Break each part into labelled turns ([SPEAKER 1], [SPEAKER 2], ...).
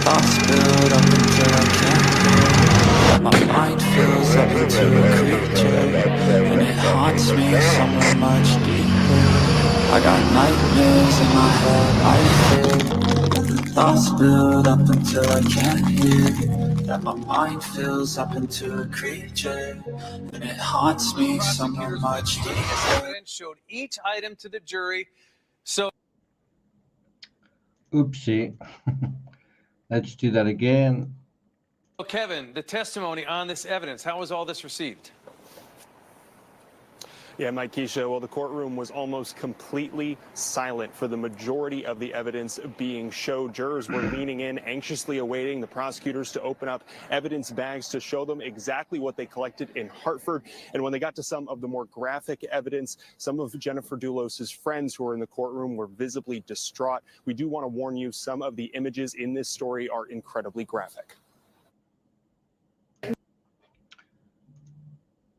[SPEAKER 1] Thoughts build up until I can't breathe. My mind fills up into a creature, and it haunts me somewhere much deeper. I got nightmares in my head, I fear. Thoughts build up until I can't hear. That my mind fills up into a creature, and it haunts me somewhere much deeper.
[SPEAKER 2] Evidence showed each item to the jury. So,
[SPEAKER 3] Oopsie. Let's do that again.
[SPEAKER 2] Kevin, the testimony on this evidence, how was all this received?
[SPEAKER 4] Yeah, Mike, Keisha, well, the courtroom was almost completely silent for the majority of the evidence being showed. Jurors were leaning in, anxiously awaiting the prosecutors to open up evidence bags to show them exactly what they collected in Hartford. And when they got to some of the more graphic evidence, some of Jennifer DULOS' friends who were in the courtroom were visibly distraught. We do want to warn you, some of the images in this story are incredibly graphic.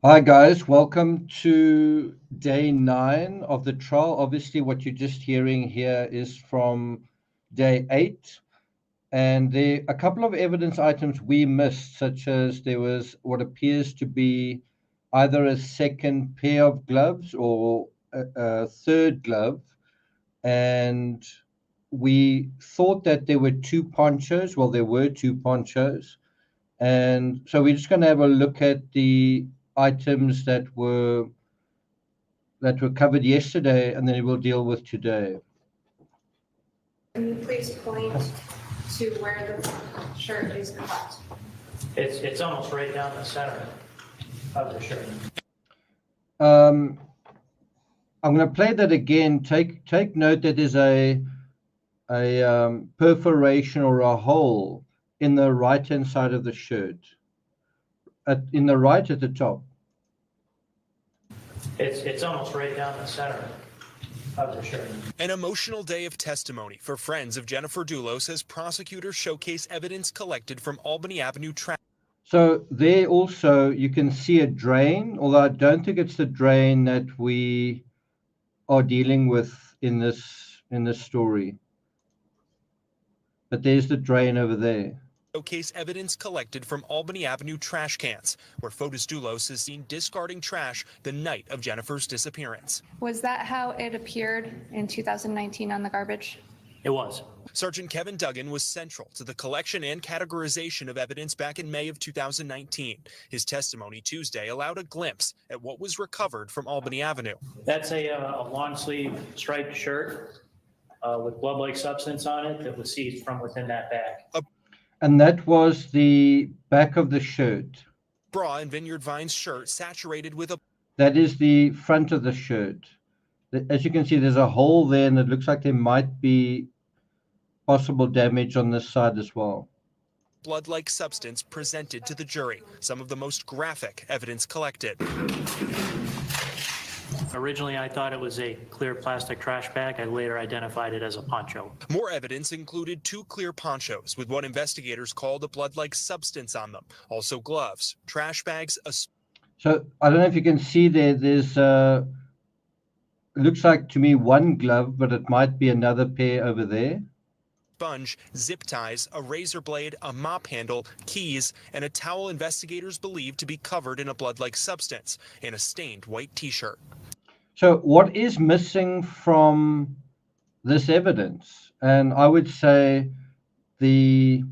[SPEAKER 3] Hi guys, welcome to day 9 of the trial. Obviously what you're just hearing here is from day 8, and there are a couple of evidence items we missed, such as there was what appears to be either a second pair of gloves or a third glove, and we thought that there were 2 ponchos. Well, there were 2 ponchos, and so we're just going to have a look at the items that were covered yesterday, and then we'll deal with today.
[SPEAKER 5] Can you please point to where the shirt is cut?
[SPEAKER 6] It's almost right down the center of the shirt.
[SPEAKER 3] I'm going to play that again. Take note that there's a perforation or a hole in the right hand side of the shirt. In the right at the top.
[SPEAKER 6] It's almost right down the center of the shirt.
[SPEAKER 7] An emotional day of testimony for friends of Jennifer DULOS as prosecutors showcase evidence collected from Albany Avenue trash.
[SPEAKER 3] So there also you can see a drain, although I don't think it's the drain that we are dealing with in this story. But there's the drain over there.
[SPEAKER 7] Showcase evidence collected from Albany Avenue trash cans, where Fotis DULOS is seen discarding trash the night of Jennifer's disappearance.
[SPEAKER 5] Was that how it appeared in 2019 on the garbage?
[SPEAKER 6] It was.
[SPEAKER 7] Sergeant Kevin Duggan was central to the collection and categorization of evidence back in May of 2019. His testimony Tuesday allowed a glimpse at what was recovered from Albany Avenue.
[SPEAKER 6] That's a long sleeve striped shirt with blood-like substance on it that was seized from within that bag.
[SPEAKER 3] And that was the back of the shirt.
[SPEAKER 7] Bra and Vineyard Vine's shirt saturated with a...
[SPEAKER 3] That is the front of the shirt. As you can see, there's a hole there, and it looks like there might be possible damage on this side as well.
[SPEAKER 7] Blood-like substance presented to the jury, some of the most graphic evidence collected.
[SPEAKER 6] Originally, I thought it was a clear plastic trash bag. I later identified it as a poncho.
[SPEAKER 7] More evidence included 2 clear ponchos with what investigators called a blood-like substance on them. Also gloves, trash bags.
[SPEAKER 3] So I don't know if you can see there, there's it looks like to me 1 glove, but it might be another pair over there.
[SPEAKER 7] Sponge, zip ties, a razor blade, a mop handle, keys, and a towel investigators believe to be covered in a blood-like substance, and a stained white t-shirt.
[SPEAKER 3] So what is missing from this evidence? And I would say the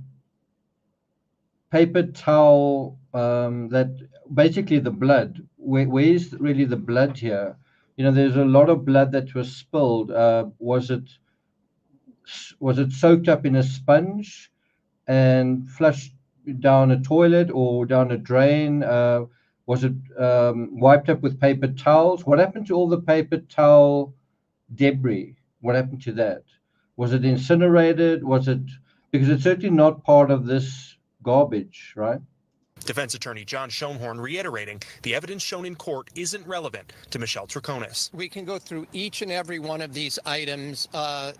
[SPEAKER 3] paper towel, that basically the blood. Where's really the blood here? You know, there's a lot of blood that was spilled. Was it soaked up in a sponge and flushed down a toilet or down a drain? Was it wiped up with paper towels? What happened to all the paper towel debris? What happened to that? Was it incinerated? Was it, because it's certainly not part of this garbage, right?
[SPEAKER 7] Defense attorney John Schoenhorn reiterating the evidence shown in court isn't relevant to Michelle Troconis.
[SPEAKER 8] We can go through each and every one of these items.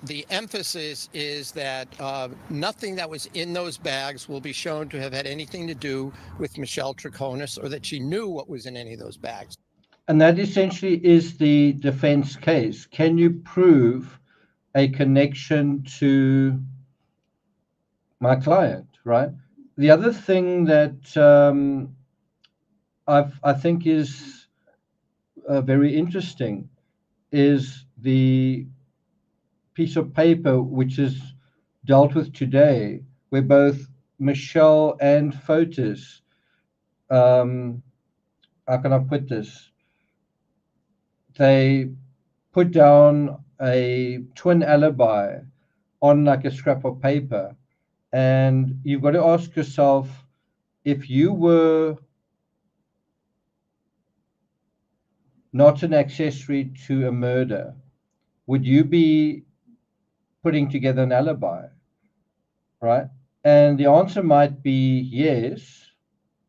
[SPEAKER 8] The emphasis is that nothing that was in those bags will be shown to have had anything to do with Michelle Troconis or that she knew what was in any of those bags.
[SPEAKER 3] And that essentially is the defense case. Can you prove a connection to my client, right? The other thing that I think is very interesting is the piece of paper which is dealt with today, where both Michelle and Fotis, how can I put this? They put down a twin alibi on like a scrap of paper. And you've got to ask yourself, if you were not an accessory to a murder, would you be putting together an alibi, right? And the answer might be yes.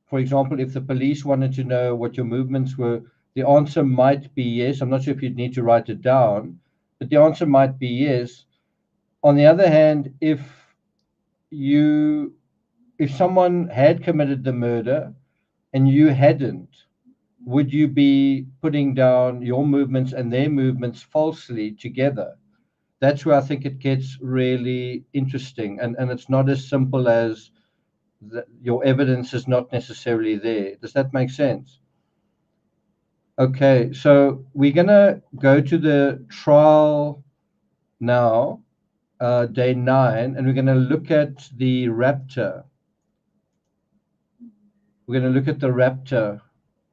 [SPEAKER 3] For example, if the police wanted to know what your movements were, the answer might be yes. I'm not sure if you'd need to write it down, but the answer might be yes. On the other hand, if someone had committed the murder and you hadn't, would you be putting down your movements and their movements falsely together? That's where I think it gets really interesting. And it's not as simple as your evidence is not necessarily there. Does that make sense? Okay, so we're going to go to the trial now, day 9, and we're going to look at the Raptor. We're going to look at the Raptor,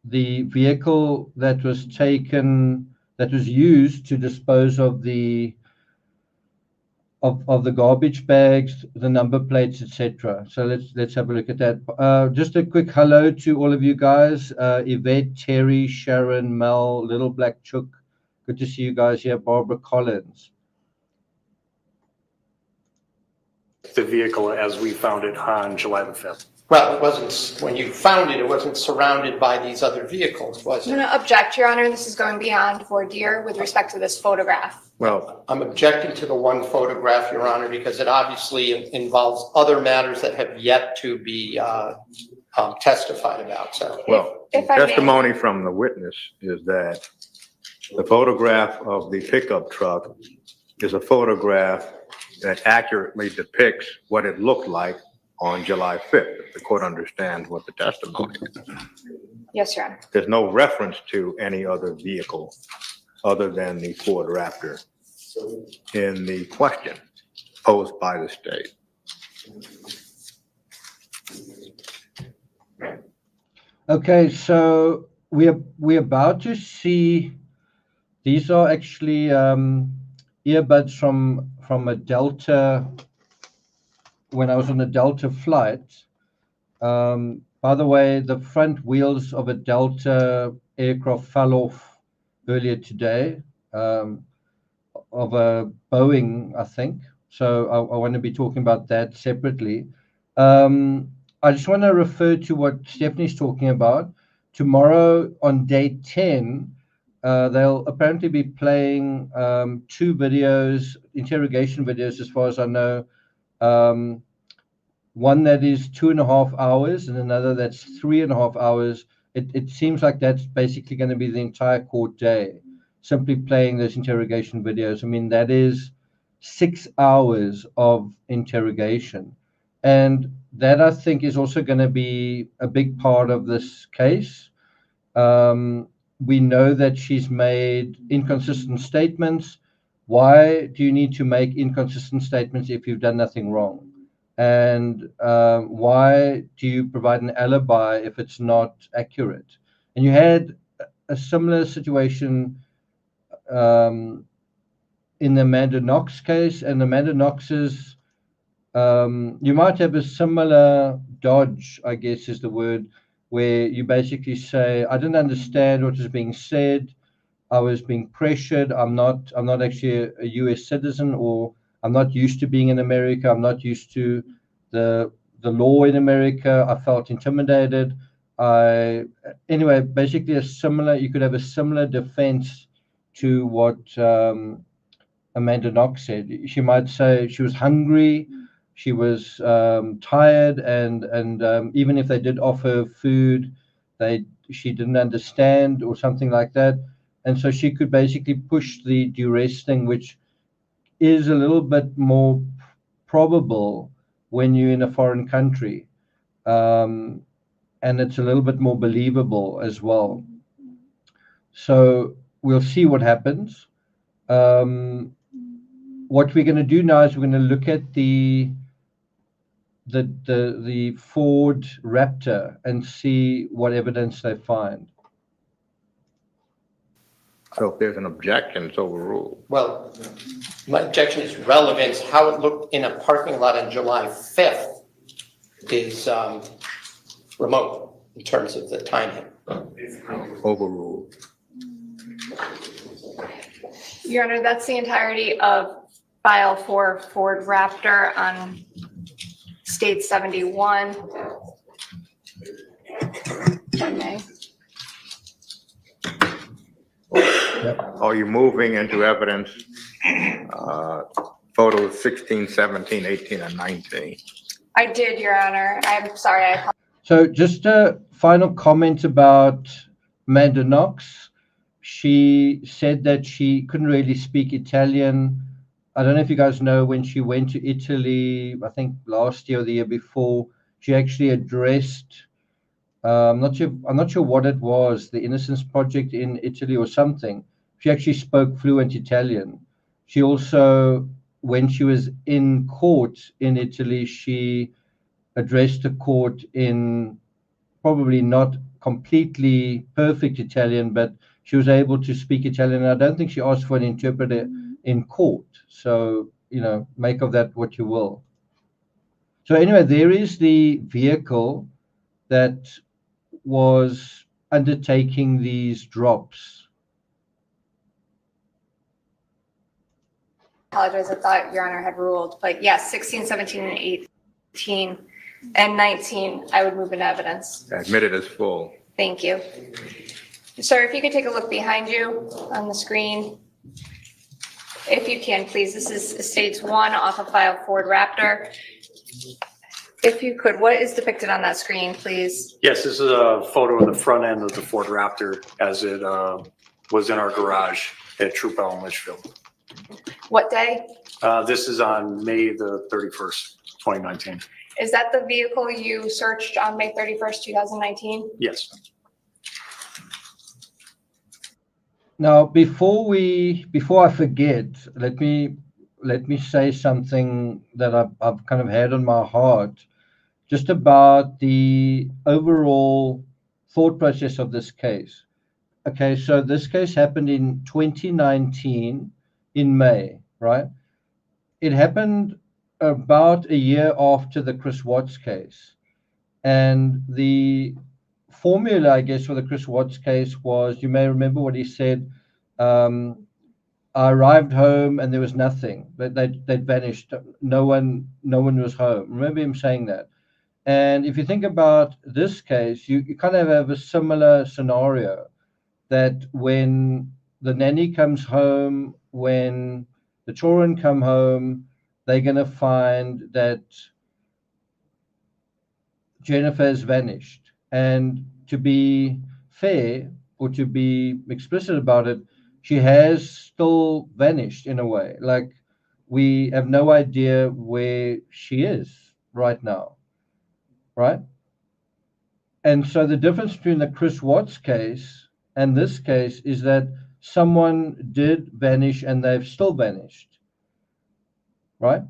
[SPEAKER 3] the vehicle that was used to dispose of the garbage bags, the number plates, etc. So let's have a look at that. Just a quick hello to all of you guys. Yvette, Terry, Sharon, Mel, Little Black Chook. Good to see you guys here. Barbara Collins.
[SPEAKER 9] The vehicle as we found it on July the 5th.
[SPEAKER 8] Well, it wasn't, when you found it, it wasn't surrounded by these other vehicles, was
[SPEAKER 5] I'm
[SPEAKER 8] it?
[SPEAKER 5] going to object, Your Honor. This is going beyond voir dire with respect to this photograph.
[SPEAKER 9] Well,
[SPEAKER 8] I'm objecting to the one photograph, Your Honor, because it obviously involves other matters that have yet to be testified about. So,
[SPEAKER 10] Well,
[SPEAKER 5] If
[SPEAKER 10] the
[SPEAKER 5] I may.
[SPEAKER 10] testimony from the witness is that the photograph of the pickup truck is a photograph that accurately depicts what it looked like on July 5th. If the court understands what the testimony is.
[SPEAKER 5] Yes, Your Honor.
[SPEAKER 10] There's no reference to any other vehicle other than the Ford Raptor in the question posed by the state.
[SPEAKER 3] Okay, so we're about to see, these are actually earbuds from a Delta, when I was on a Delta flight. By the way, the front wheels of a Delta aircraft fell off earlier today, of a Boeing, I think. So I want to be talking about that separately. I just want to refer to what Stephanie's talking about. Tomorrow on day 10, they'll apparently be playing 2 videos, interrogation videos, as far as I know. One that is 2.5 hours and another that's 3.5 hours. It seems like that's basically going to be the entire court day, simply playing those interrogation videos. I mean, that is 6 hours of interrogation. And that, I think, is also going to be a big part of this case. We know that she's made inconsistent statements. Why do you need to make inconsistent statements if you've done nothing wrong? And why do you provide an alibi if it's not accurate? And you had a similar situation in the Amanda Knox case, and Amanda Knox's, you might have a similar dodge, I guess is the word, where you basically say, I didn't understand what was being said. I was being pressured. I'm not actually a US citizen, or I'm not used to being in America. I'm not used to the law in America. I felt intimidated. Anyway, basically you could have a similar defense to what Amanda Knox said. She might say she was hungry, she was tired, and even if they did offer food, she didn't understand or something like that. And so she could basically push the duress thing, which is a little bit more probable when you're in a foreign country. And it's a little bit more believable as well. So we'll see what happens. What we're going to do now is we're going to look at the Ford Raptor and see what evidence they find.
[SPEAKER 10] So if there's an objection, it's overruled.
[SPEAKER 8] Well, my objection is relevance. How it looked in a parking lot on July 5th is remote in terms of the timing.
[SPEAKER 10] Overruled.
[SPEAKER 5] Your Honor, that's the entirety of file for Ford Raptor on State 71. Okay.
[SPEAKER 10] Are you moving into evidence, photos 16, 17, 18, and 19?
[SPEAKER 5] I did, Your Honor. I'm sorry.
[SPEAKER 3] So just a final comment about Amanda Knox. She said that she couldn't really speak Italian. I don't know if you guys know, when she went to Italy, I think last year or the year before, she actually addressed, I'm not sure what it was, the Innocence Project in Italy or something. She actually spoke fluent Italian. She also, when she was in court in Italy, she addressed the court in probably not completely perfect Italian, but she was able to speak Italian. I don't think she asked for an interpreter in court. So, make of that what you will. So anyway, there is the vehicle that was undertaking these drops.
[SPEAKER 5] I apologize. I thought Your Honor had ruled, but yes, 16, 17, and 18, and 19, I would move in evidence.
[SPEAKER 10] Admitted as full.
[SPEAKER 5] Thank you. Sir, if you could take a look behind you on the screen. If you can, please. This is States 1 off of file Ford Raptor. If you could, what is depicted on that screen, please?
[SPEAKER 9] Yes, this is a photo of the front end of the Ford Raptor as it was in our garage at Troop L in Litchfield.
[SPEAKER 5] What day?
[SPEAKER 9] This is on May the 31st, 2019.
[SPEAKER 5] Is that the vehicle you searched on May 31st, 2019?
[SPEAKER 9] Yes.
[SPEAKER 3] Now, before I forget, let me say something that I've kind of had on my heart, just about the overall thought process of this case. Okay, so this case happened in 2019 in May, right? It happened about a year after the Chris Watts case. And the formula, I guess, for the Chris Watts case was, you may remember what he said, I arrived home and there was nothing. They'd vanished. No one was home. Remember him saying that. And if you think about this case, you kind of have a similar scenario, that when the nanny comes home, when the children come home, they're going to find that Jennifer has vanished. And to be fair, or to be explicit about it, she has still vanished in a way. Like, we have no idea where she is right now, right? And so the difference between the Chris Watts case and this case is that someone did vanish and they've still vanished, right?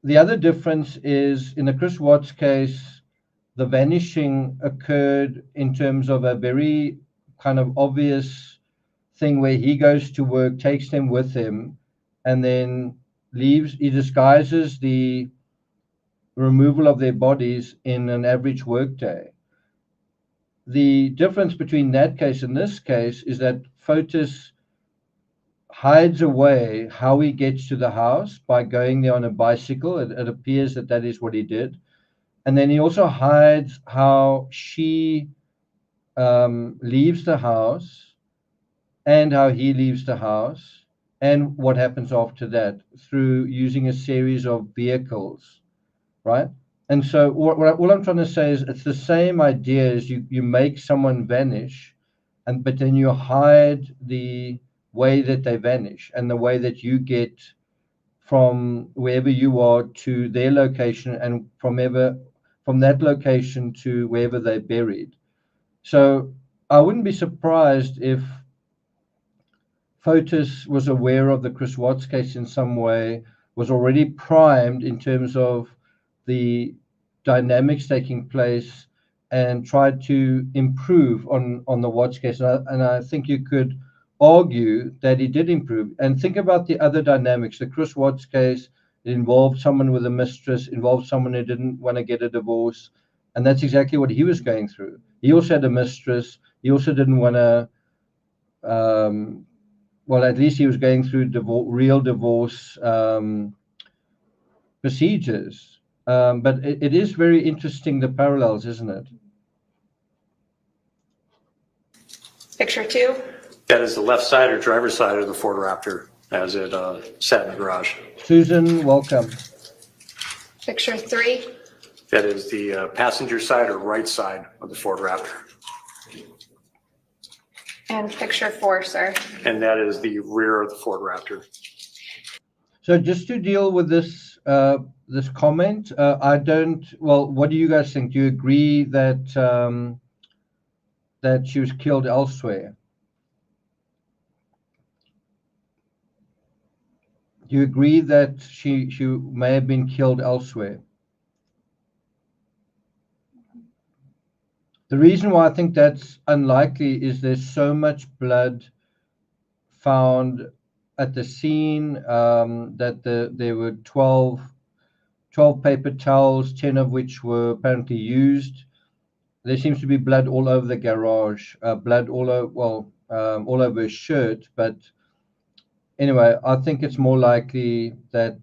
[SPEAKER 3] The other difference is, in the Chris Watts case, the vanishing occurred in terms of a very kind of obvious thing where he goes to work, takes them with him, and then leaves. He disguises the removal of their bodies in an average workday. The difference between that case and this case is that Fotis hides away how he gets to the house by going there on a bicycle. It appears that that is what he did. And then he also hides how she leaves the house and how he leaves the house and what happens after that, through using a series of vehicles, right? And so what I'm trying to say is, it's the same idea as you make someone vanish, but then you hide the way that they vanish and the way that you get from wherever you are to their location, and from that location to wherever they're buried. So I wouldn't be surprised if FOTUS was aware of the Chris Watts case in some way, was already primed in terms of the dynamics taking place, and tried to improve on the Watts case. And I think you could argue that he did improve. And think about the other dynamics. The Chris Watts case, it involved someone with a mistress, involved someone who didn't want to get a divorce. And that's exactly what he was going through. He also had a mistress. He also didn't want to, well, at least he was going through real divorce procedures. But it is very interesting, the parallels, isn't it?
[SPEAKER 5] Picture 2.
[SPEAKER 9] That is the left side or driver's side of the Ford Raptor as it sat in the garage.
[SPEAKER 3] Susan, welcome.
[SPEAKER 5] Picture 3.
[SPEAKER 9] That is the passenger side or right side of the Ford Raptor.
[SPEAKER 5] And picture 4, sir.
[SPEAKER 9] And that is the rear of the Ford Raptor.
[SPEAKER 3] So just to deal with this this comment, what do you guys think? Do you agree that that she was killed elsewhere? Do you agree that she may have been killed elsewhere? The reason why I think that's unlikely is there's so much blood found at the scene, that there were 12 paper towels, 10 of which were apparently used. There seems to be blood all over the garage, blood all over his shirt. But anyway, I think it's more likely that,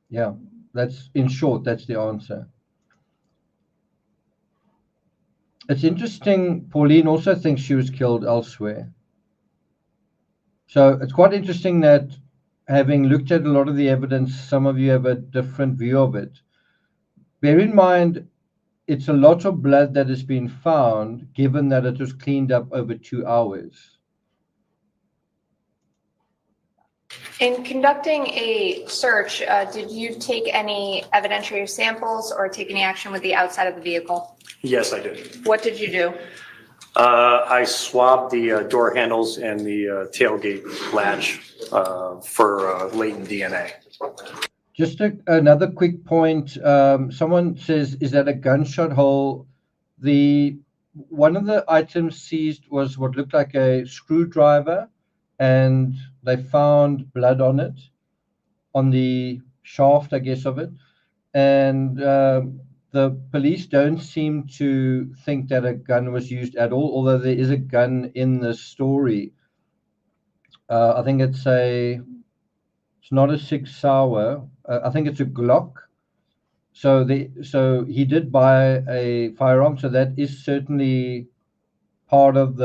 [SPEAKER 3] yeah, in short, that's the answer. It's interesting, Pauline also thinks she was killed elsewhere. So it's quite interesting that, having looked at a lot of the evidence, some of you have a different view of it. Bear in mind, it's a lot of blood that has been found, given that it was cleaned up over 2 hours.
[SPEAKER 5] In conducting a search, did you take any evidentiary samples or take any action with the outside of the vehicle?
[SPEAKER 9] Yes, I did.
[SPEAKER 5] What did you do?
[SPEAKER 9] I swabbed the door handles and the tailgate latch for latent DNA.
[SPEAKER 3] Just another quick point. Someone says, is that a gunshot hole? One of the items seized was what looked like a screwdriver, and they found blood on it, on the shaft, I guess, of it. And the police don't seem to think that a gun was used at all, although there is a gun in the story. I think it's not a Sig Sauer. I think it's a Glock. So he did buy a firearm. So that is certainly part of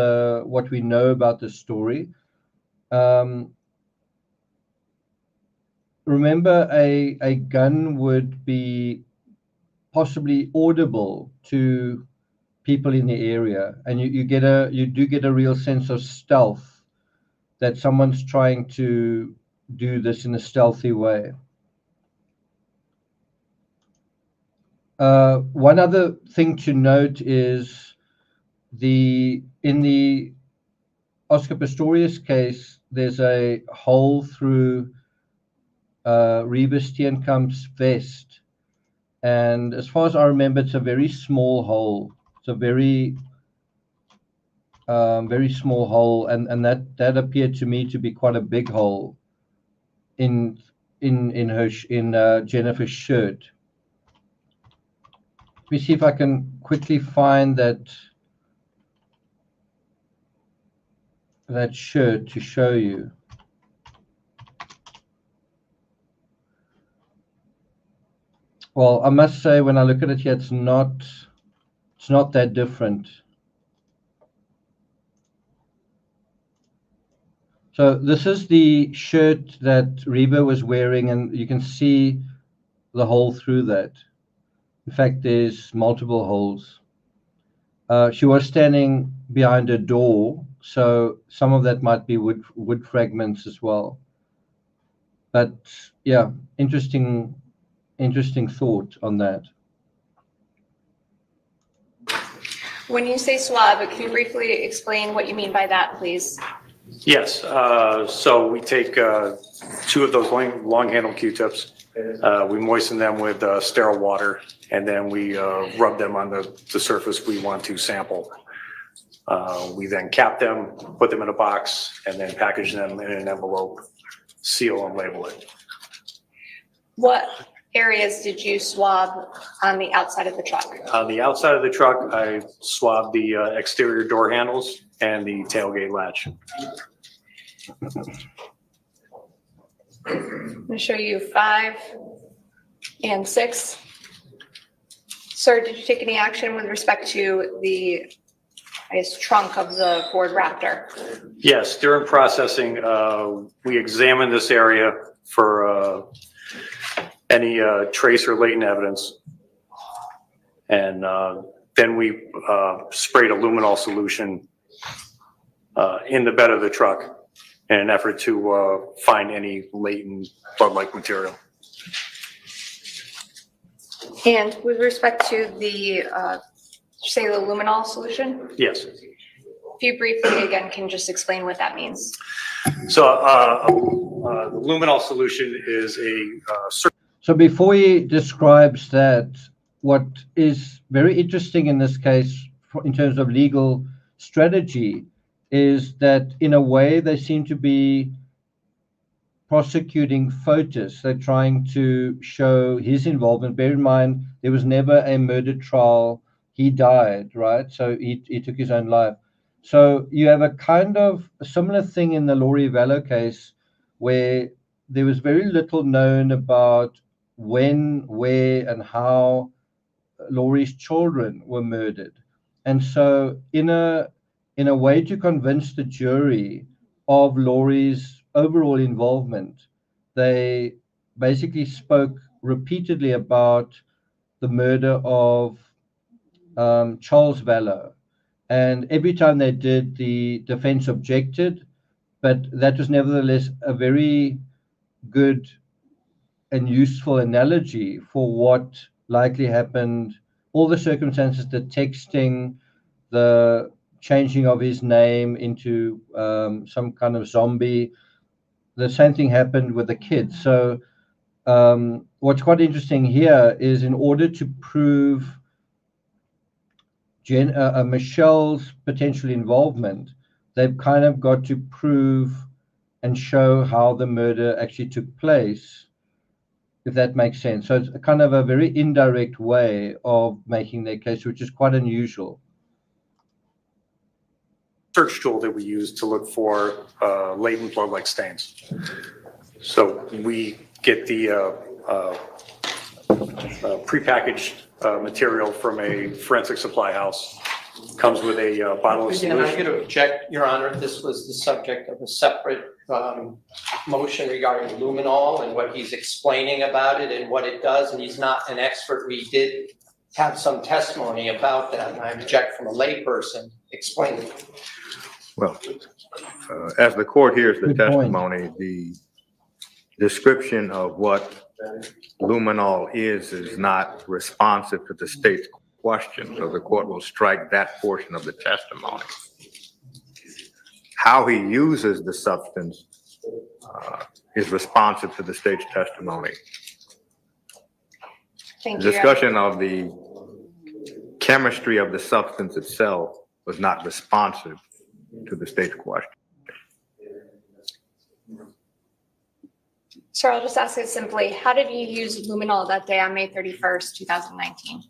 [SPEAKER 3] what we know about the story. Remember, a gun would be possibly audible to people in the area, and you do get a real sense of stealth, that someone's trying to do this in a stealthy way. One other thing to note is in the Oscar Pistorius case, there's a hole through Reba Steenkamp's vest, and as far as I remember, it's a very small hole. It's a very very small hole, and that appeared to me to be quite a big hole in Jennifer's shirt. Let me see if I can quickly find that shirt to show you. Well, I must say, when I look at it here, it's not that different. So this is the shirt that Reba was wearing, and you can see the hole through that. In fact, there's multiple holes. She was standing behind a door, so some of that might be wood fragments as well. But yeah, interesting thought on that.
[SPEAKER 5] When you say swab, can you briefly explain what you mean by that, please?
[SPEAKER 9] Yes, so we take 2 of those long handle Q-tips, we moisten them with sterile water, and then we rub them on the surface we want to sample. We then cap them, put them in a box, and then package them in an envelope, seal and label it.
[SPEAKER 5] What areas did you swab on the outside of the truck?
[SPEAKER 9] On the outside of the truck, I swabbed the exterior door handles and the tailgate latch.
[SPEAKER 5] I'm going to show you 5 and 6. Sir, did you take any action with respect to the, I guess, trunk of the Ford Raptor?
[SPEAKER 9] Yes, during processing, we examined this area for any trace or latent evidence. And then we sprayed a luminol solution in the bed of the truck in an effort to find any latent blood-like material.
[SPEAKER 5] And with respect to the, say the luminol solution,
[SPEAKER 9] Yes.
[SPEAKER 5] if you briefly again can just explain what that means.
[SPEAKER 9] So the luminol solution is a
[SPEAKER 3] So before he describes that, what is very interesting in this case, in terms of legal strategy, is that in a way they seem to be prosecuting Fotis. They're trying to show his involvement. Bear in mind, there was never a murder trial. He died, right? So he took his own life. So you have a kind of a similar thing in the Laurie Vallow case, where there was very little known about when, where, and how Laurie's children were murdered. And so in a way to convince the jury of Laurie's overall involvement, they basically spoke repeatedly about the murder of Charles Vallow. And every time they did, the defense objected, but that was nevertheless a very good and useful analogy for what likely happened, all the circumstances, the texting, the changing of his name into some kind of zombie. The same thing happened with the kids. So what's quite interesting here is, in order to prove Michelle's potential involvement, they've kind of got to prove and show how the murder actually took place, if that makes sense. So it's kind of a very indirect way of making their case, which is quite unusual.
[SPEAKER 9] search tool that we use to look for latent blood-like stains. So we get the prepackaged material from a forensic supply house. Comes with a bottle of
[SPEAKER 8] Again,
[SPEAKER 9] solution.
[SPEAKER 8] I'm going to object, Your Honor. This was the subject of a separate motion regarding luminol and what he's explaining about it and what it does, and he's not an expert. We did have some testimony about that, and I object from a layperson explaining it.
[SPEAKER 10] Well, as the court hears the
[SPEAKER 3] Good point.
[SPEAKER 10] testimony, the description of what luminol is not responsive to the state's question, so the court will strike that portion of the testimony. How he uses the substance is responsive to the state's testimony.
[SPEAKER 5] Thank
[SPEAKER 10] The
[SPEAKER 5] you.
[SPEAKER 10] discussion of the chemistry of the substance itself was not responsive to the state's question.
[SPEAKER 5] Sir, I'll just ask it simply. How did you use luminol that day on May 31st, 2019?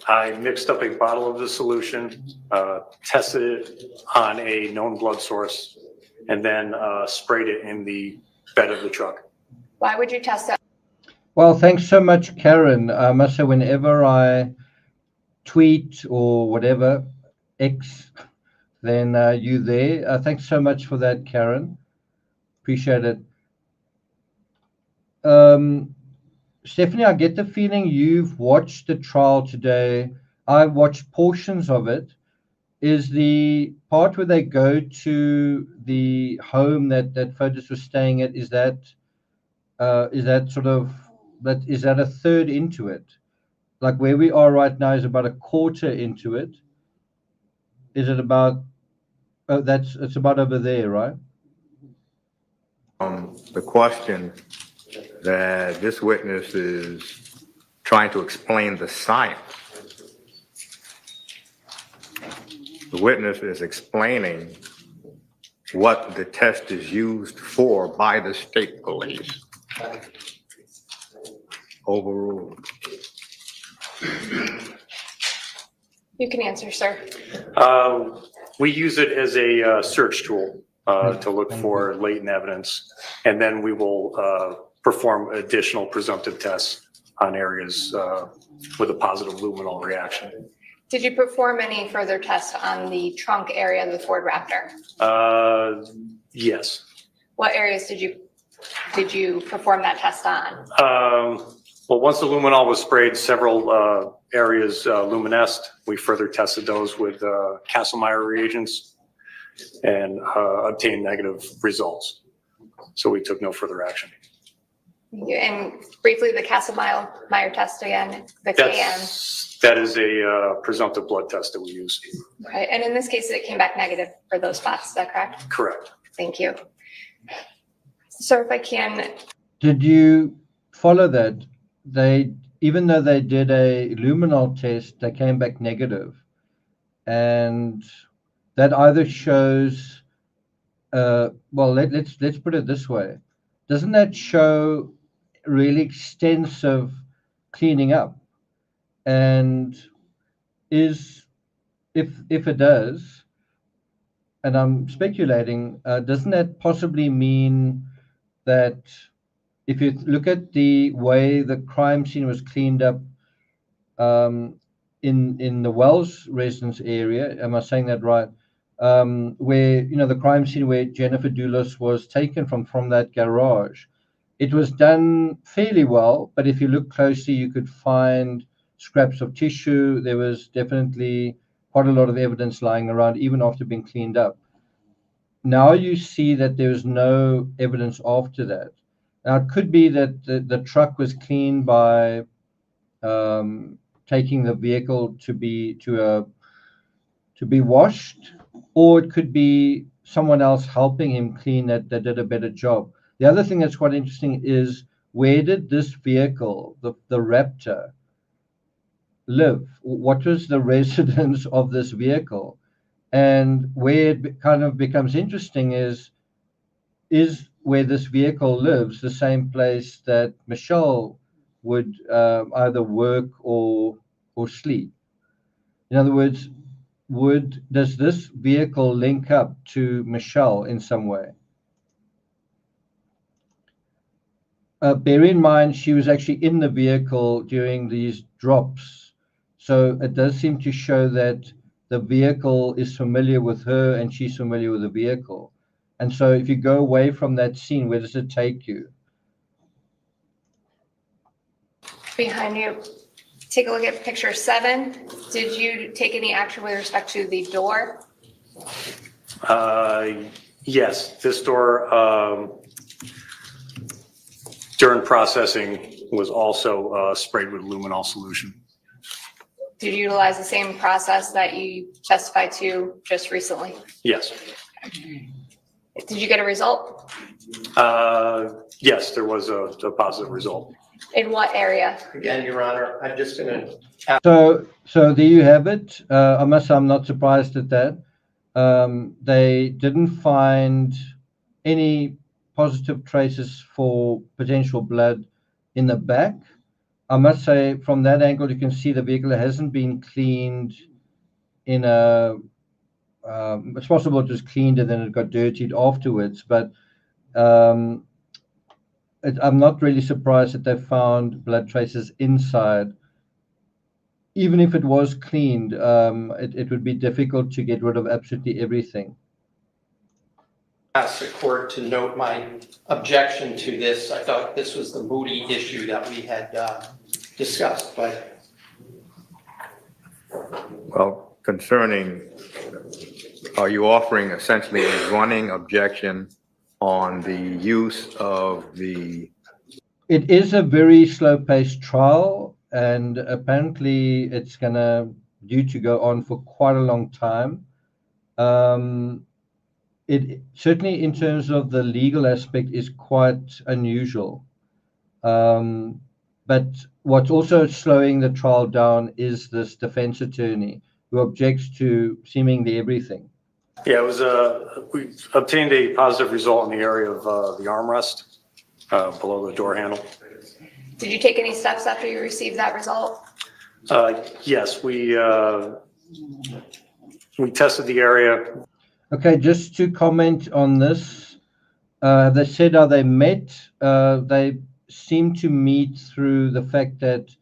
[SPEAKER 9] I mixed up a bottle of the solution, tested it on a known blood source, and then sprayed it in the bed of the truck.
[SPEAKER 5] Why would you test it?
[SPEAKER 3] Well, thanks so much, Karen. I must say, whenever I tweet or whatever, X, then you there. Thanks so much for that, Karen. Appreciate it. Stephanie, I get the feeling you've watched the trial today. I watched portions of it. Is the part where they go to the home that Fotis was staying at, is that is that sort of, is that a third into it? Like where we are right now is about a quarter into it. Is it about, oh, it's about over there, right?
[SPEAKER 10] The question that this witness is trying to explain the science. The witness is explaining what the test is used for by the state police. Overruled.
[SPEAKER 5] You can answer, sir.
[SPEAKER 9] We use it as a search tool to look for latent evidence, and then we will perform additional presumptive tests on areas with a positive luminol reaction.
[SPEAKER 5] Did you perform any further tests on the trunk area of the Ford Raptor?
[SPEAKER 9] Yes.
[SPEAKER 5] What areas did you perform that test on?
[SPEAKER 9] Well, once the luminol was sprayed, several areas luminesced. We further tested those with Castlemeyer reagents and obtained negative results. So we took no further action.
[SPEAKER 5] And briefly, the Castlemeyer test again, the KM.
[SPEAKER 9] That is a presumptive blood test that we use.
[SPEAKER 5] Right, and in this case, it came back negative for those spots, is that correct?
[SPEAKER 9] Correct.
[SPEAKER 5] Thank you. So if I can.
[SPEAKER 3] Did you follow that? Even though they did a luminol test, they came back negative. And that either shows, well, let's put it this way. Doesn't that show really extensive cleaning up? And if it does, and I'm speculating, doesn't that possibly mean that if you look at the way the crime scene was cleaned up in the Wells residence area, am I saying that right? Where, the crime scene where Jennifer DULOS was taken from that garage, it was done fairly well, but if you look closely, you could find scraps of tissue. There was definitely quite a lot of evidence lying around, even after being cleaned up. Now you see that there's no evidence after that. Now it could be that the truck was cleaned by taking the vehicle to be washed, or it could be someone else helping him clean that did a better job. The other thing that's quite interesting is, where did this vehicle, the Raptor, live? What was the residence of this vehicle? And where it kind of becomes interesting is where this vehicle lives the same place that Michelle would either work or sleep? In other words, does this vehicle link up to Michelle in some way? Bear in mind, she was actually in the vehicle during these drops. So it does seem to show that the vehicle is familiar with her and she's familiar with the vehicle. And so if you go away from that scene, where does it take you?
[SPEAKER 5] Behind you, take a look at picture 7. Did you take any action with respect to the door?
[SPEAKER 9] Yes, this door during processing was also sprayed with luminol solution.
[SPEAKER 5] Did you utilize the same process that you testified to just recently?
[SPEAKER 9] Yes.
[SPEAKER 5] Did you get a result?
[SPEAKER 9] Yes, there was a positive result.
[SPEAKER 5] In what area?
[SPEAKER 8] Again, Your Honor, I'm just going to.
[SPEAKER 3] So there you have it. I must say I'm not surprised at that. They didn't find any positive traces for potential blood in the back. I must say, from that angle, you can see the vehicle hasn't been cleaned in a. It's possible it was cleaned and then it got dirtied afterwards, but I'm not really surprised that they found blood traces inside. Even if it was cleaned, it would be difficult to get rid of absolutely everything.
[SPEAKER 11] Ask the court to note my objection to this. I thought this was the Moody issue that we had discussed, but.
[SPEAKER 10] Well, concerning, are you offering essentially a running objection on the use of the
[SPEAKER 3] It is a very slow-paced trial, and apparently it's due to go on for quite a long time. It certainly, in terms of the legal aspect, is quite unusual. But what's also slowing the trial down is this defense attorney who objects to seemingly everything.
[SPEAKER 9] Yeah, it was we obtained a positive result in the area of the armrest below the door handle.
[SPEAKER 5] Did you take any steps after you received that result?
[SPEAKER 9] Yes, we tested the area.
[SPEAKER 3] Okay, just to comment on this, they said how they met. They seemed to meet through the fact that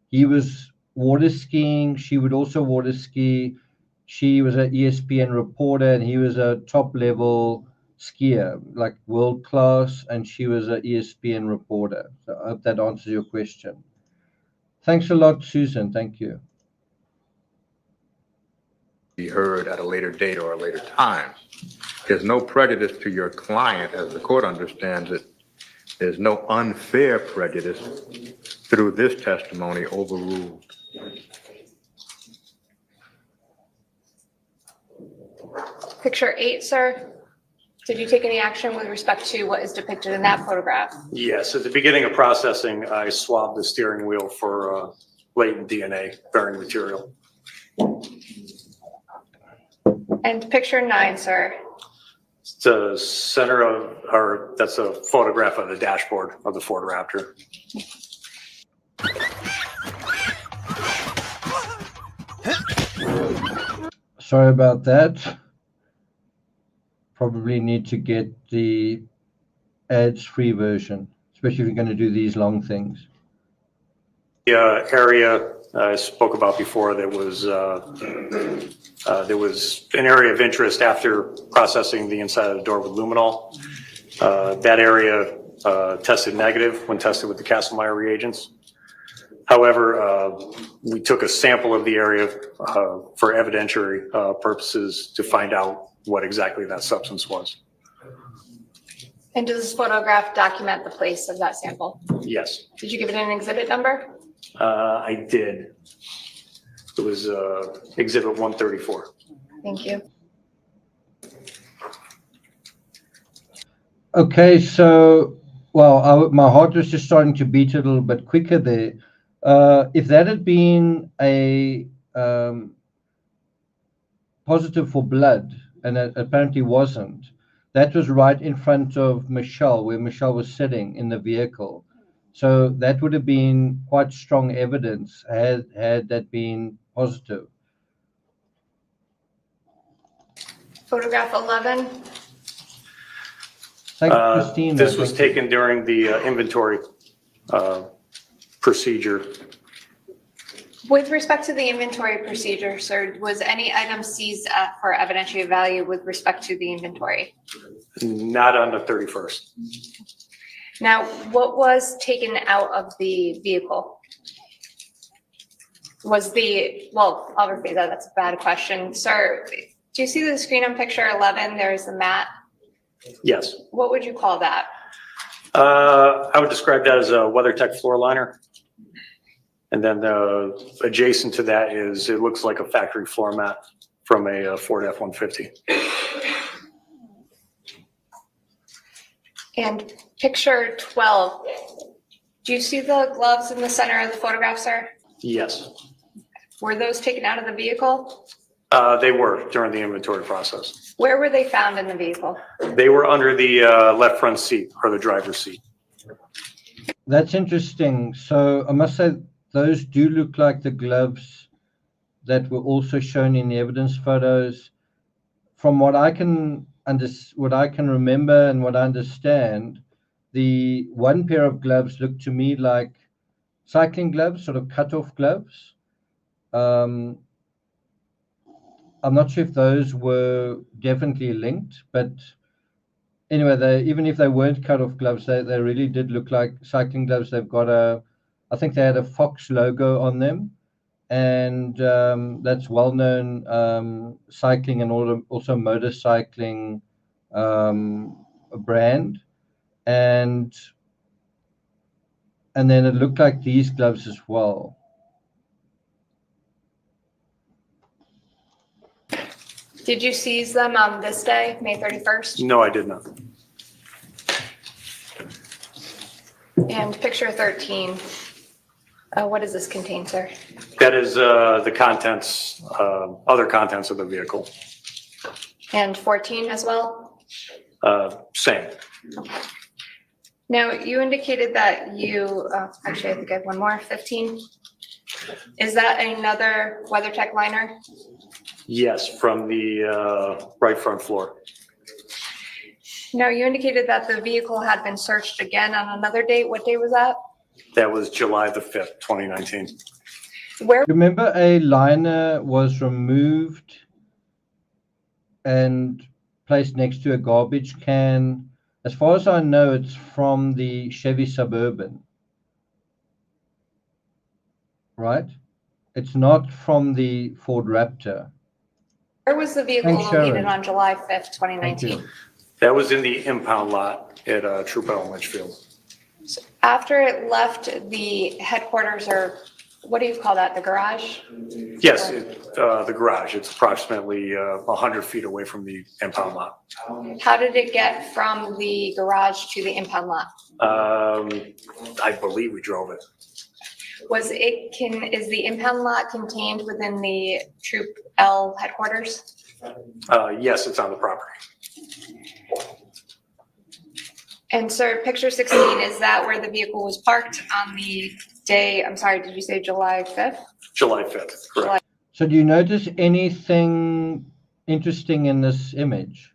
[SPEAKER 3] he was water skiing. She would also water ski. She was an ESPN reporter, and he was a top level skier, like world class, and she was an ESPN reporter. So I hope that answers your question. Thanks a lot, Susan. Thank you.
[SPEAKER 10] Be heard at a later date or a later time. There's no prejudice to your client, as the court understands it. There's no unfair prejudice through this testimony overruled.
[SPEAKER 5] Picture 8, sir. Did you take any action with respect to what is depicted in that photograph?
[SPEAKER 9] Yes, at the beginning of processing, I swabbed the steering wheel for latent DNA bearing material.
[SPEAKER 5] And picture 9, sir.
[SPEAKER 9] It's the center of, or that's a photograph of the dashboard of the Ford Raptor.
[SPEAKER 3] Sorry about that. Probably need to get the ads-free version, especially if you're going to do these long things.
[SPEAKER 9] The area I spoke about before, there was an area of interest after processing the inside of the door with luminol. That area tested negative when tested with the Castlemeyer reagents. However, we took a sample of the area for evidentiary purposes to find out what exactly that substance was.
[SPEAKER 5] And does this photograph document the place of that sample?
[SPEAKER 9] Yes.
[SPEAKER 5] Did you give it an exhibit number?
[SPEAKER 9] I did. It was exhibit 134.
[SPEAKER 5] Thank you.
[SPEAKER 3] Okay, so, well, my heart was just starting to beat a little bit quicker there. If that had been a positive for blood, and it apparently wasn't, that was right in front of Michelle, where Michelle was sitting in the vehicle. So that would have been quite strong evidence had that been positive.
[SPEAKER 5] Photograph 11.
[SPEAKER 3] Thank you, Christine.
[SPEAKER 9] This was taken during the inventory procedure.
[SPEAKER 5] With respect to the inventory procedure, sir, was any item seized for evidentiary value with respect to the inventory?
[SPEAKER 9] Not on the 31st.
[SPEAKER 5] Now, what was taken out of the vehicle? Was well, I'll repeat that, that's a bad question. Sir, do you see the screen on picture 11? There's the mat.
[SPEAKER 9] Yes.
[SPEAKER 5] What would you call that?
[SPEAKER 9] I would describe that as a WeatherTech floor liner. And then adjacent to that is, it looks like a factory floor mat from a Ford F-150.
[SPEAKER 5] And picture 12, do you see the gloves in the center of the photograph, sir?
[SPEAKER 9] Yes.
[SPEAKER 5] Were those taken out of the vehicle?
[SPEAKER 9] They were during the inventory process.
[SPEAKER 5] Where were they found in the vehicle?
[SPEAKER 9] They were under the left front seat, or the driver's seat.
[SPEAKER 3] That's interesting. So I must say, those do look like the gloves that were also shown in the evidence photos. From what I can remember and what I understand, the one pair of gloves looked to me like cycling gloves, sort of cut-off gloves. I'm not sure if those were definitely linked, but anyway, even if they weren't cut-off gloves, they really did look like cycling gloves. They've got I think they had a Fox logo on them, and that's well-known cycling and also motorcycling brand. And And then it looked like these gloves as well.
[SPEAKER 5] Did you seize them on this day, May 31st?
[SPEAKER 9] No, I did not.
[SPEAKER 5] And picture 13, what does this contain, sir?
[SPEAKER 9] That is the contents, other contents of the vehicle.
[SPEAKER 5] And 14 as well?
[SPEAKER 9] Same.
[SPEAKER 5] Now, you indicated that you, actually, I think I have one more, 15. Is that another WeatherTech liner?
[SPEAKER 9] Yes, from the right front floor.
[SPEAKER 5] No, you indicated that the vehicle had been searched again on another date. What day was that?
[SPEAKER 9] That was July the 5th, 2019.
[SPEAKER 5] Where?
[SPEAKER 3] Remember, a liner was removed and placed next to a garbage can. As far as I know, it's from the Chevy Suburban, right? It's not from the Ford Raptor.
[SPEAKER 5] Where was the vehicle
[SPEAKER 3] Thanks,
[SPEAKER 5] located
[SPEAKER 3] Sharon.
[SPEAKER 5] on July 5th,
[SPEAKER 3] Thank you.
[SPEAKER 5] 2019?
[SPEAKER 9] That was in the impound lot at Trupel and Litchfield.
[SPEAKER 5] After it left the headquarters, or what do you call that, the garage?
[SPEAKER 9] Yes, the garage. It's approximately 100 feet away from the impound lot.
[SPEAKER 5] How did it get from the garage to the impound lot?
[SPEAKER 9] I believe we drove it.
[SPEAKER 5] Is the impound lot contained within the Troop L headquarters?
[SPEAKER 9] Yes, it's on the property.
[SPEAKER 5] And sir, picture 16, is that where the vehicle was parked on the day, I'm sorry, did you say July 5th?
[SPEAKER 9] July 5th, correct.
[SPEAKER 3] So do you notice anything interesting in this image?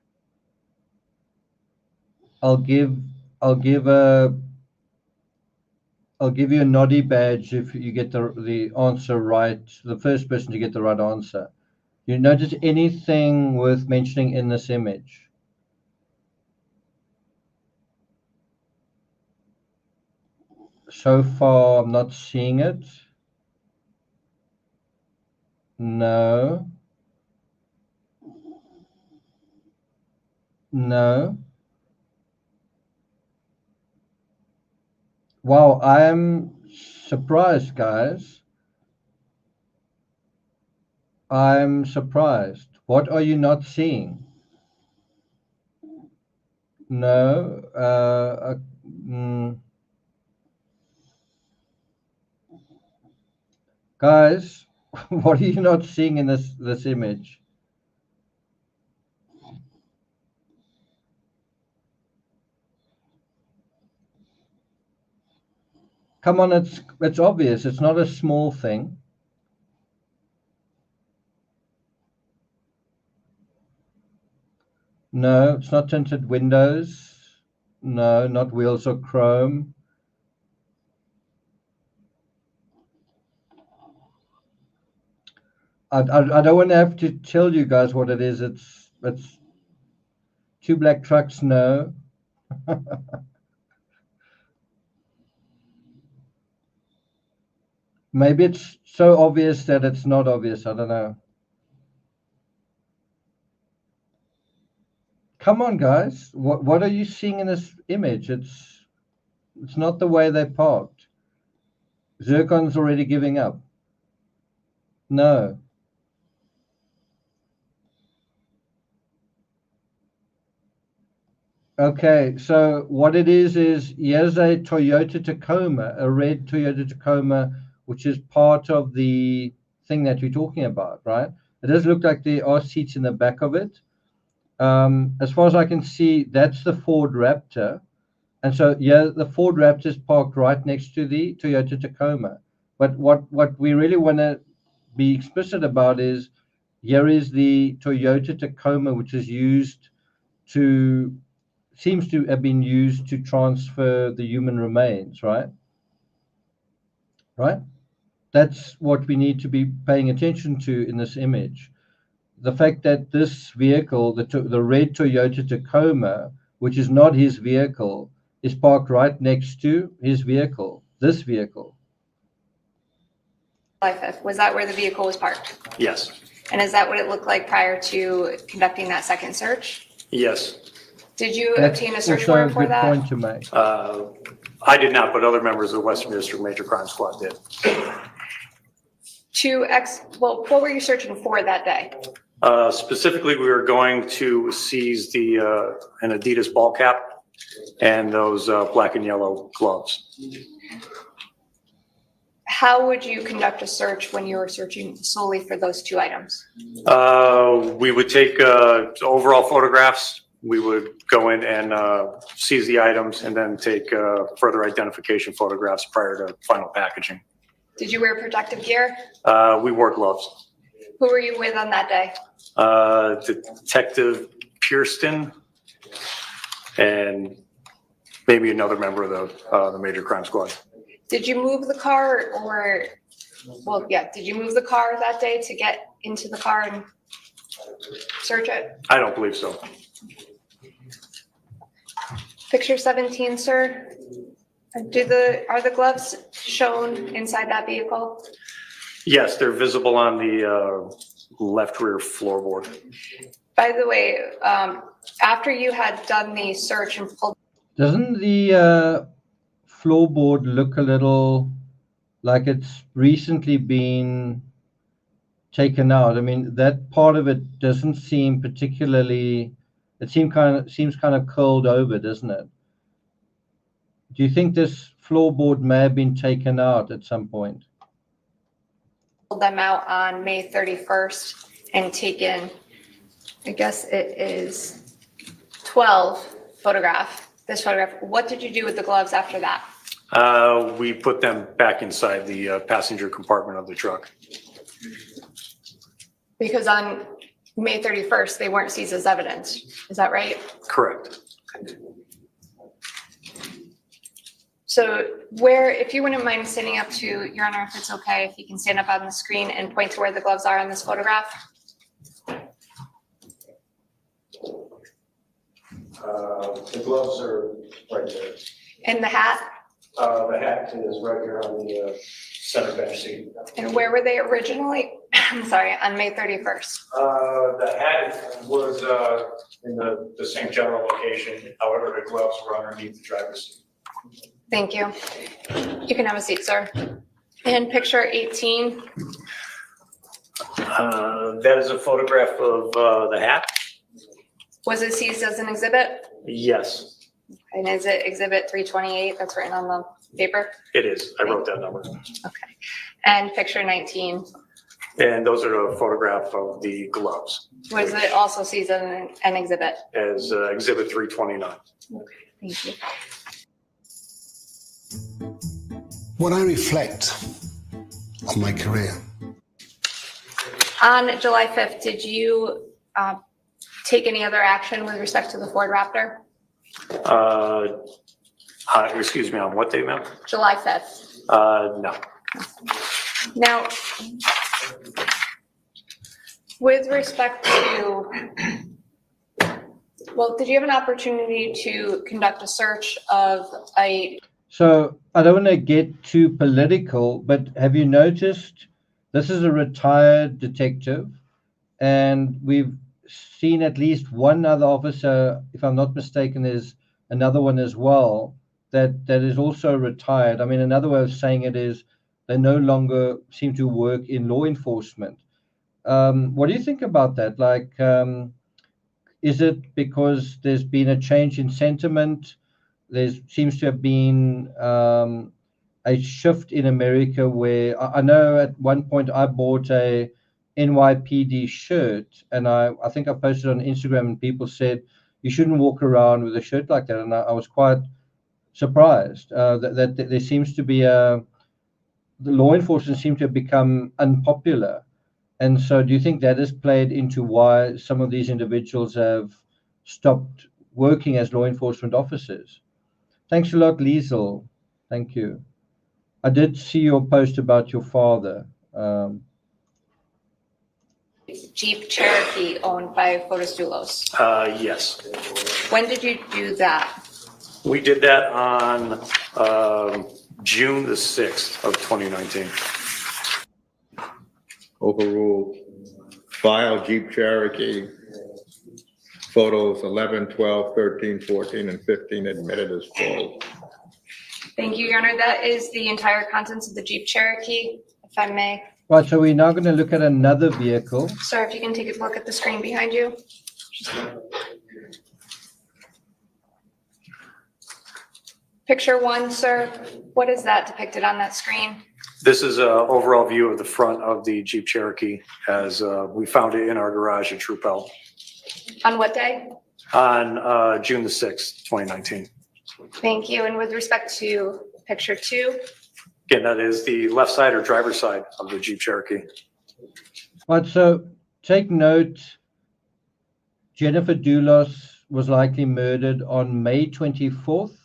[SPEAKER 3] I'll give you a noddy badge if you get the answer right, the first person to get the right answer. You notice anything worth mentioning in this image? So far, I'm not seeing it. No. No. Wow, I'm surprised, guys. I'm surprised. What are you not seeing? No. Guys, what are you not seeing in this image? Come on, it's obvious. It's not a small thing. No, it's not tinted windows. No, not wheels or chrome. I don't want to have to tell you guys what it is. It's two black trucks. No. Maybe it's so obvious that it's not obvious. I don't know. Come on, guys. What are you seeing in this image? It's not the way they parked. Zircon's already giving up. No. Okay, so what it is here's a Toyota Tacoma, a red Toyota Tacoma, which is part of the thing that we're talking about, right? It does look like there are seats in the back of it. As far as I can see, that's the Ford Raptor. And so, yeah, the Ford Raptor is parked right next to the Toyota Tacoma. But what we really want to be explicit about is, here is the Toyota Tacoma, which is seems to have been used to transfer the human remains, right? Right? That's what we need to be paying attention to in this image. The fact that this vehicle, the red Toyota Tacoma, which is not his vehicle, is parked right next to his vehicle, this vehicle.
[SPEAKER 5] Was that where the vehicle was parked?
[SPEAKER 9] Yes.
[SPEAKER 5] And is that what it looked like prior to conducting that second search?
[SPEAKER 9] Yes.
[SPEAKER 5] Did you
[SPEAKER 3] That's
[SPEAKER 5] obtain a search
[SPEAKER 3] also
[SPEAKER 5] warrant
[SPEAKER 3] a
[SPEAKER 5] for
[SPEAKER 3] good
[SPEAKER 5] that?
[SPEAKER 3] point to make.
[SPEAKER 9] I did not, but other members of the Western District Major Crime Squad did.
[SPEAKER 5] Well, what were you searching for that day?
[SPEAKER 9] Specifically, we were going to seize an Adidas ball cap and those black and yellow gloves.
[SPEAKER 5] How would you conduct a search when you were searching solely for those two items?
[SPEAKER 9] We would take overall photographs. We would go in and seize the items and then take further identification photographs prior to final packaging.
[SPEAKER 5] Did you wear protective gear?
[SPEAKER 9] We wore gloves.
[SPEAKER 5] Who were you with on that day?
[SPEAKER 9] Detective Pierston and maybe another member of the Major Crime Squad.
[SPEAKER 5] Did you move the car did you move the car that day to get into the car and search it?
[SPEAKER 9] I don't believe so.
[SPEAKER 5] Picture 17, sir. Are the gloves shown inside that vehicle?
[SPEAKER 9] Yes, they're visible on the left rear floorboard.
[SPEAKER 5] By the way, after you had done the search and pulled.
[SPEAKER 3] Doesn't the floorboard look a little like it's recently been taken out? I mean, that part of it doesn't seem particularly. It seems kind of curled over, doesn't it? Do you think this floorboard may have been taken out at some point?
[SPEAKER 5] Pulled them out on May 31st and taken, I guess it is 12 this photograph. What did you do with the gloves after that?
[SPEAKER 9] We put them back inside the passenger compartment of the truck.
[SPEAKER 5] Because on May 31st, they weren't seized as evidence. Is that right?
[SPEAKER 9] Correct.
[SPEAKER 5] So if you wouldn't mind standing up to, Your Honor, if it's okay, if you can stand up on the screen and point to where the gloves are on this photograph.
[SPEAKER 9] The gloves are right there.
[SPEAKER 5] And the hat?
[SPEAKER 9] The hat is right here on the center bench seat.
[SPEAKER 5] And where were they originally? I'm sorry, on May 31st.
[SPEAKER 9] The hat was in the same general location. However, the gloves were underneath the driver's seat.
[SPEAKER 5] Thank you. You can have a seat, sir. And picture 18.
[SPEAKER 9] That is a photograph of the hat.
[SPEAKER 5] Was it seized as an exhibit?
[SPEAKER 9] Yes,
[SPEAKER 5] And is it exhibit 328 that's written on the paper?
[SPEAKER 9] it is. I wrote that number.
[SPEAKER 5] Okay. And picture 19.
[SPEAKER 9] And those are a photograph of the gloves
[SPEAKER 5] Was it also seized as an exhibit?
[SPEAKER 9] as exhibit 329.
[SPEAKER 5] Okay, thank you.
[SPEAKER 12] When I reflect on my career,
[SPEAKER 5] On July 5th, did you take any other action with respect to the Ford Raptor?
[SPEAKER 9] Excuse me, on what day, ma'am?
[SPEAKER 5] July 5th.
[SPEAKER 9] No.
[SPEAKER 5] Now, with respect to, did you have an opportunity to conduct a search of a?
[SPEAKER 3] So I don't want to get too political, but have you noticed this is a retired detective, and we've seen at least one other officer, if I'm not mistaken, there's another one as well, that is also retired. I mean, another way of saying it is they no longer seem to work in law enforcement. What do you think about that? Like, is it because there's been a change in sentiment? There seems to have been a shift in America where I know at one point I bought a NYPD shirt, and I think I posted on Instagram, and people said you shouldn't walk around with a shirt like that, and I was quite surprised that there seems to be the law enforcement seem to have become unpopular. And so do you think that has played into why some of these individuals have stopped working as law enforcement officers? Thanks a lot, Liesel. Thank you. I did see your post about your father.
[SPEAKER 5] Jeep Cherokee owned by DULOS.
[SPEAKER 9] Yes.
[SPEAKER 5] When did you do that?
[SPEAKER 9] We did that on June the 6th of 2019.
[SPEAKER 10] Overruled. File Jeep Cherokee. Photos 11, 12, 13, 14, and 15 admitted as full.
[SPEAKER 5] Thank you, Your Honor. That is the entire contents of the Jeep Cherokee, if I may.
[SPEAKER 3] Right, so we're now going to look at another vehicle.
[SPEAKER 5] Sir, if you can take a look at the screen behind you. Picture 1, sir. What is that depicted on that screen?
[SPEAKER 9] This is an overall view of the front of the Jeep Cherokee as we found it in our garage at Trupel
[SPEAKER 5] On what day?
[SPEAKER 9] on June the 6th, 2019.
[SPEAKER 5] Thank you. And with respect to picture 2,
[SPEAKER 9] Again, that is the left side or driver's side of the Jeep Cherokee.
[SPEAKER 3] Right, so take note, Jennifer DULOS was likely murdered on May 24th,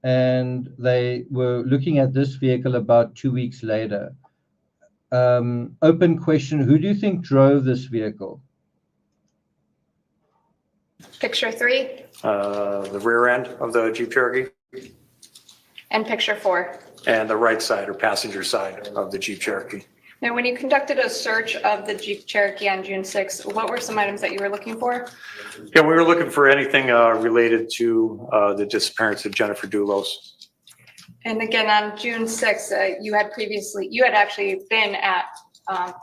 [SPEAKER 3] and they were looking at this vehicle about 2 weeks later. Open question, who do you think drove this vehicle?
[SPEAKER 5] picture 3,
[SPEAKER 9] The rear end of the Jeep Cherokee
[SPEAKER 5] and picture 4.
[SPEAKER 9] and the right side or passenger side of the Jeep Cherokee.
[SPEAKER 5] Now, when you conducted a search of the Jeep Cherokee on June 6th, what were some items that you were looking for?
[SPEAKER 9] Yeah, we were looking for anything related to the disappearance of Jennifer DULOS.
[SPEAKER 5] And again, on June 6th, you had actually been at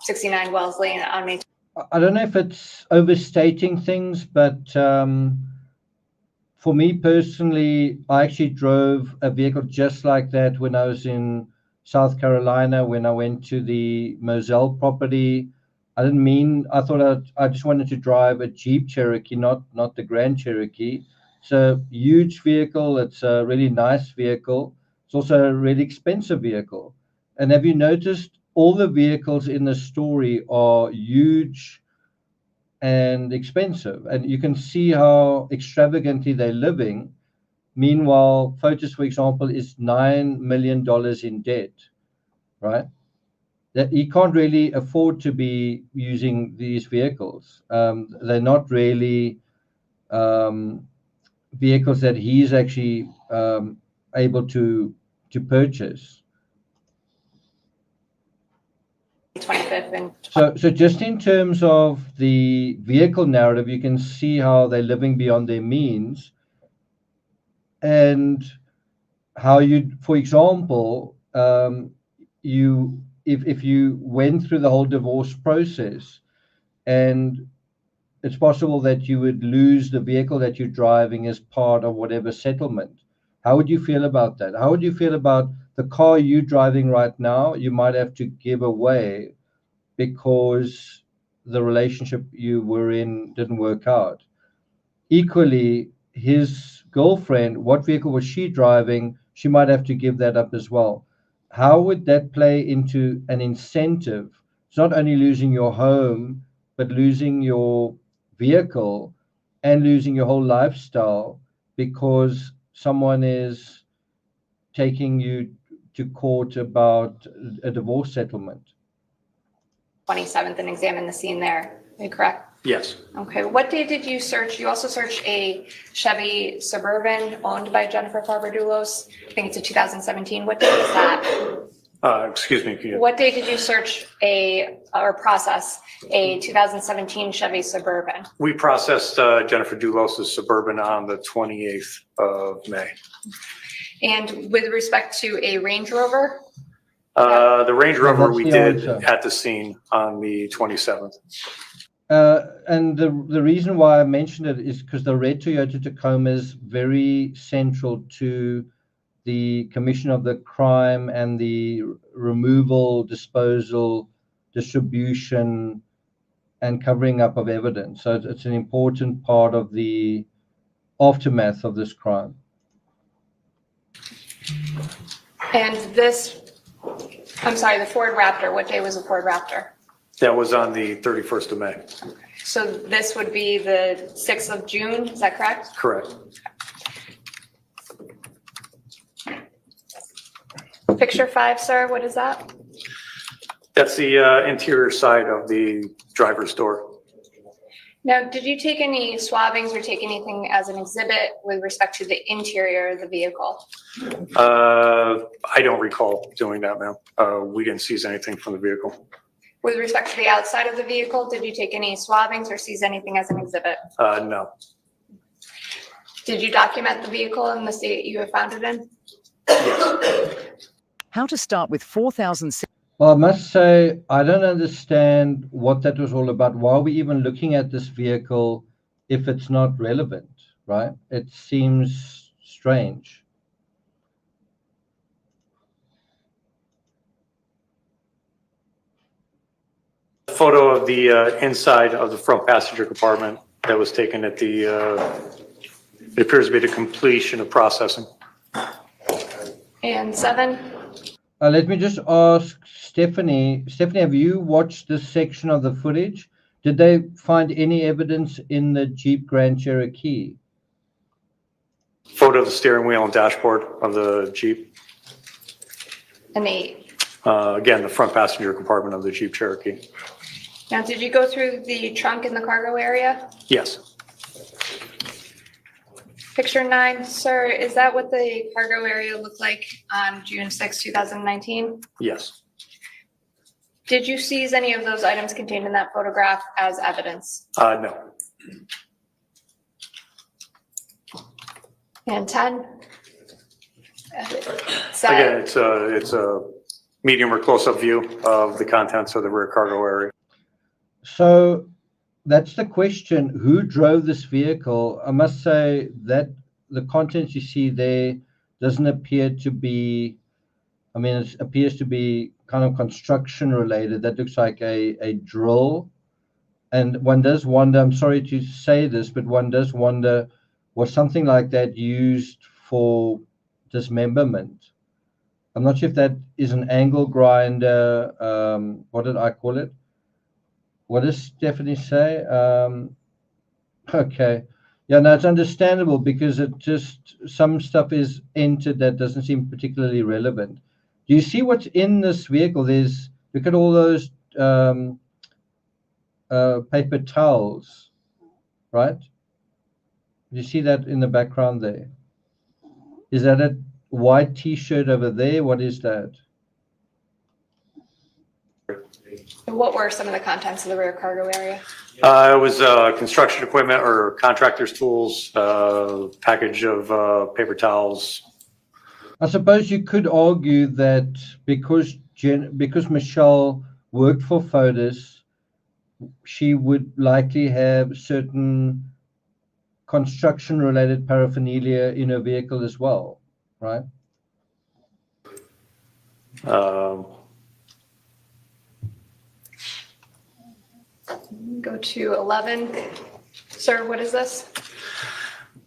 [SPEAKER 5] 69 Wells Lane on May.
[SPEAKER 3] I don't know if it's overstating things, but for me personally, I actually drove a vehicle just like that when I was in South Carolina, when I went to the Moselle property. I thought I just wanted to drive a Jeep Cherokee, not the Grand Cherokee. It's a huge vehicle. It's a really nice vehicle. It's also a really expensive vehicle. And have you noticed all the vehicles in the story are huge and expensive, and you can see how extravagantly they're living. Meanwhile, Fotis, for example, is $9 million in debt, right? That he can't really afford to be using these vehicles. They're not really vehicles that he's actually able to purchase.
[SPEAKER 5] 25th and
[SPEAKER 3] So just in terms of the vehicle narrative, you can see how they're living beyond their means, and how you, for example, if you went through the whole divorce process, and it's possible that you would lose the vehicle that you're driving as part of whatever settlement. How would you feel about that? How would you feel about the car you're driving right now? You might have to give away because the relationship you were in didn't work out. Equally, his girlfriend, what vehicle was she driving? She might have to give that up as well. How would that play into an incentive? It's not only losing your home, but losing your vehicle and losing your whole lifestyle because someone is taking you to court about a divorce settlement.
[SPEAKER 5] 27th and examine the scene there. Are you correct?
[SPEAKER 9] Yes.
[SPEAKER 5] Okay. What day did you search? You also searched a Chevy Suburban owned by Jennifer DULOS. I think it's a 2017. What day was that?
[SPEAKER 9] Excuse me. Can you-
[SPEAKER 5] What day did you search or process a 2017 Chevy Suburban?
[SPEAKER 9] We processed Jennifer DULOS' Suburban on the 28th of May.
[SPEAKER 5] And with respect to a Range Rover?
[SPEAKER 9] The Range Rover
[SPEAKER 3] That's
[SPEAKER 9] we
[SPEAKER 3] the
[SPEAKER 9] did
[SPEAKER 3] answer.
[SPEAKER 9] at the scene on the 27th.
[SPEAKER 3] And the reason why I mentioned it is because the red Toyota Tacoma is very central to the commission of the crime and the removal, disposal, distribution, and covering up of evidence. So it's an important part of the aftermath of this crime.
[SPEAKER 5] And the Ford Raptor, what day was the Ford Raptor?
[SPEAKER 9] That was on the 31st of May.
[SPEAKER 5] So this would be the 6th of June, is that correct?
[SPEAKER 9] Correct.
[SPEAKER 5] Picture 5, sir, what is that?
[SPEAKER 9] That's the interior side of the driver's door.
[SPEAKER 5] Now, did you take any swabbings or take anything as an exhibit with respect to the interior of the vehicle?
[SPEAKER 9] I don't recall doing that, ma'am. We didn't seize anything from the vehicle.
[SPEAKER 5] With respect to the outside of the vehicle, did you take any swabbings or seize anything as an exhibit?
[SPEAKER 9] No.
[SPEAKER 5] Did you document the vehicle in the state you have found it in?
[SPEAKER 13] How to start with 4,000.
[SPEAKER 3] Well, I must say, I don't understand what that was all about. Why are we even looking at this vehicle if it's not relevant, right? It seems strange.
[SPEAKER 9] Photo of the inside of the front passenger compartment that was taken at the, it appears to be the completion of processing.
[SPEAKER 5] And 7.
[SPEAKER 3] Let me just ask Stephanie. Stephanie, have you watched this section of the footage? Did they find any evidence in the Jeep Grand Cherokee?
[SPEAKER 9] Photo of the steering wheel and dashboard of the Jeep.
[SPEAKER 5] And 8.
[SPEAKER 9] Again, the front passenger compartment of the Jeep Cherokee.
[SPEAKER 5] Now, did you go through the trunk in the cargo area?
[SPEAKER 9] Yes.
[SPEAKER 5] Picture 9, sir, is that what the cargo area looked like on June 6, 2019?
[SPEAKER 9] Yes.
[SPEAKER 5] Did you seize any of those items contained in that photograph as evidence?
[SPEAKER 9] No.
[SPEAKER 5] And 10?
[SPEAKER 9] Again, it's a medium or close-up view of the contents of the rear cargo area.
[SPEAKER 3] So that's the question. Who drove this vehicle? I must say that the contents you see there doesn't appear to be, I mean, it appears to be kind of construction related. That looks like a drill. And one does wonder, I'm sorry to say this, but one does wonder, was something like that used for dismemberment? I'm not sure if that is an angle grinder. What did I call it? What does Stephanie say? Okay. Yeah, no, it's understandable because it just, some stuff is entered that doesn't seem particularly relevant. Do you see what's in this vehicle? There's, look at all those paper towels, right? You see that in the background there? Is that a white t-shirt over there? What is that?
[SPEAKER 5] What were some of the contents of the rear cargo area?
[SPEAKER 9] It was construction equipment or contractor's tools, package of paper towels.
[SPEAKER 3] I suppose you could argue that because Michelle worked for Fotis, she would likely have certain construction-related paraphernalia in her vehicle as well, right?
[SPEAKER 5] Go to 11. Sir, what is this?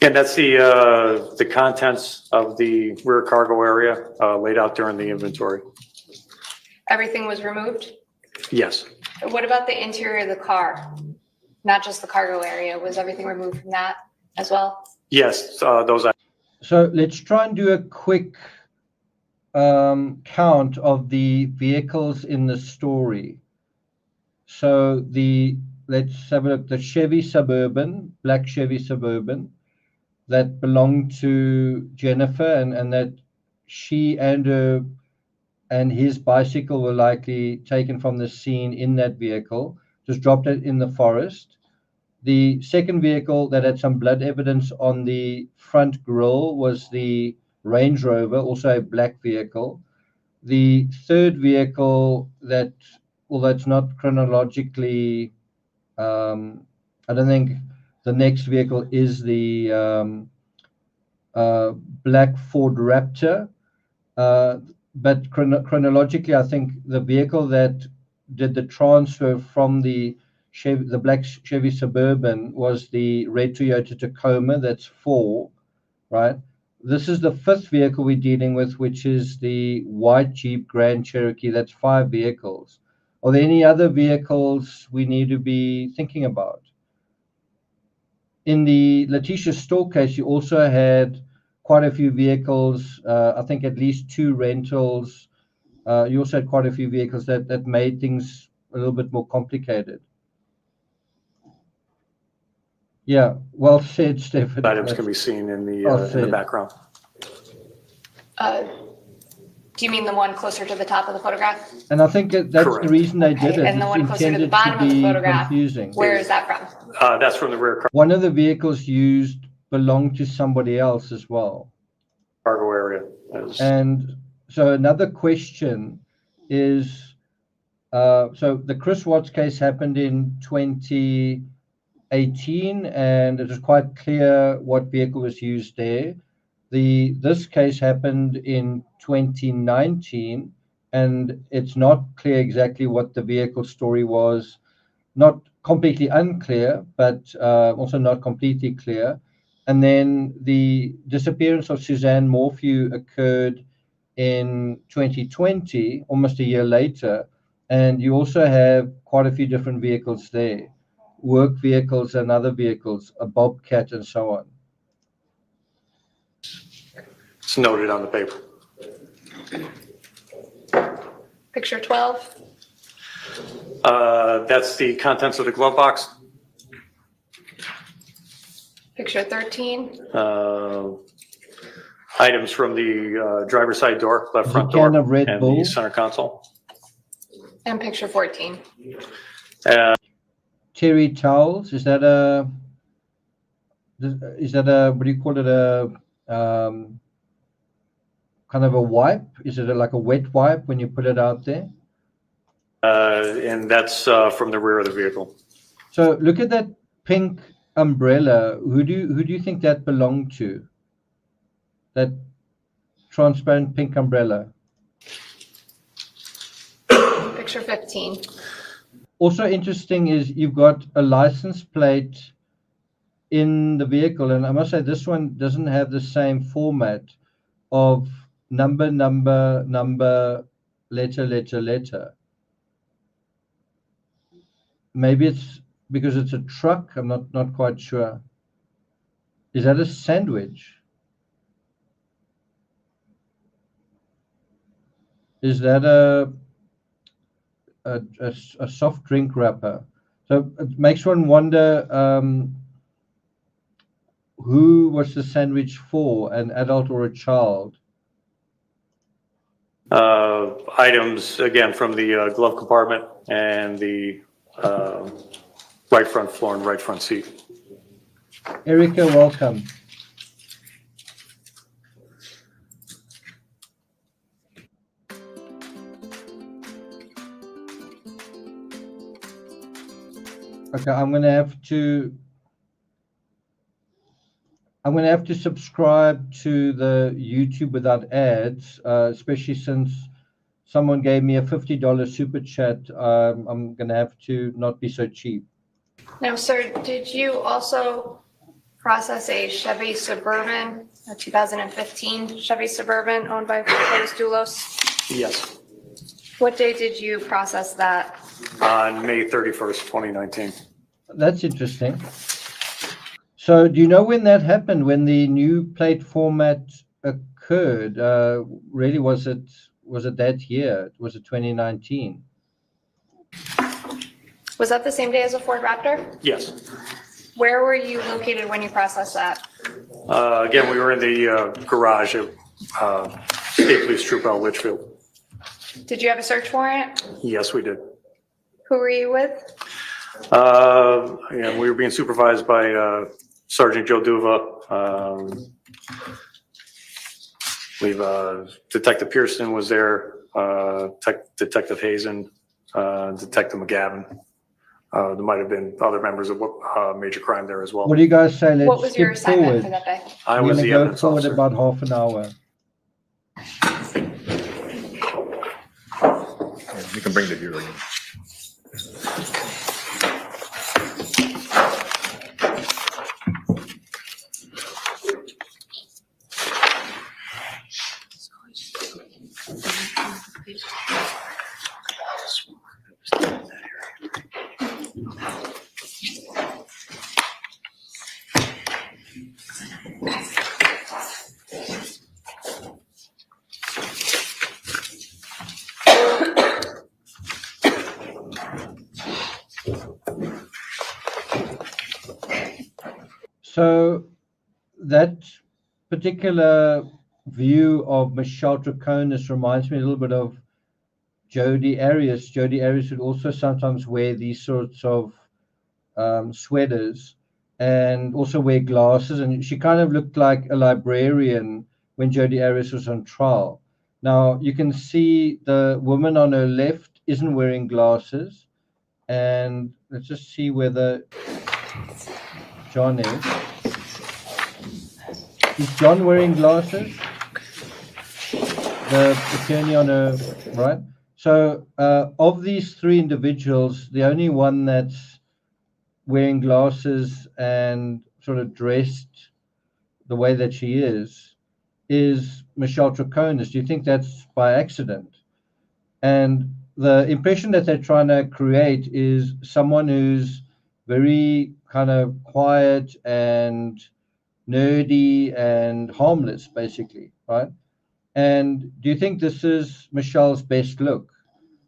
[SPEAKER 9] And that's the contents of the rear cargo area laid out during the inventory.
[SPEAKER 5] Everything was removed?
[SPEAKER 9] Yes.
[SPEAKER 5] What about the interior of the car? Not just the cargo area. Was everything removed from that as well?
[SPEAKER 9] Yes, those.
[SPEAKER 3] So let's try and do a quick count of the vehicles in the story. So let's have a look. The Chevy Suburban, black Chevy Suburban, that belonged to Jennifer, and that she and his bicycle were likely taken from the scene in that vehicle, just dropped it in the forest. The second vehicle that had some blood evidence on the front grille was the Range Rover, also a black vehicle. The third vehicle that, although it's not chronologically, I don't think the next vehicle is the black Ford Raptor. But chronologically, I think the vehicle that did the transfer from the black Chevy Suburban was the red Toyota Tacoma. That's 4, right? This is the 5th vehicle we're dealing with, which is the white Jeep Grand Cherokee. That's 5 vehicles. Are there any other vehicles we need to be thinking about? In the Letitia Store case, you also had quite a few vehicles, I think at least 2 rentals. You also had quite a few vehicles that made things a little bit more complicated. Yeah, well said, Stephen.
[SPEAKER 9] Items can be seen in the background.
[SPEAKER 5] Do you mean the one closer to the top of the photograph?
[SPEAKER 3] And I think that's
[SPEAKER 9] Correct.
[SPEAKER 3] the reason they did it.
[SPEAKER 5] And the one closer to the bottom of the photograph,
[SPEAKER 3] confusing.
[SPEAKER 5] where is that from?
[SPEAKER 9] That's from the rear
[SPEAKER 3] One of the vehicles used belonged to somebody else as well.
[SPEAKER 9] cargo area.
[SPEAKER 3] And so another question is, so the Chris Watts case happened in 2018, and it was quite clear what vehicle was used there. This case happened in 2019, and it's not clear exactly what the vehicle story was. Not completely unclear, but also not completely clear. And then the disappearance of Suzanne Morphew occurred in 2020, almost a year later. And you also have quite a few different vehicles there, work vehicles and other vehicles, a Bobcat and so on.
[SPEAKER 9] It's noted on the paper.
[SPEAKER 5] Picture 12.
[SPEAKER 9] That's the contents of the glove box.
[SPEAKER 5] Picture 13.
[SPEAKER 9] Items from the driver's side door, left front
[SPEAKER 3] a can
[SPEAKER 9] door,
[SPEAKER 3] of Red
[SPEAKER 9] and
[SPEAKER 3] Bull.
[SPEAKER 9] the center console.
[SPEAKER 5] And picture 14.
[SPEAKER 3] Terry towels, is that a, what do you call it, a kind of a wipe? Is it like a wet wipe when you put it out there?
[SPEAKER 9] And that's from the rear of the vehicle.
[SPEAKER 3] So look at that pink umbrella. Who do you think that belonged to? That transparent pink umbrella.
[SPEAKER 5] Picture 15.
[SPEAKER 3] Also interesting is you've got a license plate in the vehicle, and I must say this one doesn't have the same format of number, letter. Maybe it's because it's a truck. I'm not quite sure. Is that a sandwich? Is that a soft drink wrapper? So it makes one wonder who was the sandwich for, an adult or a child?
[SPEAKER 9] Items, again, from the glove compartment and the right front floor and right front seat.
[SPEAKER 3] Erica, welcome. Okay, I'm gonna have to subscribe to the YouTube without ads, especially since someone gave me a $50 super chat. I'm gonna have to not be so cheap.
[SPEAKER 5] Now, sir, did you also process a Chevy Suburban, a 2015 Chevy Suburban owned by DULOS?
[SPEAKER 9] Yes,
[SPEAKER 5] What day did you process that?
[SPEAKER 9] on May 31st, 2019.
[SPEAKER 3] That's interesting. So do you know when that happened, when the new plate format occurred? Really, was it that year? Was it 2019?
[SPEAKER 5] Was that the same day as a Ford Raptor?
[SPEAKER 9] Yes.
[SPEAKER 5] Where were you located when you processed that?
[SPEAKER 9] Again, we were in the garage at State Police Troop L. Litchfield.
[SPEAKER 5] Did you have a search warrant?
[SPEAKER 9] Yes, we did.
[SPEAKER 5] Who were you with?
[SPEAKER 9] And we were being supervised by Sergeant Joe Duva. Detective Pearson was there, Detective Hazen, Detective McGavin. There might have been other members of major crime there as well.
[SPEAKER 3] What do you guys say? Let's
[SPEAKER 5] What was your
[SPEAKER 3] skip
[SPEAKER 5] assignment
[SPEAKER 3] forward.
[SPEAKER 5] for that day?
[SPEAKER 9] I
[SPEAKER 3] We're
[SPEAKER 9] was
[SPEAKER 3] gonna
[SPEAKER 9] the
[SPEAKER 3] go
[SPEAKER 9] evidence
[SPEAKER 3] forward
[SPEAKER 9] officer.
[SPEAKER 3] about half an hour.
[SPEAKER 10] You can bring the viewer in.
[SPEAKER 3] So that particular view of Michelle Draconis reminds me a little bit of Jodi Arias. Jodi Arias would also sometimes wear these sorts of sweaters and also wear glasses. And she kind of looked like a librarian when Jodi Arias was on trial. Now, you can see the woman on her left isn't wearing glasses. And let's just see whether John is. Is John wearing glasses? The attorney on her right. So of these three individuals, the only one that's wearing glasses and sort of dressed the way that she is Michelle Troconis. Do you think that's by accident? And the impression that they're trying to create is someone who's very kind of quiet and nerdy and harmless, basically, right? And do you think this is Michelle's best look?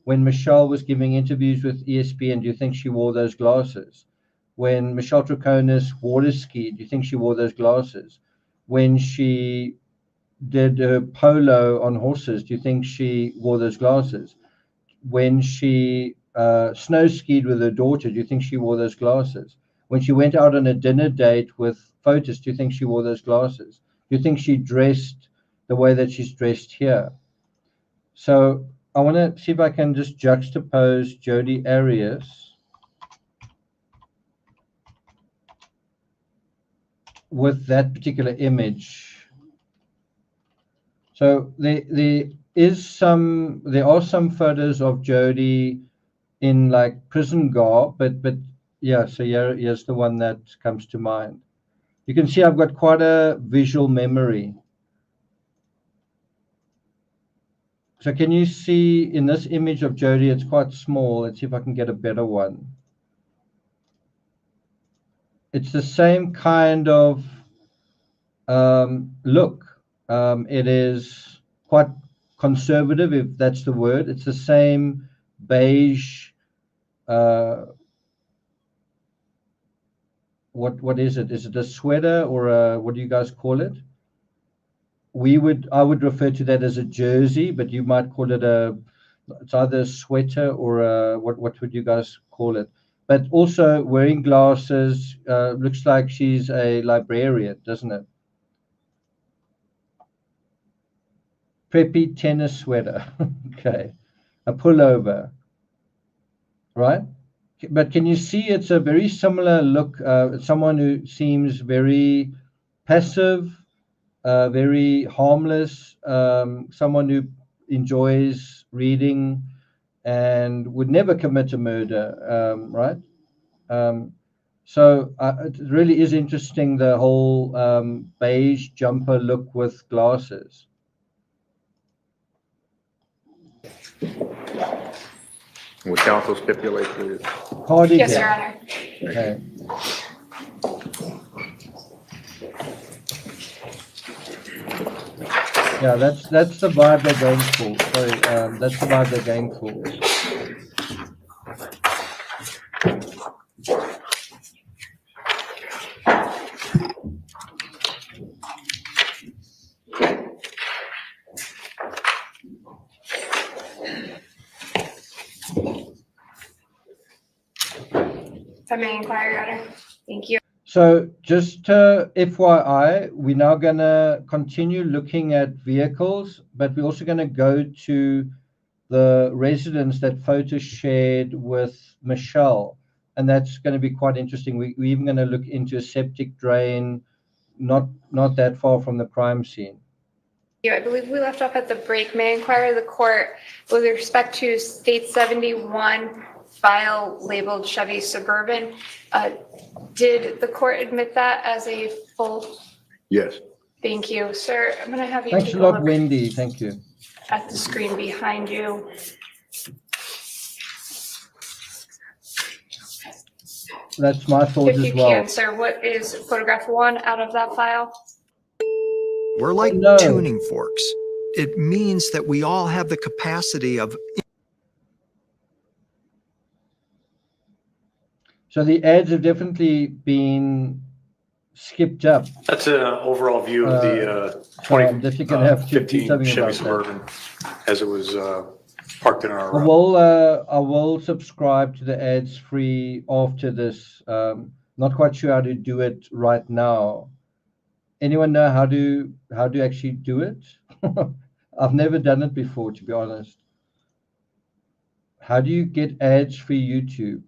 [SPEAKER 3] When Michelle was giving interviews with ESPN, do you think she wore those glasses? When Michelle Troconis water skied, do you think she wore those glasses? When she did her polo on horses, do you think she wore those glasses? When she snow skied with her daughter, do you think she wore those glasses? When she went out on a dinner date with Fotis, do you think she wore those glasses? Do you think she dressed the way that she's dressed here? So I want to see if I can just juxtapose Jodi Arias with that particular image. So there are some photos of Jodi in like prison garb, but yeah, so here's the one that comes to mind. You can see I've got quite a visual memory. So can you see in this image of Jodi, it's quite small. Let's see if I can get a better one. It's the same kind of look. It is quite conservative, if that's the word. It's the same beige. What is it? Is it a sweater or a, what do you guys call it? I would refer to that as a jersey, but you might call it it's either a sweater or what would you guys call it? But also wearing glasses, looks like she's a librarian, doesn't it? Preppy tennis sweater. Okay. A pullover, right? But can you see it's a very similar look? Someone who seems very passive, very harmless, someone who enjoys reading and would never commit a murder, right? So it really is interesting, the whole beige jumper look with glasses.
[SPEAKER 10] Would counsel stipulate, please?
[SPEAKER 3] Cardigan.
[SPEAKER 5] Yes, Your Honor.
[SPEAKER 3] Okay. Yeah, that's the vibe they're going for. Sorry, that's the vibe they're going for.
[SPEAKER 5] If I may inquire, Your Honor. Thank you.
[SPEAKER 3] So just FYI, we're now going to continue looking at vehicles, but we're also going to go to the residence that Fotis shared with Michelle. And that's going to be quite interesting. We're even going to look into a septic drain, not that far from the crime scene.
[SPEAKER 5] I believe we left off at the break. May I inquire the court with respect to State 71 file labeled Chevy Suburban? Did the court admit that as a full?
[SPEAKER 10] Yes.
[SPEAKER 5] Thank you, sir. I'm going to have you
[SPEAKER 3] Thanks
[SPEAKER 5] take
[SPEAKER 3] a
[SPEAKER 5] a
[SPEAKER 3] lot,
[SPEAKER 5] look
[SPEAKER 3] Wendy. Thank you.
[SPEAKER 5] at the screen behind you.
[SPEAKER 3] That's my thoughts
[SPEAKER 5] If you
[SPEAKER 3] as well.
[SPEAKER 5] can, sir, what is photograph 1 out of that file?
[SPEAKER 14] We're like
[SPEAKER 3] No.
[SPEAKER 14] tuning forks. It means that we all have the capacity of.
[SPEAKER 3] So the ads have definitely been skipped up.
[SPEAKER 9] That's an overall view of the
[SPEAKER 3] So I'm definitely going to have to do
[SPEAKER 9] 15
[SPEAKER 3] something
[SPEAKER 9] Chevy
[SPEAKER 3] about that.
[SPEAKER 9] Suburban as it was parked in our.
[SPEAKER 3] I will subscribe to the ads free after this. Not quite sure how to do it right now. Anyone know how to actually do it? I've never done it before, to be honest. How do you get ads-free YouTube?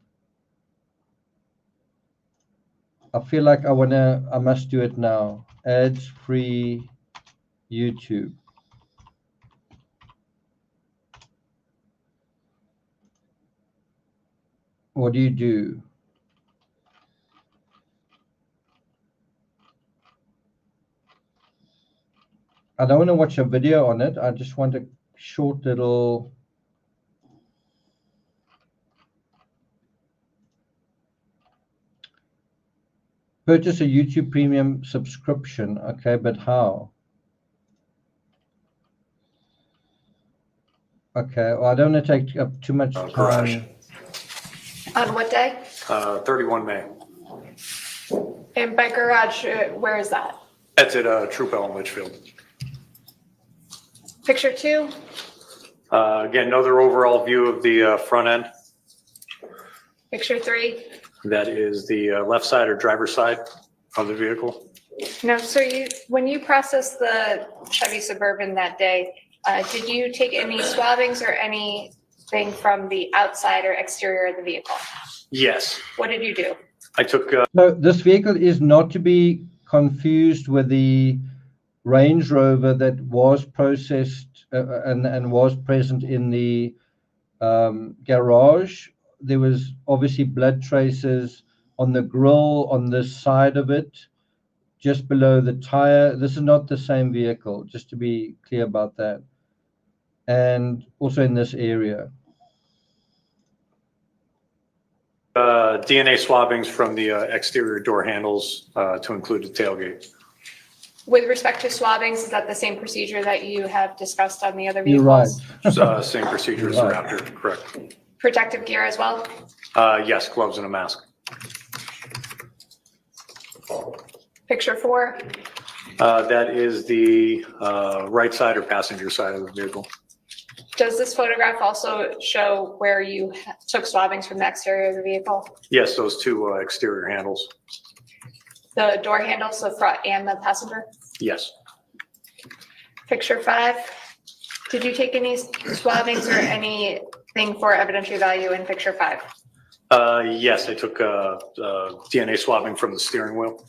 [SPEAKER 3] I feel like I must do it now. Ads-free YouTube. What do you do? I don't want to watch a video on it. I just want a short little. Purchase a YouTube Premium subscription. Okay, but how? Okay, well, I don't want to take up too much time.
[SPEAKER 9] Garage.
[SPEAKER 5] On what day?
[SPEAKER 9] 31 May.
[SPEAKER 5] And by garage, where is that?
[SPEAKER 9] That's at Troopel in Litchfield.
[SPEAKER 5] Picture 2?
[SPEAKER 9] Again, another overall view of the front end.
[SPEAKER 5] Picture 3?
[SPEAKER 9] That is the left side or driver's side of the vehicle.
[SPEAKER 5] No, so when you processed the Chevy Suburban that day, did you take any swabbings or anything from the outside or exterior of the vehicle?
[SPEAKER 9] Yes.
[SPEAKER 5] What did you do?
[SPEAKER 9] I took.
[SPEAKER 3] So this vehicle is not to be confused with the Range Rover that was processed and was present in the garage. There was obviously blood traces on the grille, on this side of it, just below the tire. This is not the same vehicle, just to be clear about that. And also in this area.
[SPEAKER 9] DNA swabbings from the exterior door handles to include the tailgate.
[SPEAKER 5] With respect to swabbings, is that the same procedure that you have discussed on the other
[SPEAKER 3] You're
[SPEAKER 5] vehicles?
[SPEAKER 3] right.
[SPEAKER 9] Same procedure as the
[SPEAKER 3] Right.
[SPEAKER 9] Raptor, correct.
[SPEAKER 5] Protective gear as well?
[SPEAKER 9] Yes, gloves and a mask.
[SPEAKER 5] Picture 4?
[SPEAKER 9] That is the right side or passenger side of the vehicle.
[SPEAKER 5] Does this photograph also show where you took swabbings from the exterior of the vehicle?
[SPEAKER 9] Yes, those two exterior handles.
[SPEAKER 5] The door handles, the front and the passenger?
[SPEAKER 9] Yes.
[SPEAKER 5] Picture 5? Did you take any swabbings or anything for evidentiary value in picture 5?
[SPEAKER 9] Yes, I took DNA swabbing from the steering wheel.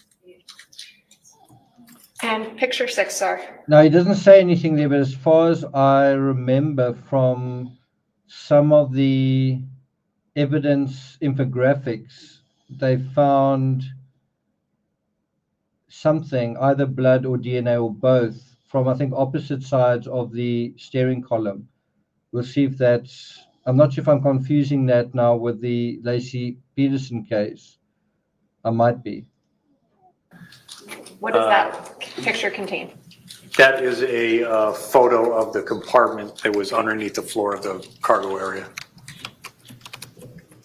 [SPEAKER 5] And picture 6, sir?
[SPEAKER 3] Now, he doesn't say anything there, but as far as I remember from some of the evidence infographics, they found something, either blood or DNA or both, from, I think, opposite sides of the steering column. We'll see if that's, I'm not sure if I'm confusing that now with the Lacey Peterson case. I might be.
[SPEAKER 5] What does that picture contain?
[SPEAKER 9] That is a photo of the compartment that was underneath the floor of the cargo area.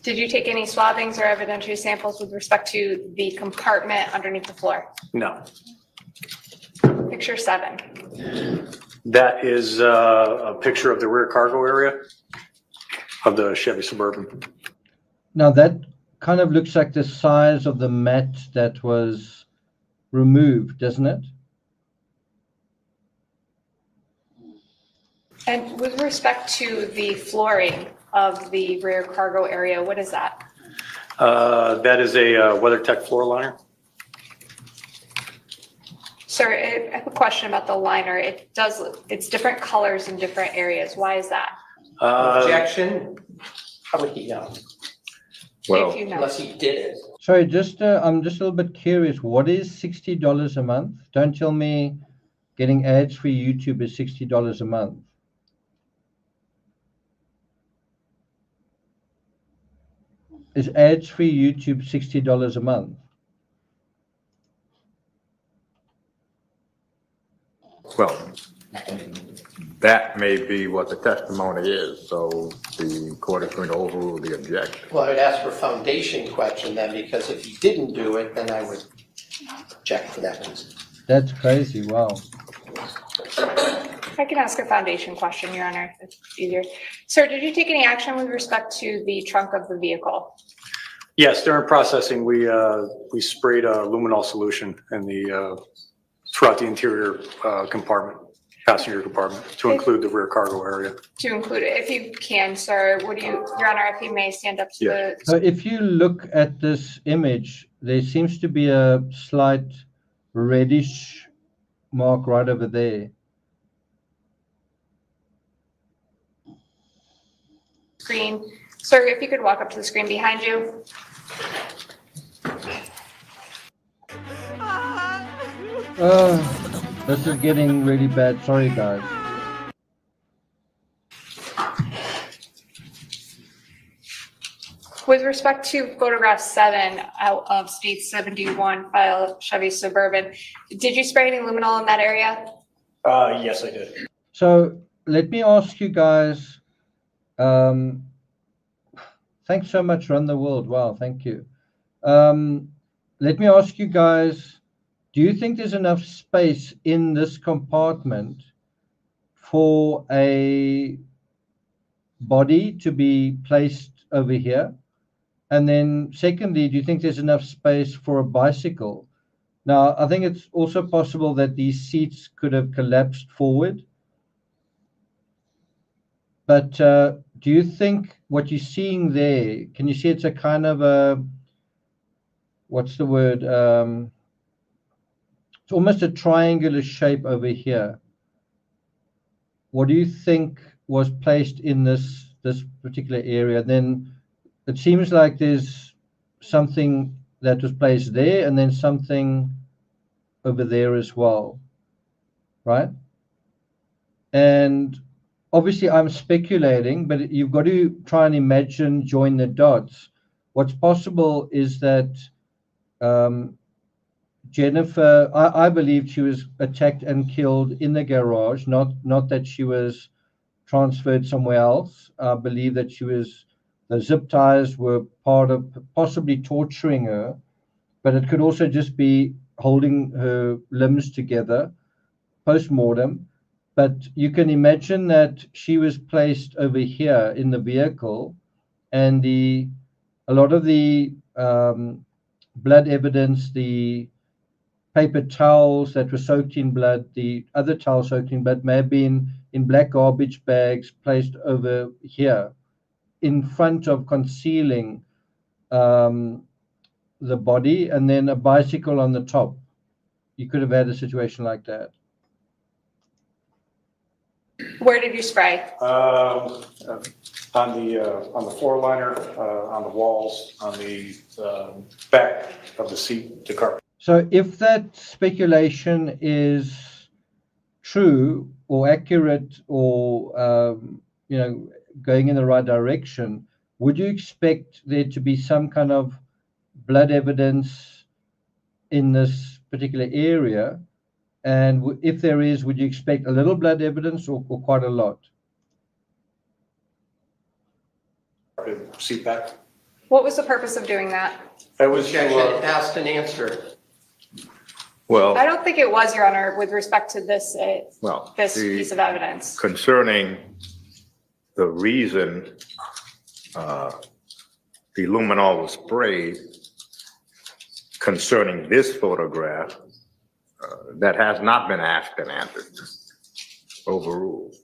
[SPEAKER 5] Did you take any swabbings or evidentiary samples with respect to the compartment underneath the floor?
[SPEAKER 9] No.
[SPEAKER 5] Picture 7.
[SPEAKER 9] That is a picture of the rear cargo area of the Chevy Suburban.
[SPEAKER 3] Now, that kind of looks like the size of the mat that was removed, doesn't it?
[SPEAKER 5] And with respect to the flooring of the rear cargo area, what is that?
[SPEAKER 9] That is a WeatherTech floor liner.
[SPEAKER 5] Sir, I have a question about the liner. It's different colors in different areas. Why is that?
[SPEAKER 11] Objection? How would he know?
[SPEAKER 10] Well,
[SPEAKER 5] If you know.
[SPEAKER 11] Unless he did it.
[SPEAKER 3] Sorry, I'm just a little bit curious. What is $60 a month? Don't tell me getting ads-free YouTube is $60 a month. Is ads-free YouTube $60 a month?
[SPEAKER 10] well, that may be what the testimony is, so the court is going to overrule the objection.
[SPEAKER 11] Well, I would ask for a foundation question then, because if he didn't do it, then I would object for that reason.
[SPEAKER 3] That's crazy, wow.
[SPEAKER 5] I can ask a foundation question, Your Honor, if it's easier. Sir, did you take any action with respect to the trunk of the vehicle?
[SPEAKER 9] Yes, during processing, we sprayed a luminol solution in the throughout the interior compartment, passenger compartment, to include the rear cargo area.
[SPEAKER 5] To include it, if you can, sir, Your Honor, if you may stand up to the.
[SPEAKER 3] So if you look at this image, there seems to be a slight reddish mark right over there.
[SPEAKER 5] Screen. Sir, if you could walk up to the screen behind you.
[SPEAKER 3] This is getting really bad. Sorry, guys.
[SPEAKER 5] With respect to photograph 7 out of state 71 file Chevy Suburban, did you spray any luminol in that area?
[SPEAKER 9] Yes, I did.
[SPEAKER 3] So let me ask you guys, thanks so much, Run the World. Wow, thank you. Let me ask you guys, do you think there's enough space in this compartment for a body to be placed over here? And then secondly, do you think there's enough space for a bicycle? Now, I think it's also possible that these seats could have collapsed forward. But do you think what you're seeing there, can you see it's a kind of a, what's the word? It's almost a triangular shape over here. What do you think was placed in this particular area? Then it seems like there's something that was placed there and then something over there as well, right? And obviously I'm speculating, but you've got to try and imagine, join the dots. What's possible is that Jennifer, I believe she was attacked and killed in the garage, not that she was transferred somewhere else. I believe that the zip ties were part of possibly torturing her, but it could also just be holding her limbs together post-mortem. But you can imagine that she was placed over here in the vehicle, and a lot of the blood evidence, the paper towels that were soaked in blood, the other towels soaked in blood may have been in black garbage bags placed over here in front of concealing the body, and then a bicycle on the top. You could have had a situation like that.
[SPEAKER 5] Where did you spray?
[SPEAKER 9] On the floor liner, on the walls, on the back of the seat, the carpet.
[SPEAKER 3] So if that speculation is true or accurate or going in the right direction, would you expect there to be some kind of blood evidence in this particular area? And if there is, would you expect a little blood evidence or quite a lot?
[SPEAKER 9] Seat back.
[SPEAKER 5] What was the purpose of doing that?
[SPEAKER 9] It was
[SPEAKER 11] Objection, asked and answered.
[SPEAKER 10] Well,
[SPEAKER 5] I don't think it was, Your Honor, with respect to this
[SPEAKER 10] well,
[SPEAKER 5] this piece of evidence.
[SPEAKER 10] concerning the reason the luminol was sprayed concerning this photograph, that has not been asked and answered. Overruled.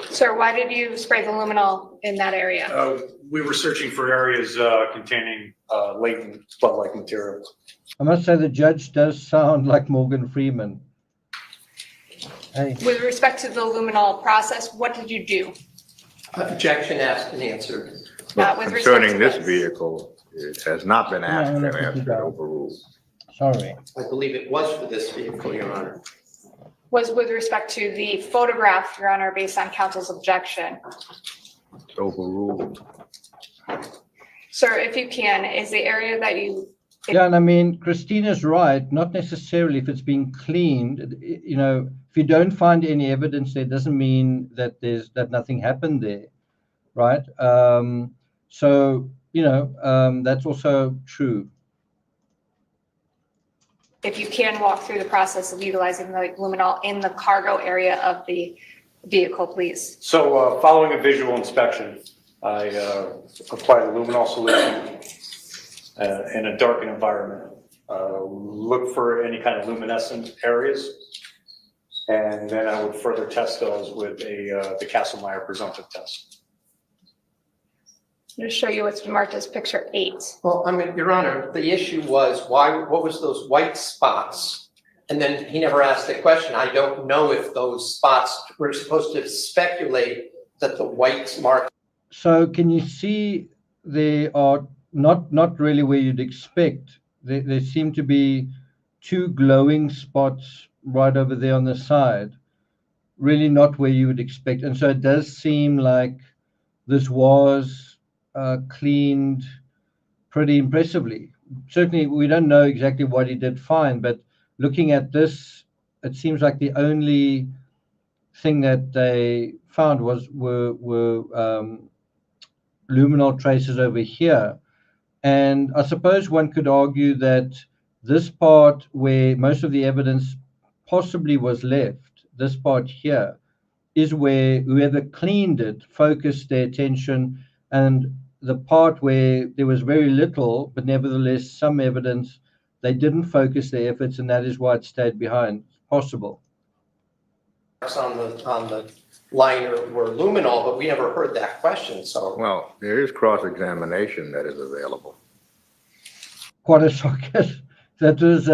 [SPEAKER 5] Sir, why did you spray the luminol in that area?
[SPEAKER 9] We were searching for areas containing latent blood-like material.
[SPEAKER 3] I must say the judge does sound like Morgan Freeman. Hey.
[SPEAKER 5] With respect to the luminol process, what did you do?
[SPEAKER 11] Objection, asked and answered.
[SPEAKER 10] But
[SPEAKER 5] with respect
[SPEAKER 10] concerning
[SPEAKER 5] to
[SPEAKER 10] this
[SPEAKER 5] this.
[SPEAKER 10] vehicle, it has not been asked and
[SPEAKER 3] I'm gonna put you
[SPEAKER 10] answered.
[SPEAKER 3] down.
[SPEAKER 10] Overruled.
[SPEAKER 3] Sorry.
[SPEAKER 11] I believe it was for this vehicle, Your Honor.
[SPEAKER 5] Was with respect to the photograph, Your Honor, based on counsel's objection.
[SPEAKER 10] Overruled.
[SPEAKER 5] Sir, if you can, is the area that you,
[SPEAKER 3] Yeah, and I mean, Christina's right. Not necessarily if it's being cleaned. If you don't find any evidence there, doesn't mean that that nothing happened there, right? That's also true.
[SPEAKER 5] if you can walk through the process of utilizing the luminol in the cargo area of the vehicle, please.
[SPEAKER 9] So following a visual inspection, I applied a luminol solution in a darkened environment look for any kind of luminescent areas. And then I would further test those with the Castlemeyer presumptive test.
[SPEAKER 5] I'm going to show you what's marked as picture 8.
[SPEAKER 11] Well, I mean, Your Honor, the issue was what was those white spots? And then he never asked the question. I don't know if those spots were supposed to speculate that the white mark.
[SPEAKER 3] So can you see they are not really where you'd expect. There seem to be 2 glowing spots right over there on the side, really not where you would expect. And so it does seem like this was cleaned pretty impressively. Certainly, we don't know exactly what he did find, but looking at this, it seems like the only thing that they found were luminol traces over here. And I suppose one could argue that this part where most of the evidence possibly was left, this part here, is where whoever cleaned it focused their attention, and the part where there was very little, but nevertheless some evidence, they didn't focus their efforts, and that is why it stayed behind. Possible.
[SPEAKER 11] On the liner were luminol, but we never heard that question, so.
[SPEAKER 10] Well, there is cross-examination that is available.
[SPEAKER 3] Quite a sarcastic, that was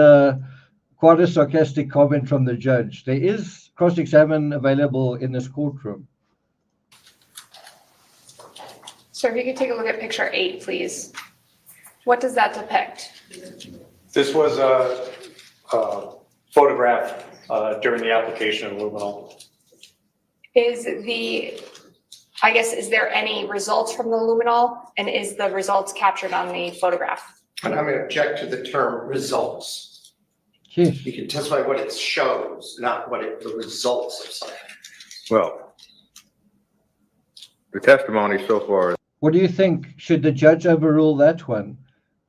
[SPEAKER 3] quite a sarcastic comment from the judge. There is cross-examine available in this courtroom.
[SPEAKER 5] So if you could take a look at picture 8, please. What does that depict?
[SPEAKER 9] This was a photograph during the application of luminol.
[SPEAKER 5] Is there any results from the luminol, and is the results captured on the photograph?
[SPEAKER 11] And I'm going to object to the term results.
[SPEAKER 3] Jeez.
[SPEAKER 11] You can testify what it shows, not the results of something.
[SPEAKER 10] Well, the testimony so far.
[SPEAKER 3] What do you think? Should the judge overrule that one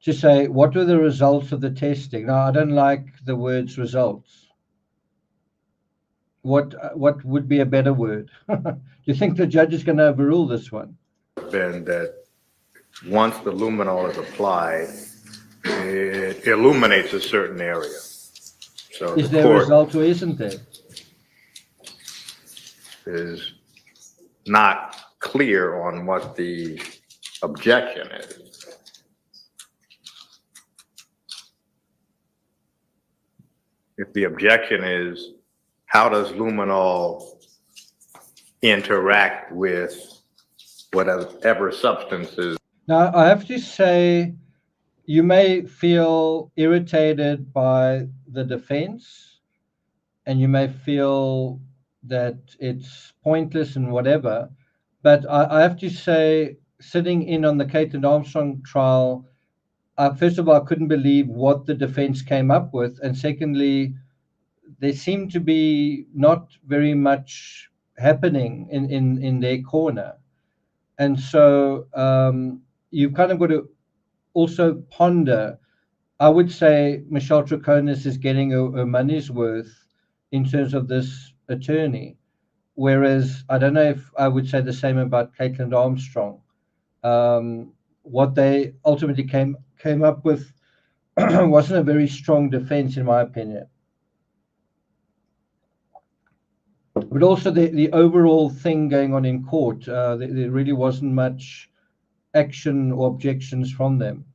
[SPEAKER 3] to say, what were the results of the testing? Now, I don't like the words results. What would be a better word? Do you think the judge is going to overrule this one?
[SPEAKER 10] Been that once the luminol is applied, it illuminates a certain area. So
[SPEAKER 3] is there a result or isn't there?
[SPEAKER 10] Is not clear on what the objection is. If the objection is, how does luminol interact with whatever substances?
[SPEAKER 3] Now, I have to say, you may feel irritated by the defense, and you may feel that it's pointless and whatever, but I have to say, sitting in on the Caitlin Armstrong trial, first of all, I couldn't believe what the defense came up with, and secondly, there seemed to be not very much happening in their corner. And so you've kind of got to also ponder. I would say Michelle Troconis is getting her money's worth in terms of this attorney, whereas I don't know if I would say the same about Caitlin Armstrong. What they ultimately came up with wasn't a very strong defense, in my opinion. But also the overall thing going on in court, there really wasn't much action or objections from them.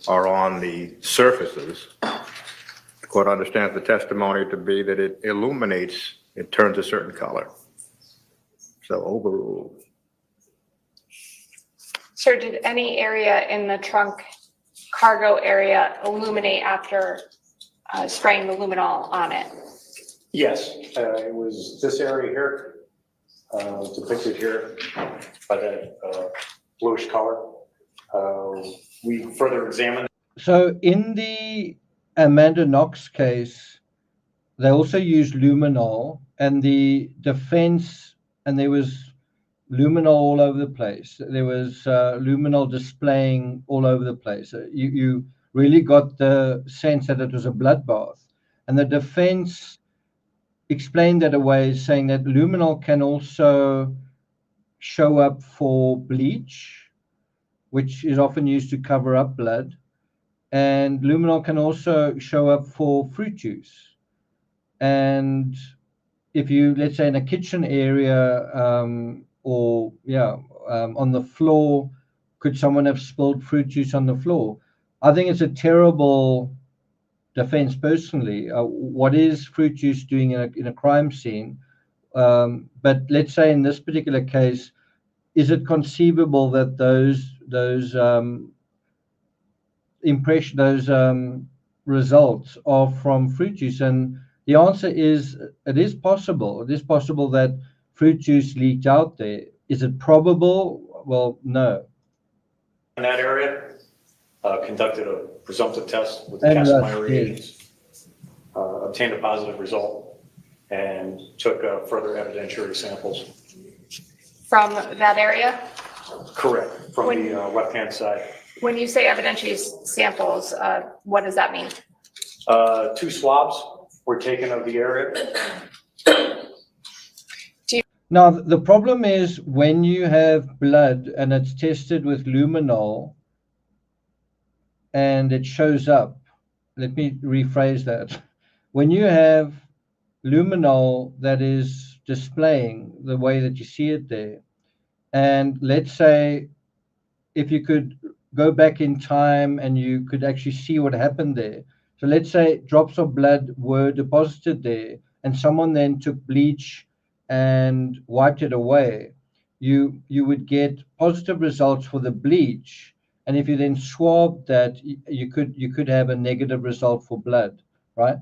[SPEAKER 10] Are on the surfaces. The court understands the testimony to be that it illuminates, it turns a certain color. So overruled.
[SPEAKER 5] Sir, did any area in the trunk cargo area illuminate after spraying the luminol on it?
[SPEAKER 9] Yes, it was this area here, depicted here by that bluish color. We further examined.
[SPEAKER 3] So in the Amanda Knox case, they also used luminol, and the defense, and there was luminol all over the place. There was luminol displaying all over the place. You really got the sense that it was a bloodbath. And the defense explained that away, saying that luminol can also show up for bleach, which is often used to cover up blood. And luminol can also show up for fruit juice. And if you, let's say in a kitchen area, on the floor, could someone have spilled fruit juice on the floor? I think it's a terrible defense personally. What is fruit juice doing in a crime scene? But let's say in this particular case, is it conceivable that those results are from fruit juice? And the answer is it is possible. It is possible that fruit juice leaked out there. Is it probable? Well, no.
[SPEAKER 9] In that area, conducted a presumptive test with the Casimir reagents, obtained a positive result, and took further evidentiary samples.
[SPEAKER 5] From that area?
[SPEAKER 9] Correct, from the left-hand side.
[SPEAKER 5] When you say evidentiary samples, what does that mean?
[SPEAKER 9] 2 swabs were taken of the area.
[SPEAKER 3] Now, the problem is when you have blood and it's tested with luminol and it shows up, let me rephrase that. When you have luminol that is displaying the way that you see it there, and let's say if you could go back in time and you could actually see what happened there. So let's say drops of blood were deposited there and someone then took bleach and wiped it away. You would get positive results for the bleach. And if you then swab that, you could have a negative result for blood, right?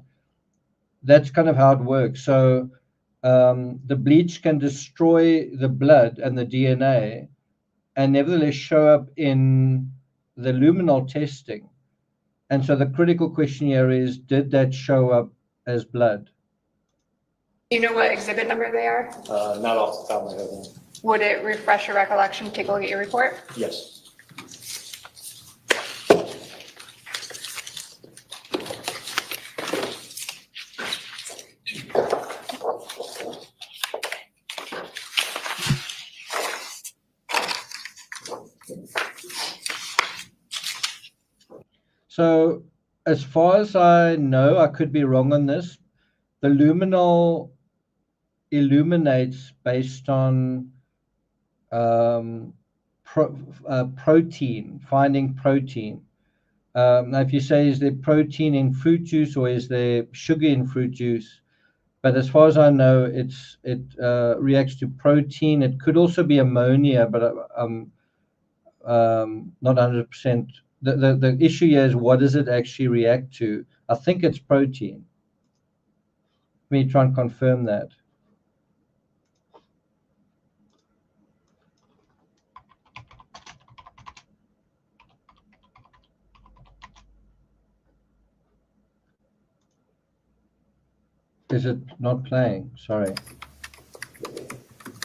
[SPEAKER 3] That's kind of how it works. So the bleach can destroy the blood and the DNA and nevertheless show up in the luminol testing. And so the critical question here is, did that show up as blood?
[SPEAKER 5] Do you know what exhibit number they are?
[SPEAKER 9] Not off the top of my head. No.
[SPEAKER 5] Would it refresh your recollection to take a look at your report?
[SPEAKER 9] Yes.
[SPEAKER 3] So as far as I know, I could be wrong on this, the luminol illuminates based on protein, finding protein. Now, if you say, is there protein in fruit juice or is there sugar in fruit juice? But as far as I know, it reacts to protein. It could also be ammonia, but not 100%. The issue here is, what does it actually react to? I think it's protein. Let me try and confirm that. Is it not playing? Sorry.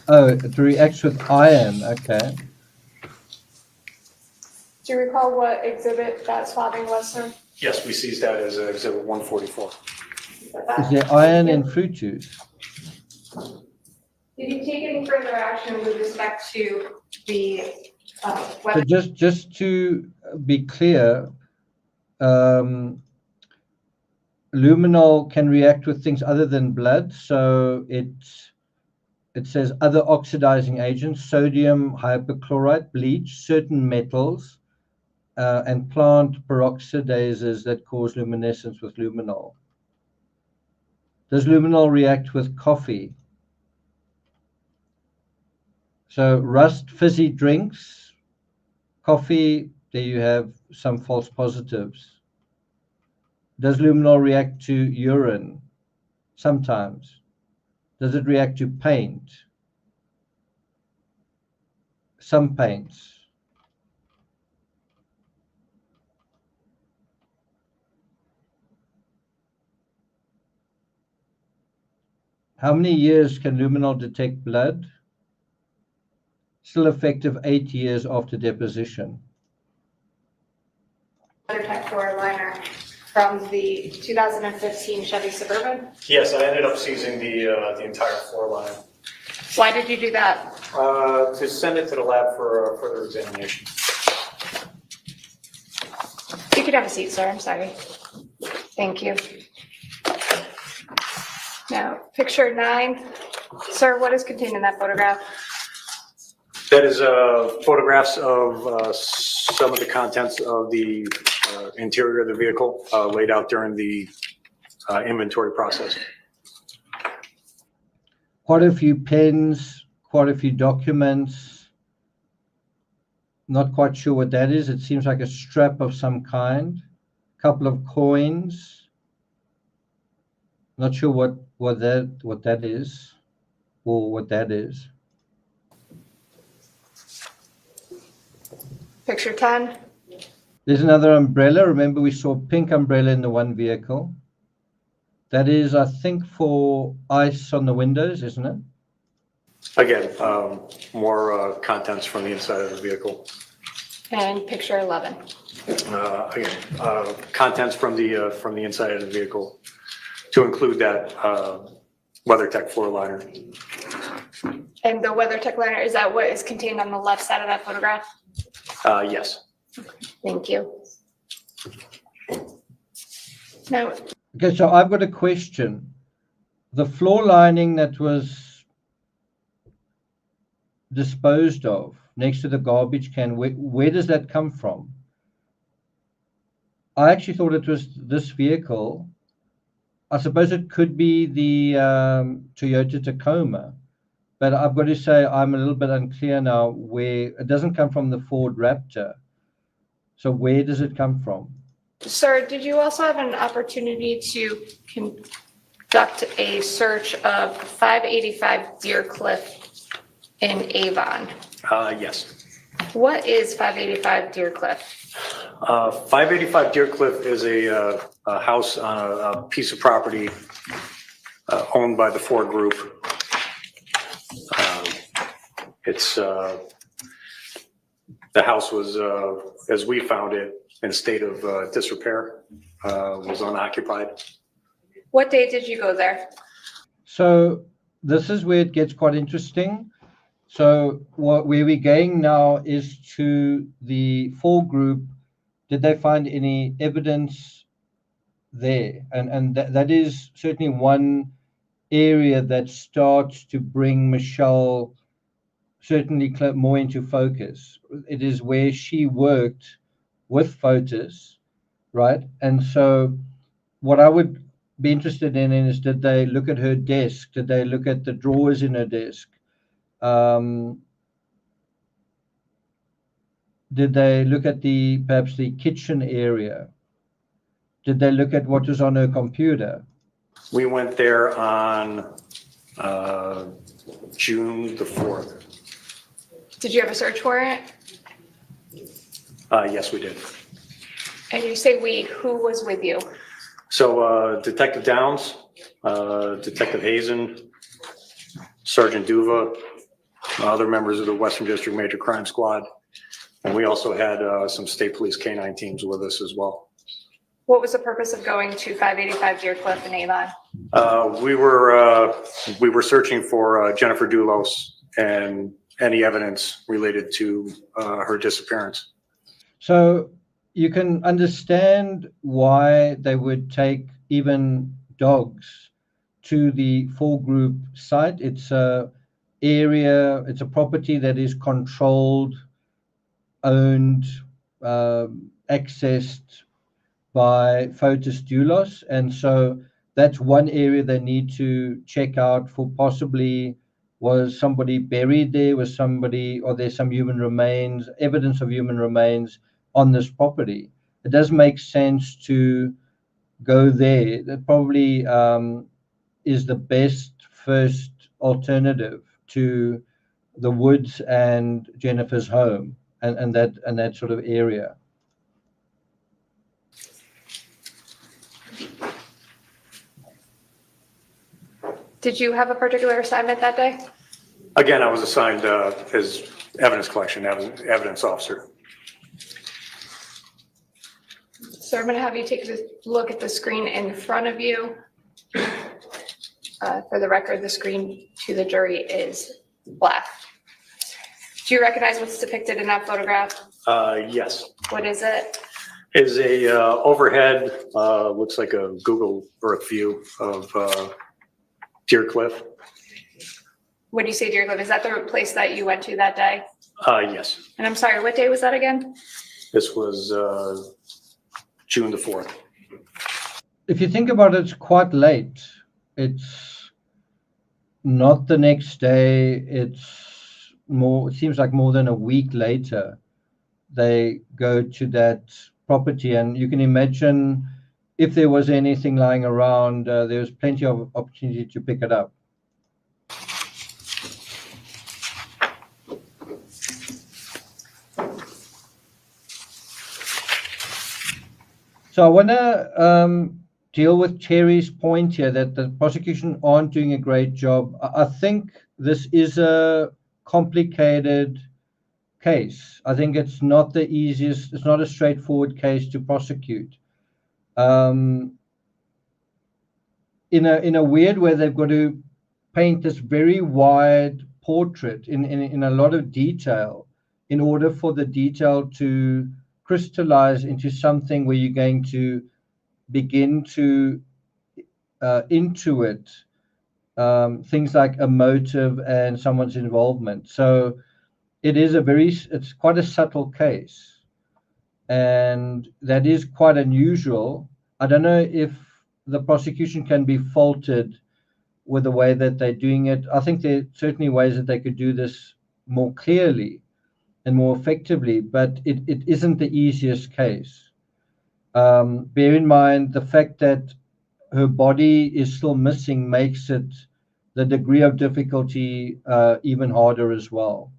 [SPEAKER 3] Oh, it reacts with iron. Okay.
[SPEAKER 5] Do you recall what exhibit that swabbing was, sir?
[SPEAKER 9] Yes, we seized that as exhibit 144.
[SPEAKER 3] Is there iron in fruit juice?
[SPEAKER 5] Did you take any further action with respect to the
[SPEAKER 3] So just to be clear, luminol can react with things other than blood. So it says other oxidizing agents, sodium hypochlorite, bleach, certain metals, and plant peroxidases that cause luminescence with luminol. Does luminol react with coffee? So rust, fizzy drinks, coffee, there you have some false positives. Does luminol react to urine? Sometimes. Does it react to paint? Some paints. How many years can luminol detect blood? Still effective 8 years after deposition.
[SPEAKER 5] other type 4 liner from the 2015 Chevy Suburban?
[SPEAKER 9] Yes, I ended up seizing the entire floor line.
[SPEAKER 5] Why did you do that?
[SPEAKER 9] To send it to the lab for further examination.
[SPEAKER 5] You could have a seat, sir. I'm sorry. Thank you. Now, picture 9. Sir, what is contained in that photograph?
[SPEAKER 9] That is photographs of some of the contents of the interior of the vehicle laid out during the inventory process.
[SPEAKER 3] Quite a few pens, quite a few documents. Not quite sure what that is. It seems like a strap of some kind. A couple of coins. Not sure what that is or what that is.
[SPEAKER 5] Picture 10.
[SPEAKER 3] There's another umbrella. Remember, we saw a pink umbrella in the one vehicle. That is, I think, for ice on the windows, isn't it?
[SPEAKER 9] Again, more contents from the inside of the vehicle.
[SPEAKER 5] And picture 11.
[SPEAKER 9] Again, contents from the inside of the vehicle, to include that WeatherTech floor liner.
[SPEAKER 5] And the WeatherTech liner, is that what is contained on the left side of that photograph?
[SPEAKER 9] Yes.
[SPEAKER 5] Thank you. Now,
[SPEAKER 3] Okay, so I've got a question. The floor lining that was disposed of next to the garbage can, where does that come from? I actually thought it was this vehicle. I suppose it could be the Toyota Tacoma, but I've got to say I'm a little bit unclear now where it doesn't come from the Ford Raptor. So where does it come from?
[SPEAKER 5] sir, did you also have an opportunity to conduct a search of 585 Deer Cliff in Avon?
[SPEAKER 9] Yes.
[SPEAKER 5] What is 585 Deer Cliff?
[SPEAKER 9] 585 Deer Cliff is a house on a piece of property owned by the Ford Group. It's the house was, as we found it, in a state of disrepair, was unoccupied.
[SPEAKER 5] What day did you go there?
[SPEAKER 3] So this is where it gets quite interesting. So where we're going now is to the Ford Group. Did they find any evidence there? And that is certainly one area that starts to bring Michelle certainly more into focus. It is where she worked with photos, right? And so what I would be interested in is, did they look at her desk? Did they look at the drawers in her desk? Did they look at perhaps the kitchen area? Did they look at what was on her computer?
[SPEAKER 9] We went there on June the 4th.
[SPEAKER 5] Did you have a search warrant?
[SPEAKER 9] Yes, we did.
[SPEAKER 5] And you say we, who was with you?
[SPEAKER 9] So Detective Downs, Detective Hazen, Sergeant Duva, other members of the Western District Major Crime Squad, and we also had some state police canine teams with us as well.
[SPEAKER 5] What was the purpose of going to 585 Deer Cliff in Avon?
[SPEAKER 9] We were searching for Jennifer DULOS and any evidence related to her disappearance.
[SPEAKER 3] So you can understand why they would take even dogs to the Ford Group site. It's a property that is controlled, owned, accessed by Fotis DULOS. And so that's one area they need to check out for. Possibly, was somebody buried there? Was somebody, or there's some human remains, evidence of human remains on this property? It does make sense to go there. That probably is the best first alternative to the woods and Jennifer's home and that sort of area.
[SPEAKER 5] Did you have a particular assignment that day?
[SPEAKER 9] Again, I was assigned as evidence collection, evidence officer.
[SPEAKER 5] So I'm going to have you take a look at the screen in front of you. For the record, the screen to the jury is black. Do you recognize what's depicted in that photograph?
[SPEAKER 9] Yes.
[SPEAKER 5] What is it?
[SPEAKER 9] Is a overhead, looks like a Google Earth view of Deer Cliff.
[SPEAKER 5] When you say Deer Cliff, is that the place that you went to that day?
[SPEAKER 9] Yes.
[SPEAKER 5] And I'm sorry, what day was that again?
[SPEAKER 9] This was June the 4th.
[SPEAKER 3] If you think about it, it's quite late. It's not the next day. It's more, it seems like more than a week later, they go to that property. And you can imagine if there was anything lying around, there was plenty of opportunity to pick it up. So I want to deal with Terry's point here that the prosecution aren't doing a great job. I think this is a complicated case. I think it's not the easiest, it's not a straightforward case to prosecute. In a weird way, they've got to paint this very wide portrait in a lot of detail in order for the detail to crystallize into something where you're going to begin to intuit things like a motive and someone's involvement. So it's quite a subtle case, and that is quite unusual. I don't know if the prosecution can be faulted with the way that they're doing it. I think there are certainly ways that they could do this more clearly and more effectively, but it isn't the easiest case. Bear in mind the fact that her body is still missing makes it the degree of difficulty even harder as well.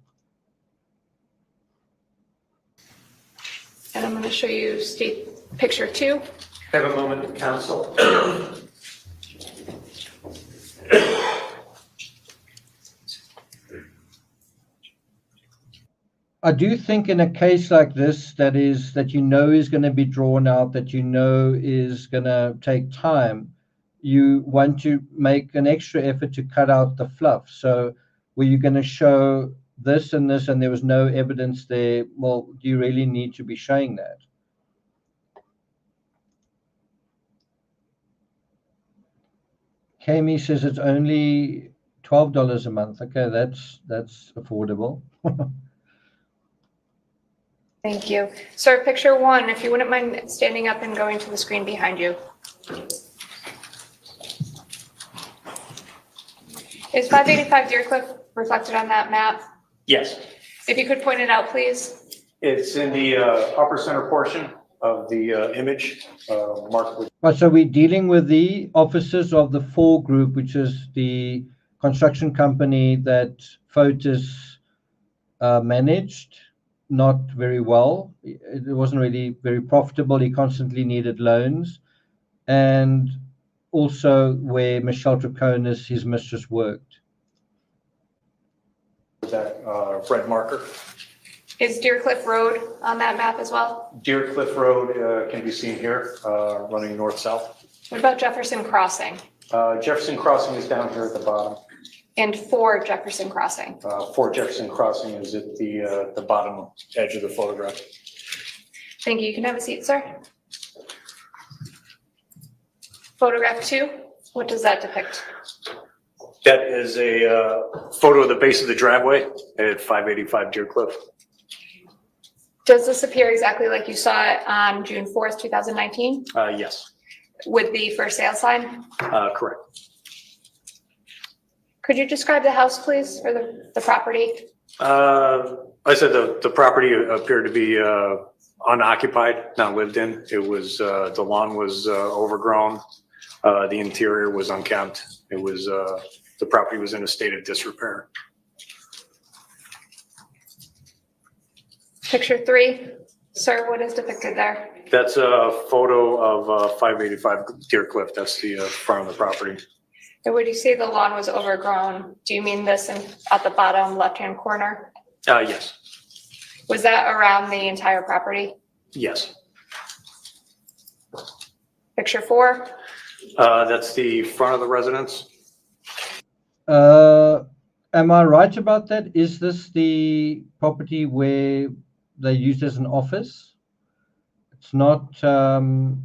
[SPEAKER 5] And I'm going to show you picture 2.
[SPEAKER 11] Have a moment, counsel.
[SPEAKER 3] I do think in a case like this that is going to be drawn out, that is going to take time, you want to make an extra effort to cut out the fluff. So where you're going to show this and this and there was no evidence there, well, do you really need to be showing that? Kami says it's only $12 a month. Okay, that's affordable.
[SPEAKER 5] Thank you. Sir, picture 1, if you wouldn't mind standing up and going to the screen behind you. Is 585 Deer Cliff reflected on that map?
[SPEAKER 9] Yes.
[SPEAKER 5] If you could point it out, please.
[SPEAKER 9] It's in the upper center portion of the image marked with.
[SPEAKER 3] Right, so we're dealing with the officers of the Ford Group, which is the construction company that Fotis managed. Not very well. It wasn't really very profitable. He constantly needed loans. And also where Michelle Troconis, his mistress, worked.
[SPEAKER 9] That red marker.
[SPEAKER 5] Is Deer Cliff Road on that map as well?
[SPEAKER 9] Deer Cliff Road can be seen here, running north-south.
[SPEAKER 5] What about Jefferson Crossing?
[SPEAKER 9] Jefferson Crossing is down here at the bottom.
[SPEAKER 5] And 4 Jefferson Crossing?
[SPEAKER 9] 4 Jefferson Crossing is at the bottom edge of the photograph.
[SPEAKER 5] Thank you. You can have a seat, sir. Photograph 2, what does that depict?
[SPEAKER 9] That is a photo of the base of the driveway at 585 Deer Cliff.
[SPEAKER 5] Does this appear exactly like you saw it on June 4th, 2019?
[SPEAKER 9] Yes.
[SPEAKER 5] With the for sale sign?
[SPEAKER 9] Correct.
[SPEAKER 5] Could you describe the house, please, or the property?
[SPEAKER 9] I said the property appeared to be unoccupied, not lived in. It was, the lawn was overgrown. The interior was unkempt. It was, the property was in a state of disrepair.
[SPEAKER 5] Picture 3, sir, what is depicted there?
[SPEAKER 9] That's a photo of 585 Deer Cliff. That's the front of the property.
[SPEAKER 5] And would you say the lawn was overgrown? Do you mean this at the bottom left-hand corner?
[SPEAKER 9] Yes.
[SPEAKER 5] Was that around the entire property?
[SPEAKER 9] Yes.
[SPEAKER 5] Picture 4?
[SPEAKER 9] That's the front of the residence.
[SPEAKER 3] Am I right about that? Is this the property where they used as an office? It's not, I'm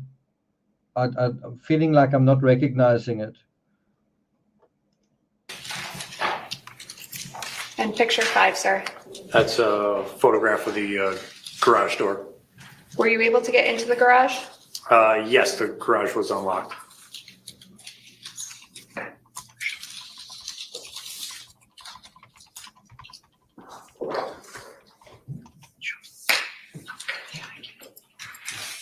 [SPEAKER 3] feeling like I'm not recognizing it.
[SPEAKER 5] And picture 5, sir.
[SPEAKER 9] That's a photograph of the garage door.
[SPEAKER 5] Were you able to get into the garage?
[SPEAKER 9] Yes, the garage was unlocked.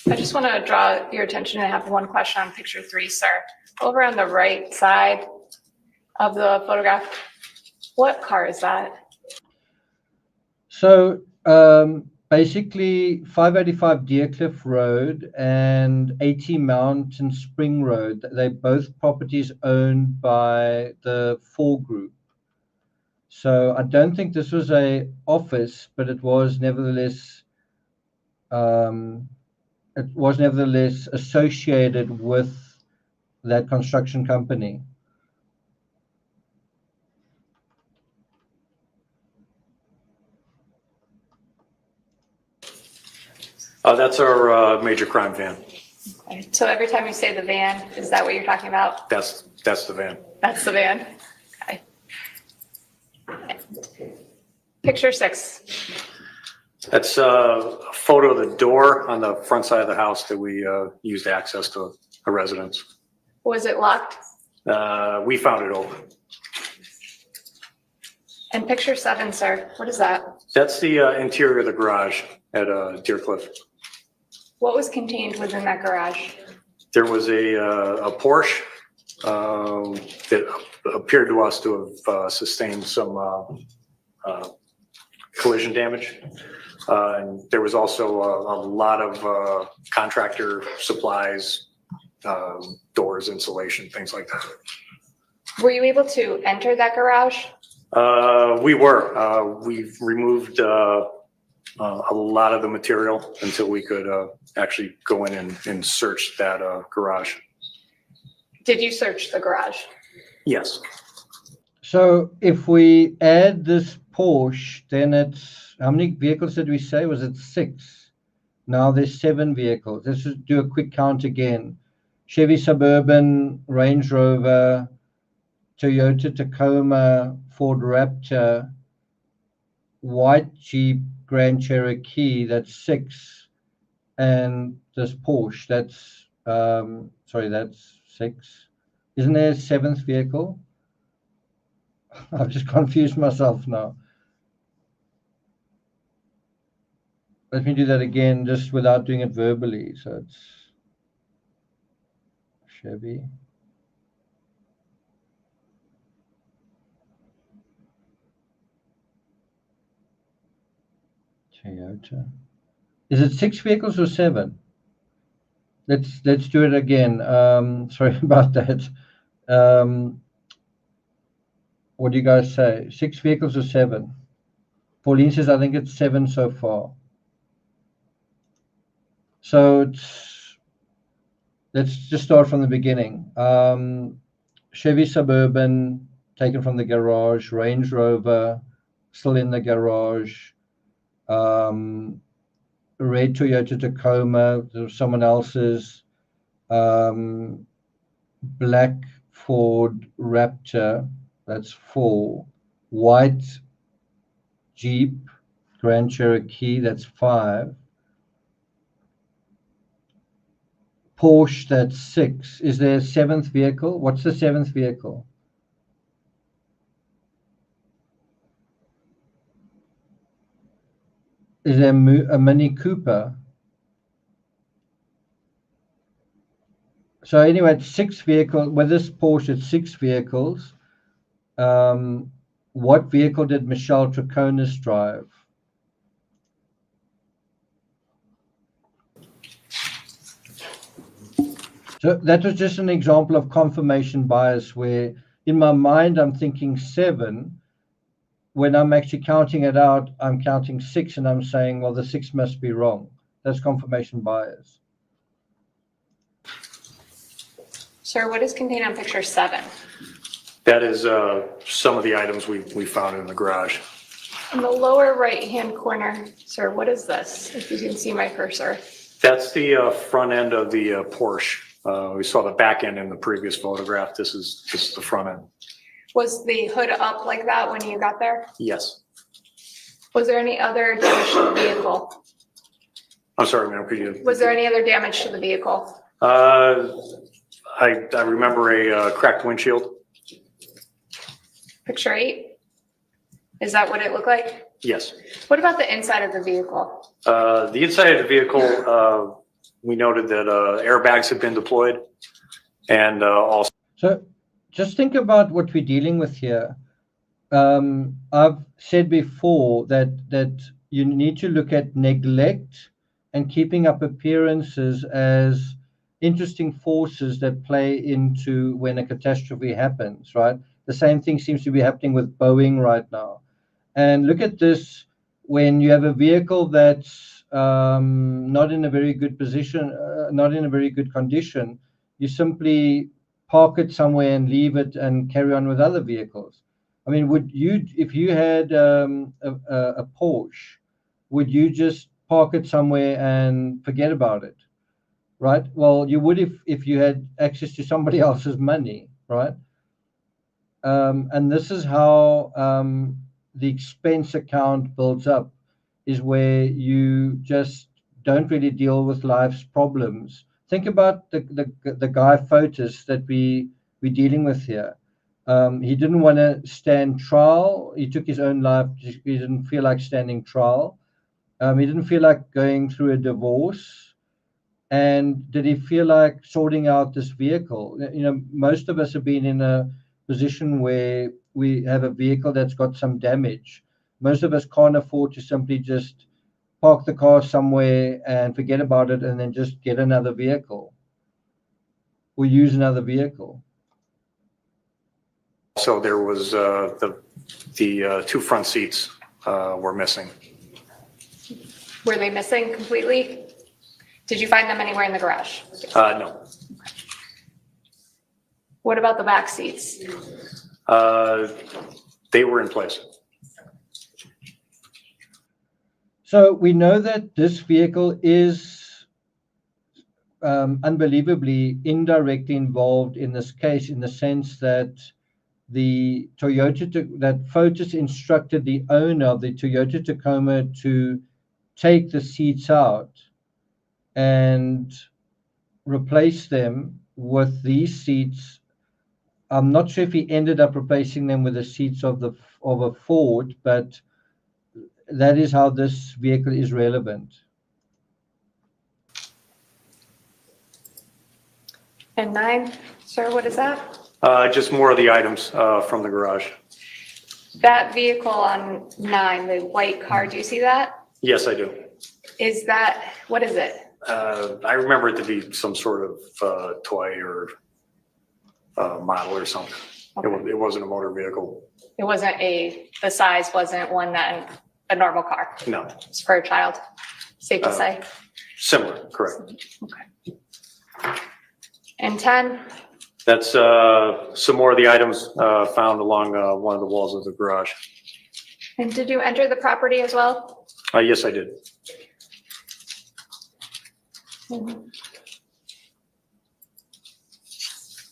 [SPEAKER 5] I just want to draw your attention and have one question on picture 3, sir. Over on the right side of the photograph, what car is that?
[SPEAKER 3] So basically 585 Deercliff Road and 80 Mountain Spring Road, they're both properties owned by the Ford Group. So I don't think this was a office, but it was nevertheless associated with that construction company.
[SPEAKER 9] That's our major crime van.
[SPEAKER 5] Okay. So every time you say the van, is that what you're talking about?
[SPEAKER 9] That's the van.
[SPEAKER 5] That's the van. Okay. Picture 6.
[SPEAKER 9] That's a photo of the door on the front side of the house that we used to access to a residence.
[SPEAKER 5] Was it locked?
[SPEAKER 9] We found it open.
[SPEAKER 5] And picture 7, sir. What is that?
[SPEAKER 9] That's the interior of the garage at Deercliff.
[SPEAKER 5] What was contained within that garage?
[SPEAKER 9] There was a Porsche that appeared to us to have sustained some collision damage. And there was also a lot of contractor supplies, doors, insulation, things like that.
[SPEAKER 5] Were you able to enter that garage?
[SPEAKER 9] We were. We've removed a lot of the material until we could actually go in and search that garage.
[SPEAKER 5] Did you search the garage?
[SPEAKER 9] Yes.
[SPEAKER 3] So if we add this Porsche, then it's, how many vehicles did we say? Was it 6? Now there's 7 vehicles. Let's just do a quick count again. Chevy Suburban, Range Rover, Toyota Tacoma, Ford Raptor, white Jeep, Grand Cherokee, that's 6. And this Porsche, that's, that's 6. Isn't there a 7th vehicle? I've just confused myself now. Let me do that again, just without doing it verbally. So it's Chevy. Toyota. Is it 6 vehicles or 7? Let's do it again. Sorry about that. What do you guys say? 6 vehicles or 7? Pauline says I think it's 7 so far. So let's just start from the beginning. Chevy Suburban taken from the garage, Range Rover still in the garage, red Toyota Tacoma, someone else's, black Ford Raptor, that's 4, white Jeep Grand Cherokee, that's 5, Porsche, that's 6. Is there a 7th vehicle? What's the 7th vehicle? Is there a Mini Cooper? So anyway, it's 6 vehicles. With this Porsche, it's 6 vehicles. What vehicle did Michelle Troconis drive? So that was just an example of confirmation bias where in my mind, I'm thinking 7. When I'm actually counting it out, I'm counting 6 and I'm saying, well, the 6 must be wrong. That's confirmation bias.
[SPEAKER 5] Sir, what is contained on picture 7?
[SPEAKER 9] That is some of the items we found in the garage.
[SPEAKER 5] In the lower right-hand corner, sir, what is this? If you can see my cursor.
[SPEAKER 9] That's the front end of the Porsche. We saw the back end in the previous photograph. This is the front end.
[SPEAKER 5] Was the hood up like that when you got there?
[SPEAKER 9] Yes.
[SPEAKER 5] Was there any other damage to the vehicle?
[SPEAKER 9] I'm sorry, ma'am, could you?
[SPEAKER 5] Was there any other damage to the vehicle?
[SPEAKER 9] I remember a cracked windshield.
[SPEAKER 5] Picture 8? Is that what it looked like?
[SPEAKER 9] Yes.
[SPEAKER 5] What about the inside of the vehicle?
[SPEAKER 9] The inside of the vehicle, we noted that airbags have been deployed, and also.
[SPEAKER 3] So just think about what we're dealing with here. I've said before that you need to look at neglect and keeping up appearances as interesting forces that play into when a catastrophe happens, right? The same thing seems to be happening with Boeing right now. And look at this, when you have a vehicle that's not in a very good position, not in a very good condition, you simply park it somewhere and leave it and carry on with other vehicles. I mean, would you, if you had a Porsche, would you just park it somewhere and forget about it, right? Well, you would if you had access to somebody else's money, right? And this is how the expense account builds up, is where you just don't really deal with life's problems. Think about the guy Fotis that we're dealing with here. He didn't want to stand trial. He took his own life. He didn't feel like standing trial. He didn't feel like going through a divorce. And did he feel like sorting out this vehicle? You know, most of us have been in a position where we have a vehicle that's got some damage. Most of us can't afford to simply just park the car somewhere and forget about it and then just get another vehicle or use another vehicle.
[SPEAKER 9] So there was the two front seats were missing.
[SPEAKER 5] Were they missing completely? Did you find them anywhere in the garage?
[SPEAKER 9] No.
[SPEAKER 5] What about the back seats?
[SPEAKER 9] They were in place.
[SPEAKER 3] So we know that this vehicle is unbelievably indirectly involved in this case, in the sense that the that Fotis instructed the owner of the Toyota Tacoma to take the seats out and replace them with these seats. I'm not sure if he ended up replacing them with the seats of a Ford, but that is how this vehicle is relevant.
[SPEAKER 5] And 9, sir, what is that?
[SPEAKER 9] Just more of the items from the garage.
[SPEAKER 5] That vehicle on 9, the white car, do you see that?
[SPEAKER 9] Yes, I do.
[SPEAKER 5] Is that, what is it?
[SPEAKER 9] I remember it to be some sort of toy or model or something.
[SPEAKER 5] Okay.
[SPEAKER 9] It wasn't a motor vehicle.
[SPEAKER 5] It wasn't the size wasn't one that a normal car.
[SPEAKER 9] No.
[SPEAKER 5] It's for a child, safe to say.
[SPEAKER 9] Similar, correct.
[SPEAKER 5] Okay. And 10?
[SPEAKER 9] That's some more of the items found along one of the walls of the garage.
[SPEAKER 5] And did you enter the property as well?
[SPEAKER 9] Yes, I did.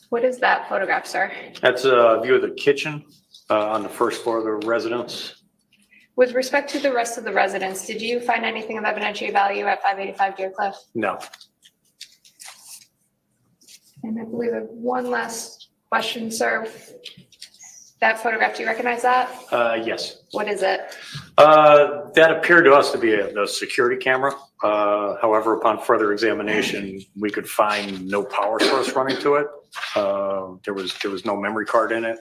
[SPEAKER 5] What is that photograph, sir?
[SPEAKER 9] That's a view of the kitchen on the first floor of the residence.
[SPEAKER 5] With respect to the rest of the residents, did you find anything of evidentiary value at 585 Deercliff?
[SPEAKER 9] No.
[SPEAKER 5] And I believe I have one last question, sir. That photograph, do you recognize that?
[SPEAKER 9] Yes.
[SPEAKER 5] What is it?
[SPEAKER 9] That appeared to us to be a security camera. However, upon further examination, we could find no power source running to it. There was no memory card in it.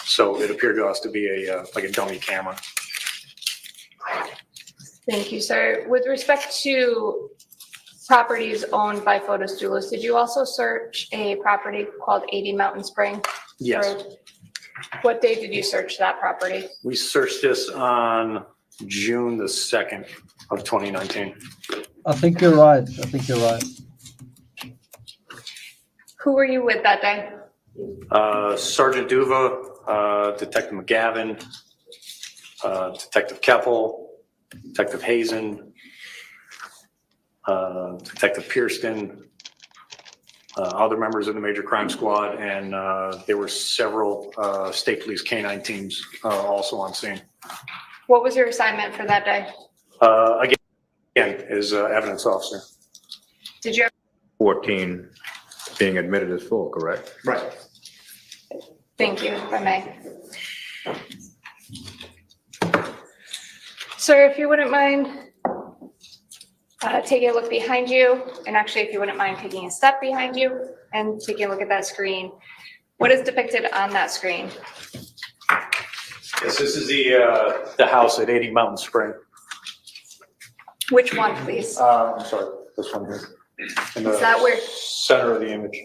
[SPEAKER 9] So it appeared to us to be like a dummy camera.
[SPEAKER 5] Thank you, sir. With respect to properties owned by Photos DULOS, did you also search a property called 80 Mountain Spring?
[SPEAKER 9] Yes.
[SPEAKER 5] What day did you search that property?
[SPEAKER 9] We searched this on June the 2nd of 2019.
[SPEAKER 3] I think you're right. I think you're right.
[SPEAKER 5] Who were you with that day?
[SPEAKER 9] Sergeant Duva, Detective McGavin, Detective Keppel, Detective Hazen, Detective Pearston, other members of the major crime squad, and there were several state police canine teams also on scene.
[SPEAKER 5] What was your assignment for that day?
[SPEAKER 9] Again, as evidence officer.
[SPEAKER 5] Did you
[SPEAKER 10] 14 being admitted as full, correct?
[SPEAKER 9] Right.
[SPEAKER 5] Thank you, if I may. Sir, if you wouldn't mind taking a look behind you, and actually, if you wouldn't mind taking a step behind you and taking a look at that screen. What is depicted on that screen?
[SPEAKER 9] Yes, this is the house at 80 Mountain Spring.
[SPEAKER 5] Which one, please?
[SPEAKER 9] I'm sorry, this one here. In the
[SPEAKER 5] Is that where?
[SPEAKER 9] center of the image.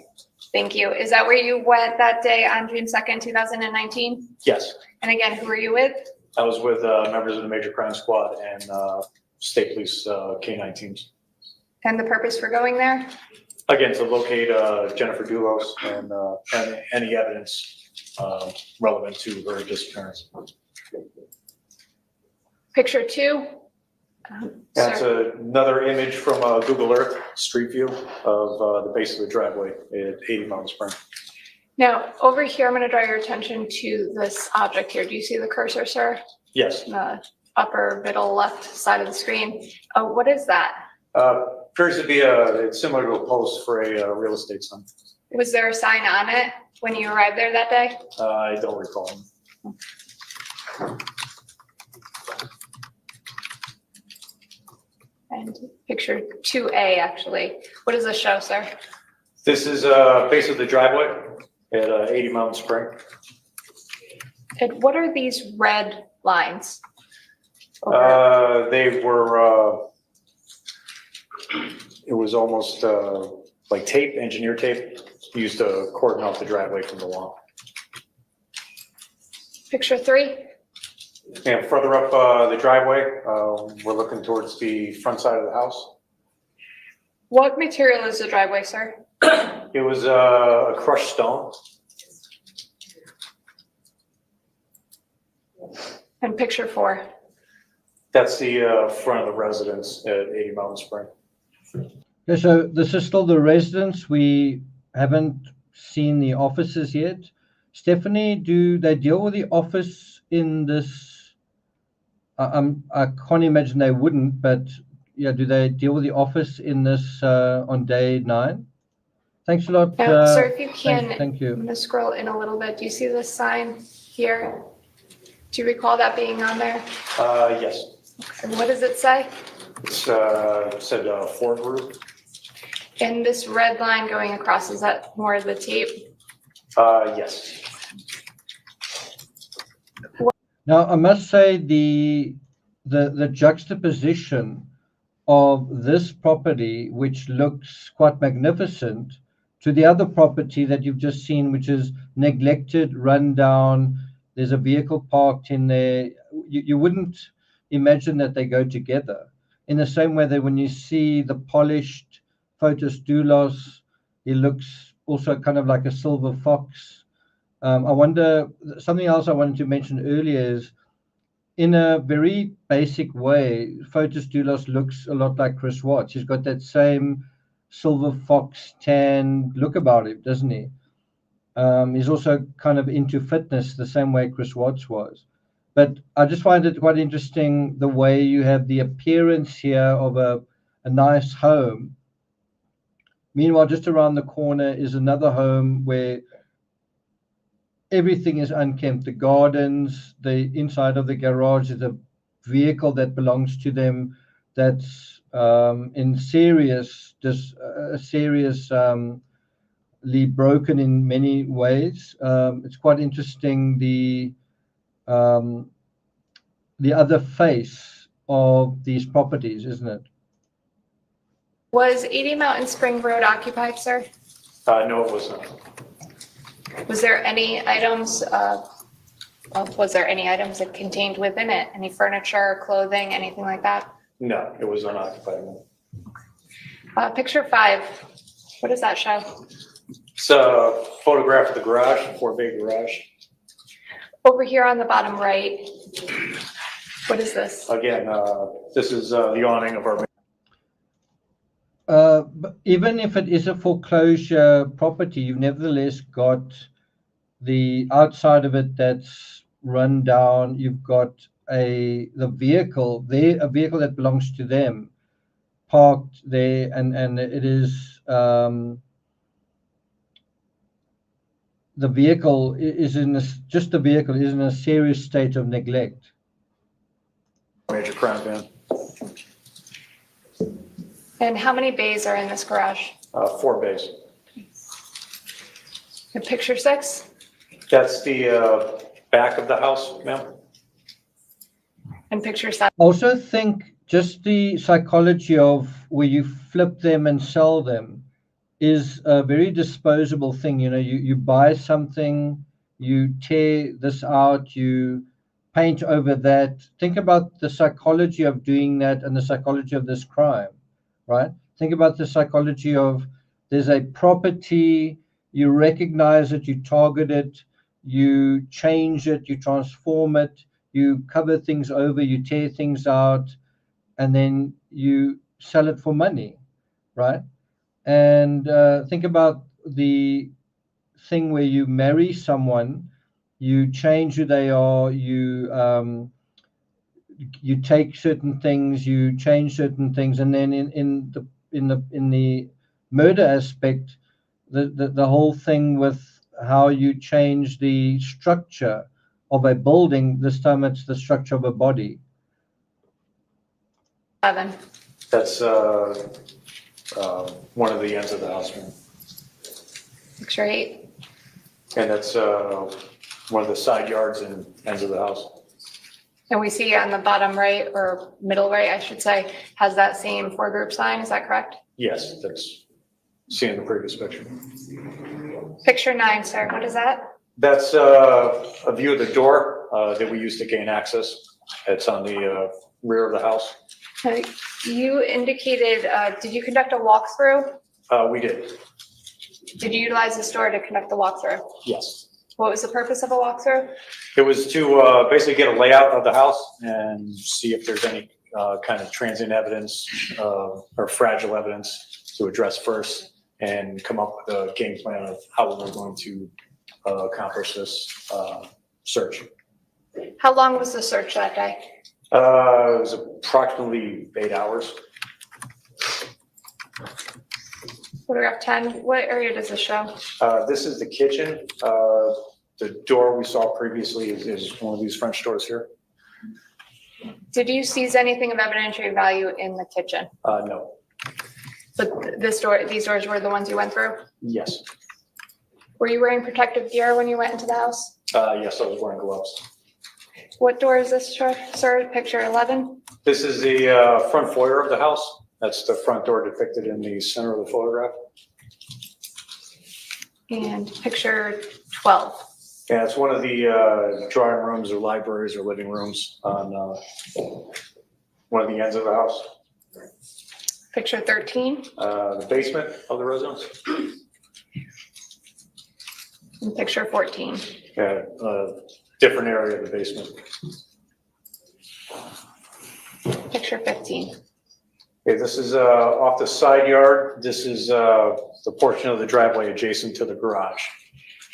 [SPEAKER 5] Thank you. Is that where you went that day on June 2nd, 2019?
[SPEAKER 9] Yes,
[SPEAKER 5] And again, who were you with?
[SPEAKER 9] I was with members of the major crime squad and state police canine teams.
[SPEAKER 5] And the purpose for going there?
[SPEAKER 9] Again, to locate Jennifer DULOS and any evidence relevant to her disappearance.
[SPEAKER 5] Picture 2.
[SPEAKER 9] That's
[SPEAKER 5] Sir.
[SPEAKER 9] another image from Google Earth Street View of the base of the driveway at 80 Mountain Spring.
[SPEAKER 5] Now, over here, I'm going to draw your attention to this object here. Do you see the cursor, sir?
[SPEAKER 9] Yes.
[SPEAKER 5] In the upper middle left side of the screen. What is that?
[SPEAKER 9] Appears to be it's similar to a post for a real estate sign.
[SPEAKER 5] Was there a sign on it when you arrived there that day?
[SPEAKER 9] I don't recall.
[SPEAKER 5] And picture 2A, actually. What does this show, sir?
[SPEAKER 9] This is base of the driveway at 80 Mountain Spring.
[SPEAKER 5] And what are these red lines?
[SPEAKER 9] They were, it was almost like tape, engineer tape, used to cordon off the driveway from the lawn.
[SPEAKER 5] Picture 3.
[SPEAKER 9] And further up the driveway, we're looking towards the front side of the house.
[SPEAKER 5] What material is the driveway, sir?
[SPEAKER 9] It was a crushed stone.
[SPEAKER 5] And picture 4.
[SPEAKER 9] That's the front of the residence at 80 Mountain Spring.
[SPEAKER 3] Okay, so this is still the residence. We haven't seen the offices yet. Stephanie, do they deal with the office in this? I can't imagine they wouldn't, but yeah, do they deal with the office in this on day 9? Thanks a lot.
[SPEAKER 5] Sir, if you can,
[SPEAKER 3] thank you.
[SPEAKER 5] I'm going to scroll in a little bit. Do you see this sign here? Do you recall that being on there?
[SPEAKER 9] Yes.
[SPEAKER 5] And what does it say?
[SPEAKER 9] It's said Ford Raptor.
[SPEAKER 5] And this red line going across, is that more of the tape?
[SPEAKER 9] Yes.
[SPEAKER 3] Now, I must say the juxtaposition of this property, which looks quite magnificent, to the other property that you've just seen, which is neglected, run down. There's a vehicle parked in there. You wouldn't imagine that they go together. In the same way that when you see the polished Photos DULOS, he looks also kind of like a silver fox. I wonder, something else I wanted to mention earlier is, in a very basic way, Photos DULOS looks a lot like Chris Watts. He's got that same silver fox tan look about him, doesn't he? He's also kind of into fitness the same way Chris Watts was. But I just find it quite interesting the way you have the appearance here of a nice home. Meanwhile, just around the corner is another home where everything is unkempt. The gardens, the inside of the garage is a vehicle that belongs to them that's in seriously broken in many ways. It's quite interesting the other face of these properties, isn't it?
[SPEAKER 5] Was 80 Mountain Spring Road occupied, sir?
[SPEAKER 9] No, it was not.
[SPEAKER 5] Was there any items, that contained within it? Any furniture, clothing, anything like that?
[SPEAKER 9] No, it was unoccupied.
[SPEAKER 5] Picture 5, what does that show?
[SPEAKER 9] It's a photograph of the garage, the Ford Bay garage.
[SPEAKER 5] Over here on the bottom right, what is this?
[SPEAKER 9] Again, this is the awning of our.
[SPEAKER 3] even if it is a foreclosure property, you've nevertheless got the outside of it that's run down. You've got the vehicle there, a vehicle that belongs to them, parked there, and it is the vehicle is in just the vehicle is in a serious state of neglect.
[SPEAKER 9] Major crime van.
[SPEAKER 5] And how many bays are in this garage?
[SPEAKER 9] 4 bays.
[SPEAKER 5] And picture 6?
[SPEAKER 9] That's the back of the house, ma'am.
[SPEAKER 5] And picture 7?
[SPEAKER 3] Also think just the psychology of where you flip them and sell them is a very disposable thing. You know, you buy something, you tear this out, you paint over that. Think about the psychology of doing that and the psychology of this crime, right? Think about the psychology of there's a property, you recognize it, you target it, you change it, you transform it, you cover things over, you tear things out, and then you sell it for money, right? And think about the thing where you marry someone, you change who they are, you take certain things, you change certain things, and then in the murder aspect, the whole thing with how you change the structure of a building. This time it's the structure of a body.
[SPEAKER 5] 7.
[SPEAKER 9] That's one of the ends of the house, ma'am.
[SPEAKER 5] Picture 8?
[SPEAKER 9] And that's one of the side yards and ends of the house.
[SPEAKER 5] And we see on the bottom right, or middle right, I should say, has that same Ford group sign, is that correct?
[SPEAKER 9] Yes, that's seen in the previous picture.
[SPEAKER 5] Picture 9, sir, what is that?
[SPEAKER 9] That's a view of the door that we use to gain access. It's on the rear of the house.
[SPEAKER 5] You indicated, did you conduct a walkthrough?
[SPEAKER 9] We did.
[SPEAKER 5] Did you utilize this door to conduct the walkthrough?
[SPEAKER 9] Yes.
[SPEAKER 5] What was the purpose of a walkthrough?
[SPEAKER 9] It was to basically get a layout of the house and see if there's any kind of transient evidence or fragile evidence to address first, and come up with a game plan of how we're going to accomplish this search.
[SPEAKER 5] How long was the search that day?
[SPEAKER 9] It was approximately 8 hours.
[SPEAKER 5] Photograph 10, what area does this show?
[SPEAKER 9] This is the kitchen. The door we saw previously is one of these French doors here.
[SPEAKER 5] Did you seize anything of evidentiary value in the kitchen?
[SPEAKER 9] No.
[SPEAKER 5] But this door, these doors were the ones you went through?
[SPEAKER 9] Yes.
[SPEAKER 5] Were you wearing protective gear when you went into the house?
[SPEAKER 9] Yes, I was wearing gloves.
[SPEAKER 5] What door is this, sir? Picture 11?
[SPEAKER 9] This is the front foyer of the house. That's the front door depicted in the center of the photograph.
[SPEAKER 5] And picture 12?
[SPEAKER 9] Yeah, it's one of the drawing rooms or libraries or living rooms on one of the ends of the house.
[SPEAKER 5] Picture 13?
[SPEAKER 9] The basement of the residence.
[SPEAKER 5] And picture 14?
[SPEAKER 9] Yeah, different area of the basement.
[SPEAKER 5] Picture 15?
[SPEAKER 9] Okay, this is off the side yard. This is the portion of the driveway adjacent to the garage.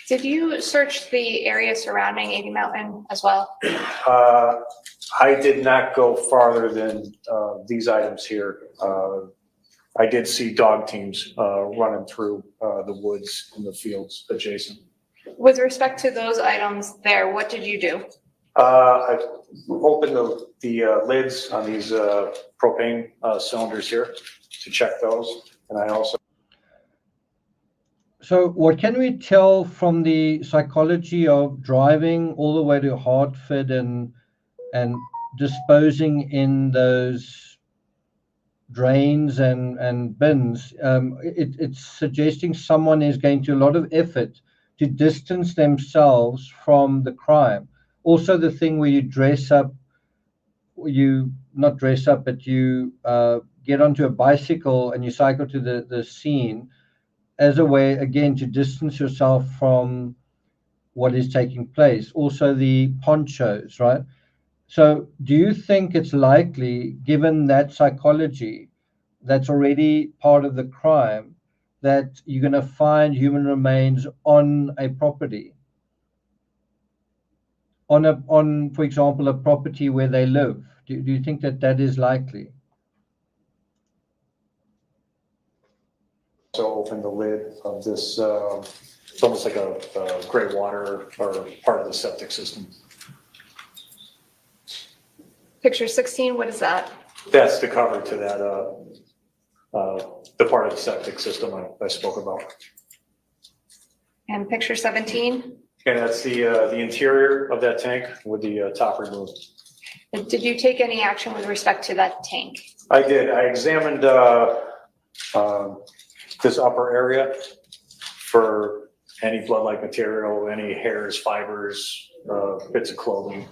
[SPEAKER 5] Did you search the area surrounding 80 Mountain as well?
[SPEAKER 9] I did not go farther than these items here. I did see dog teams running through the woods and the fields adjacent.
[SPEAKER 5] With respect to those items there, what did you do?
[SPEAKER 9] I opened the lids on these propane cylinders here to check those, and I also.
[SPEAKER 3] So what can we tell from the psychology of driving all the way to Hartford and disposing in those drains and bins? It's suggesting someone is going to a lot of effort to distance themselves from the crime. Also, the thing where you dress up, you not dress up, but you get onto a bicycle and you cycle to the scene as a way, again, to distance yourself from what is taking place. Also, the ponchos, right? So do you think it's likely, given that psychology, that's already part of the crime, that you're going to find human remains on a property, on, for example, a property where they live? Do you think that that is likely?
[SPEAKER 9] So open the lid of this, it's almost like a gray water or part of the septic system.
[SPEAKER 5] Picture 16, what is that?
[SPEAKER 9] That's the cover to that, the part of the septic system I spoke about.
[SPEAKER 5] And picture 17?
[SPEAKER 9] And that's the interior of that tank with the top removed.
[SPEAKER 5] Did you take any action with respect to that tank?
[SPEAKER 9] I did. I examined this upper area for any blood-like material, any hairs, fibers, bits of clothing.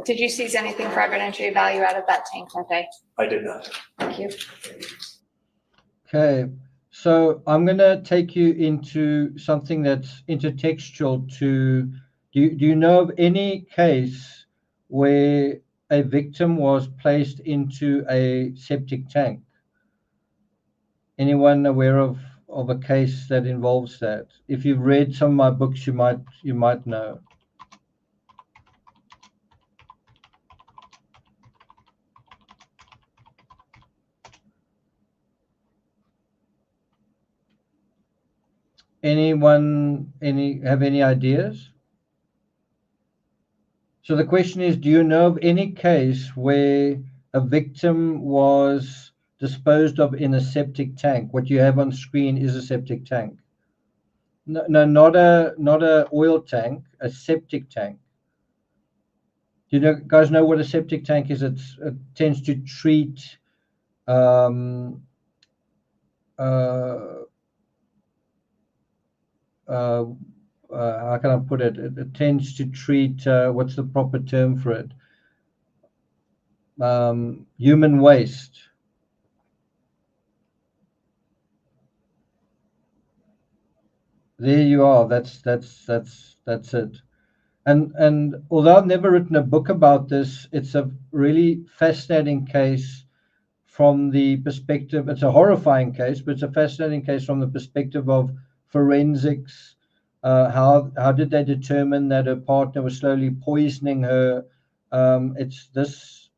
[SPEAKER 5] Did you seize anything for evidentiary value out of that tank that day?
[SPEAKER 9] I did not.
[SPEAKER 5] Thank you.
[SPEAKER 3] Okay, so I'm going to take you into something that's intertextual to, do you know of any case where a victim was placed into a septic tank? Anyone aware of a case that involves that? If you've read some of my books, you might know. Anyone have any ideas? So the question is, do you know of any case where a victim was disposed of in a septic tank? What you have on screen is a septic tank. No, not a oil tank, a septic tank. Do you guys know what a septic tank is? It tends to treat how can I put it? It tends to treat, what's the proper term for it? Human waste. There you are. That's it. And although I've never written a book about this, it's a really fascinating case from the perspective. It's a horrifying case, but it's a fascinating case from the perspective of forensics. How did they determine that her partner was slowly poisoning her? It's this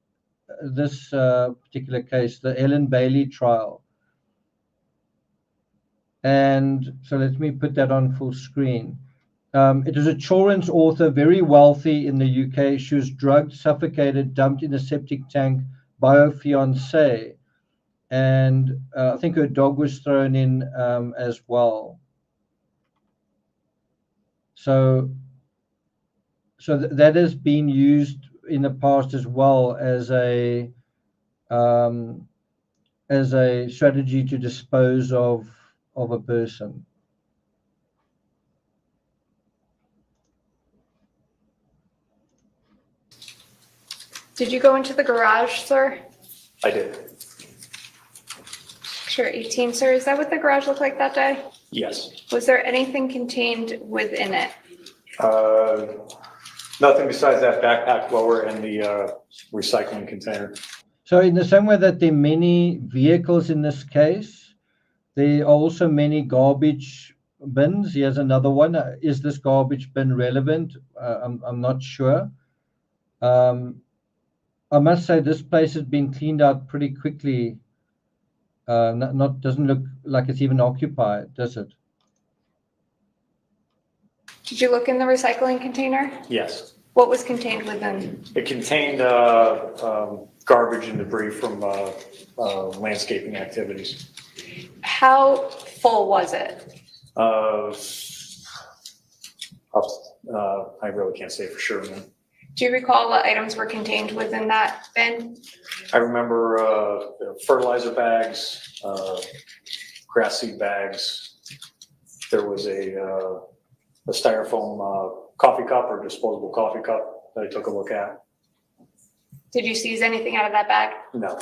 [SPEAKER 3] particular case, the Ellen Bailey trial. And so let me put that on full screen. It was a children's author, very wealthy in the UK. She was drugged, suffocated, dumped in a septic tank by her fiancé. And I think her dog was thrown in as well. So that has been used in the past as well as a strategy to dispose of a person.
[SPEAKER 5] Did you go into the garage, sir?
[SPEAKER 9] I did.
[SPEAKER 5] Picture 18, sir. Is that what the garage looked like that day?
[SPEAKER 9] Yes.
[SPEAKER 5] Was there anything contained within it?
[SPEAKER 9] Nothing besides that backpack blower and the recycling container.
[SPEAKER 3] So in the same way that there are many vehicles in this case, there are also many garbage bins. Here's another one. Is this garbage bin relevant? I'm not sure. I must say this place has been cleaned out pretty quickly. Doesn't look like it's even occupied, does it?
[SPEAKER 5] Did you look in the recycling container?
[SPEAKER 9] Yes.
[SPEAKER 5] What was contained within?
[SPEAKER 9] It contained garbage and debris from landscaping activities.
[SPEAKER 5] How full was it?
[SPEAKER 9] I really can't say for sure, man.
[SPEAKER 5] Do you recall what items were contained within that bin?
[SPEAKER 9] I remember fertilizer bags, grass seed bags. There was a styrofoam coffee cup or disposable coffee cup that I took a look at.
[SPEAKER 5] Did you seize anything out of that bag?
[SPEAKER 9] No.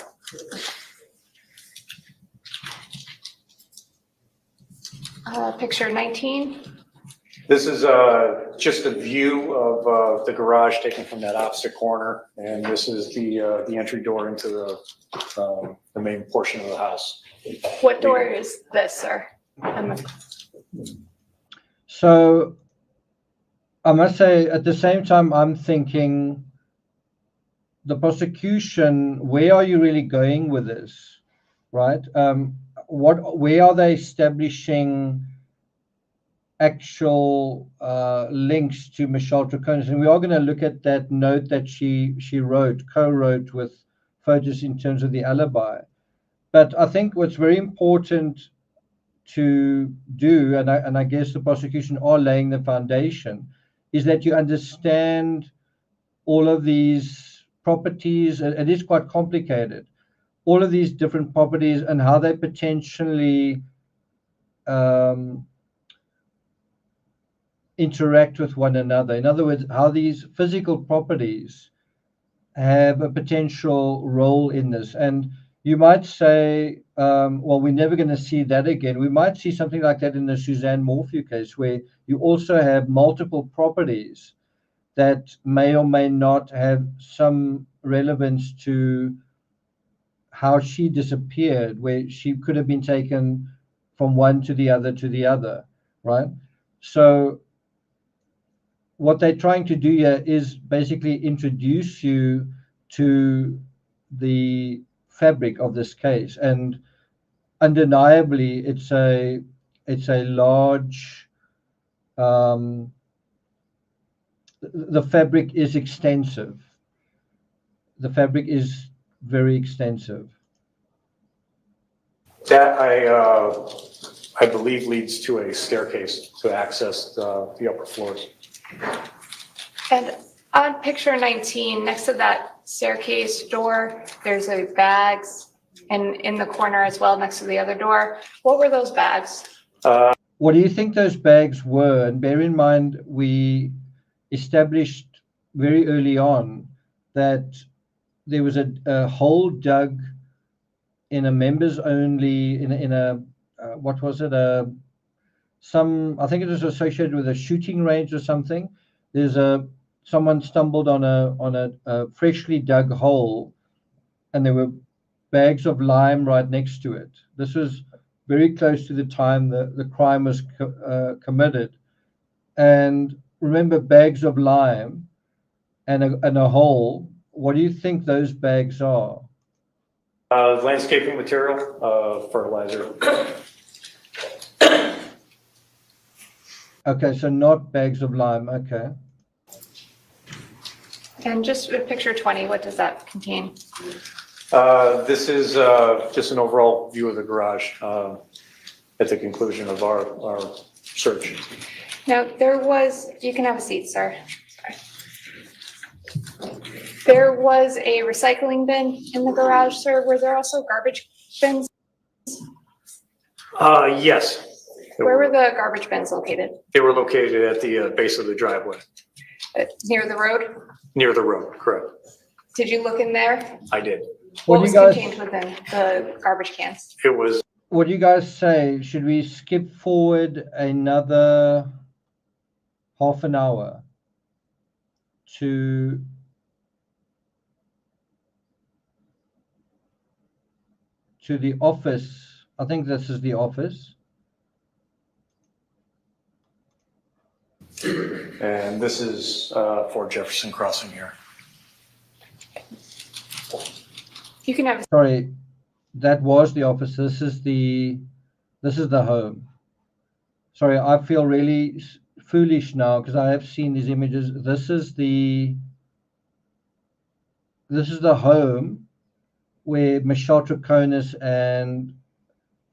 [SPEAKER 5] Picture 19.
[SPEAKER 9] This is just a view of the garage taken from that opposite corner, and this is the entry door into the main portion of the house.
[SPEAKER 5] What door is this, sir?
[SPEAKER 3] So I must say, at the same time, I'm thinking the prosecution, where are you really going with this, right? Where are they establishing actual links to Michelle Troconis? And we are going to look at that note that she co-wrote with photos in terms of the alibi. But I think what's very important to do, and I guess the prosecution are laying the foundation, is that you understand all of these properties. It is quite complicated. All of these different properties and how they potentially interact with one another. In other words, how these physical properties have a potential role in this. And you might say, well, we're never going to see that again. We might see something like that in the Suzanne Morphew case, where you also have multiple properties that may or may not have some relevance to how she disappeared, where she could have been taken from one to the other, right? So what they're trying to do here is basically introduce you to the fabric of this case, and undeniably it's a large the fabric is extensive. The fabric is very extensive.
[SPEAKER 9] That I believe leads to a staircase to access the upper floors.
[SPEAKER 5] And on picture 19, next to that staircase door, there's a bags, and in the corner as well, next to the other door. What were those bags?
[SPEAKER 3] What do you think those bags were? And bear in mind, we established very early on that there was a hole dug in a members only, in a what was it? I think it was associated with a shooting range or something. Someone stumbled on a freshly dug hole, and there were bags of lime right next to it. This was very close to the time the crime was committed. And remember, bags of lime and a hole. What do you think those bags are?
[SPEAKER 9] Landscaping material, fertilizer.
[SPEAKER 3] Okay, so not bags of lime. Okay.
[SPEAKER 5] And just with picture 20, what does that contain?
[SPEAKER 9] This is just an overall view of the garage at the conclusion of our search.
[SPEAKER 5] Now, you can have a seat, sir. Sorry. There was a recycling bin in the garage, sir. Were there also garbage bins?
[SPEAKER 9] Yes.
[SPEAKER 5] Where were the garbage bins located?
[SPEAKER 9] They were located at the base of the driveway.
[SPEAKER 5] Near the road?
[SPEAKER 9] Near the road, correct.
[SPEAKER 5] Did you look in there?
[SPEAKER 9] I did.
[SPEAKER 5] What was contained within the garbage cans?
[SPEAKER 9] It was.
[SPEAKER 3] What do you guys say? Should we skip forward another half an hour to the office? I think this is the office.
[SPEAKER 9] And this is for Jefferson Crossing here.
[SPEAKER 5] You can have.
[SPEAKER 3] Sorry, that was the office. This is the home. Sorry, I feel really foolish now because I have seen these images. This is the home where Michelle Troconis and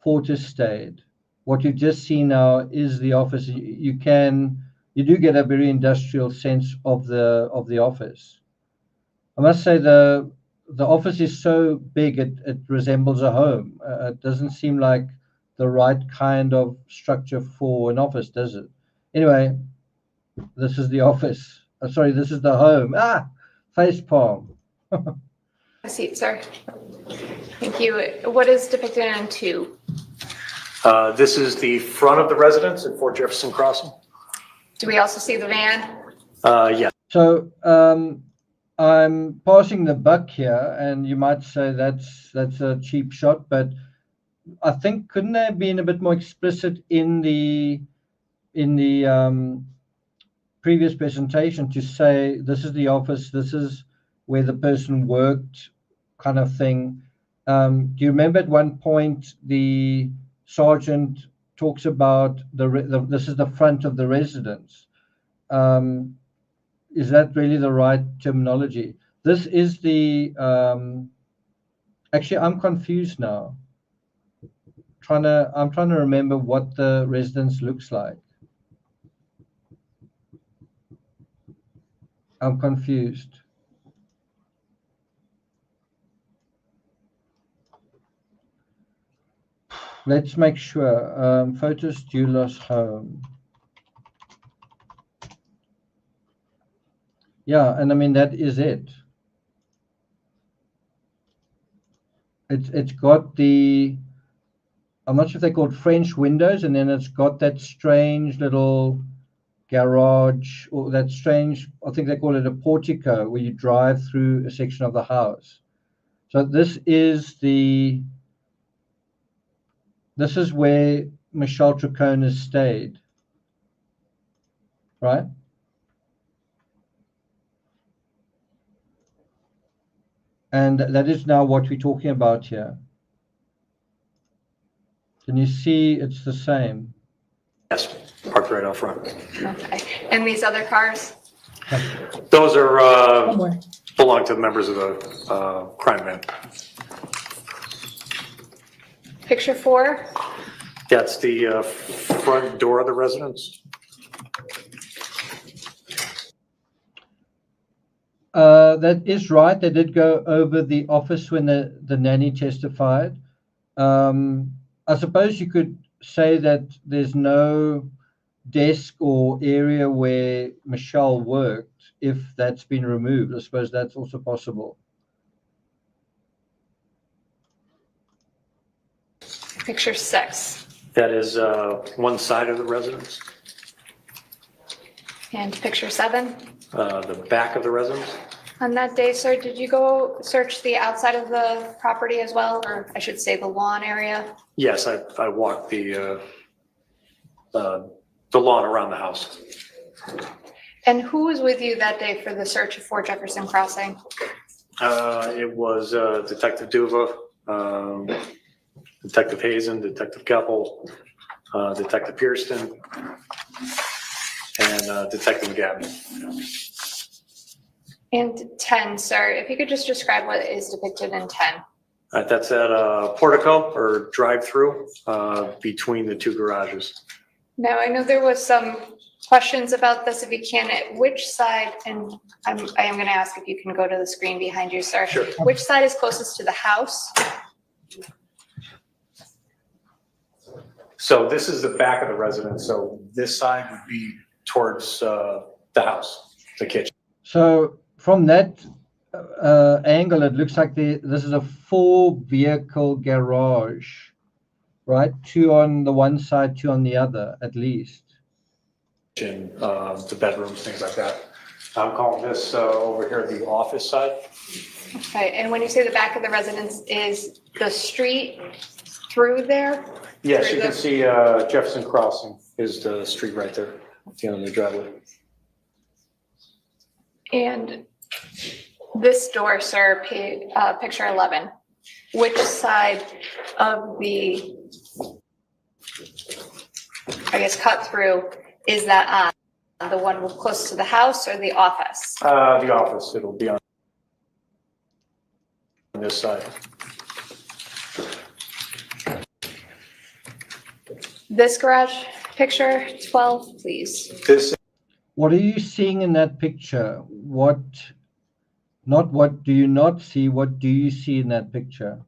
[SPEAKER 3] Fortis stayed. What you've just seen now is the office. You do get a very industrial sense of the office. I must say the office is so big it resembles a home. It doesn't seem like the right kind of structure for an office, does it? Anyway, this is the office. Sorry, this is the home. Face palm.
[SPEAKER 5] A seat, sir. Thank you. What is depicted in 2?
[SPEAKER 9] This is the front of the residence at Fort Jefferson Crossing.
[SPEAKER 5] Do we also see the van?
[SPEAKER 9] Yeah.
[SPEAKER 3] So I'm passing the buck here, and you might say that's a cheap shot, but I think couldn't they have been a bit more explicit in the previous presentation to say this is the office, this is where the person worked, kind of thing. Do you remember at one point the sergeant talks about this is the front of the residence? Is that really the right terminology? This is the actually, I'm confused now. I'm trying to remember what the residence looks like. I'm confused. Let's make sure. Photos DULOS home. Yeah, and I mean that is it. It's got the, I'm not sure if they're called French windows, and then it's got that strange little garage, or that strange, I think they call it a portico, where you drive through a section of the house. So this is where Michelle Troconis stayed, right? And that is now what we're talking about here. Can you see it's the same?
[SPEAKER 9] Yes, parked right out front.
[SPEAKER 5] Okay. And these other cars?
[SPEAKER 9] Those are belong to the members of the crime band.
[SPEAKER 5] Picture 4?
[SPEAKER 9] That's the front door of the residence.
[SPEAKER 3] That is right. They did go over the office when the nanny testified. I suppose you could say that there's no desk or area where Michelle worked if that's been removed. I suppose that's also possible.
[SPEAKER 5] Picture 6.
[SPEAKER 9] That is one side of the residence.
[SPEAKER 5] And picture 7?
[SPEAKER 9] The back of the residence.
[SPEAKER 5] On that day, sir, did you go search the outside of the property as well? Or I should say the lawn area?
[SPEAKER 9] Yes, I walked the lawn around the house.
[SPEAKER 5] And who was with you that day for the search of Fort Jefferson Crossing?
[SPEAKER 9] It was Detective Duva, Detective Hazen, Detective Keppel, Detective Pearston, and Detective Gabby.
[SPEAKER 5] And 10, sir, if you could just describe what is depicted in 10.
[SPEAKER 9] That's at a portico or drive-through between the two garages.
[SPEAKER 5] Now, I know there was some questions about this, if you can, at which side, and I am going to ask if you can go to the screen behind you, sir.
[SPEAKER 9] Sure.
[SPEAKER 5] Which side is closest to the house?
[SPEAKER 9] So this is the back of the residence. So this side would be towards the house, the kitchen.
[SPEAKER 3] So from that angle, it looks like this is a 4-vehicle garage, right? 2 on the one side, 2 on the other, at least.
[SPEAKER 9] The bedrooms, things like that. I'm calling this over here the office side.
[SPEAKER 5] Okay, and when you say the back of the residence, is the street through there?
[SPEAKER 9] Yes,
[SPEAKER 5] Through
[SPEAKER 9] you can
[SPEAKER 5] the-
[SPEAKER 9] see Jefferson Crossing is the street right there at the end of the driveway.
[SPEAKER 5] And this door, sir, picture 11, which side of the, I guess, cut through is that on? The one close to the house or the office?
[SPEAKER 9] The office, it'll be on this side.
[SPEAKER 5] This garage picture 12, please.
[SPEAKER 9] This.
[SPEAKER 3] What are you seeing in that picture? Not what do you not see, what do you see in that picture?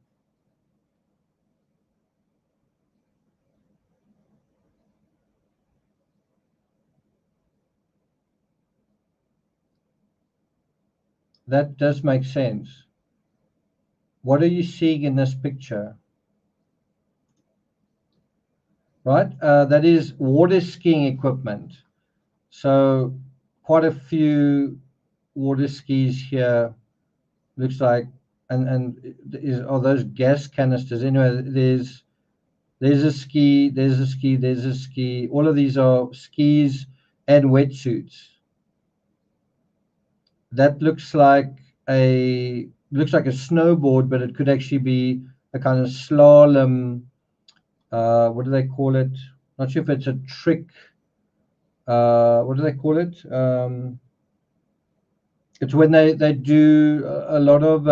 [SPEAKER 3] That does make sense. What are you seeing in this picture? Right, that is water skiing equipment. So quite a few water skis here, looks like, are those gas canisters? Anyway, there's a ski, there's a ski, there's a ski. All of these are skis and wetsuits. That looks like a snowboard, but it could actually be a kind of slalom. What do they call it? Not sure if it's a trick. What do they call it? It's when they do a lot of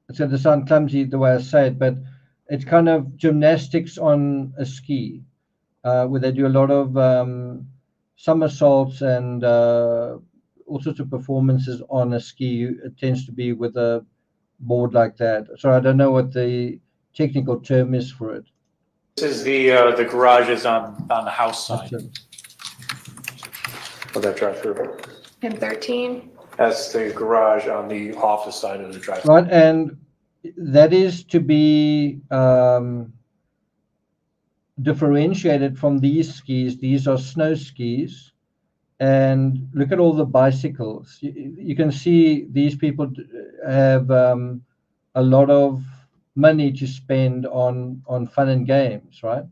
[SPEAKER 3] it's going to sound clumsy the way I say it, but it's kind of gymnastics on a ski, where they do a lot of somersaults and all sorts of performances on a ski. It tends to be with a board like that. So I don't know what the technical term is for it.
[SPEAKER 9] This is the garages on the house side of that drive-through.
[SPEAKER 5] And 13.
[SPEAKER 9] That's the garage on the office side of the drive-through.
[SPEAKER 3] Right, and that is to be differentiated from these skis. These are snow skis, and look at all the bicycles. You can see these people have a lot of money to spend on fun and games, right?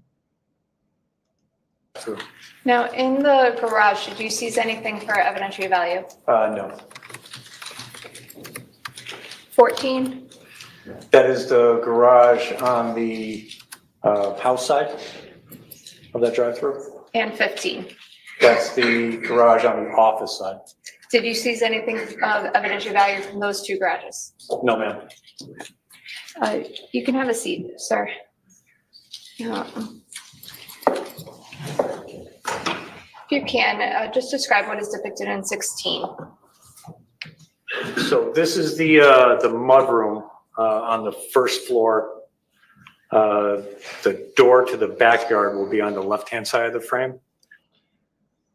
[SPEAKER 9] True.
[SPEAKER 5] Now, in the garage, did you seize anything for evidentiary value?
[SPEAKER 9] No.
[SPEAKER 5] 14
[SPEAKER 9] That is the garage on the house side of that drive-through.
[SPEAKER 5] and 15.
[SPEAKER 9] That's the garage on the office side.
[SPEAKER 5] Did you seize anything of evidentiary value from those two garages?
[SPEAKER 9] No, ma'am.
[SPEAKER 5] You can have a seat, sir. If you can, just describe what is depicted in 16.
[SPEAKER 9] So this is the mudroom on the first floor. The door to the backyard will be on the left-hand side of the frame.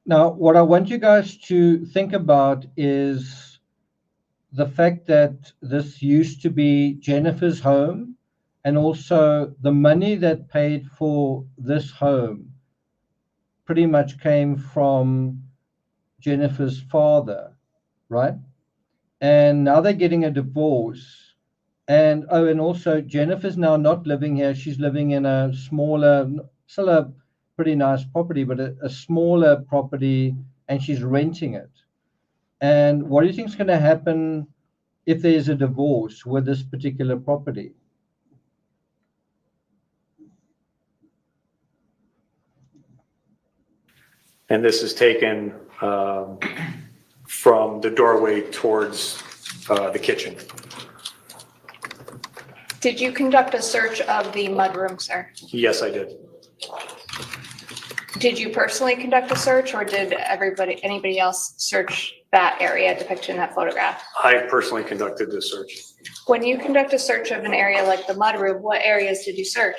[SPEAKER 3] Now, what I want you guys to think about is the fact that this used to be Jennifer's home, and also the money that paid for this home pretty much came from Jennifer's father, right? And now they're getting a divorce. And also Jennifer's now not living here. She's living in a smaller, still a pretty nice property, but a smaller property, and she's renting it. And what do you think is going to happen if there's a divorce with this particular property?
[SPEAKER 9] And this is taken from the doorway towards the kitchen.
[SPEAKER 5] Did you conduct a search of the mudroom, sir?
[SPEAKER 9] Yes, I did.
[SPEAKER 5] Did you personally conduct a search, or did anybody else search that area depicted in that photograph?
[SPEAKER 9] I personally conducted this search.
[SPEAKER 5] When you conduct a search of an area like the mudroom, what areas did you search?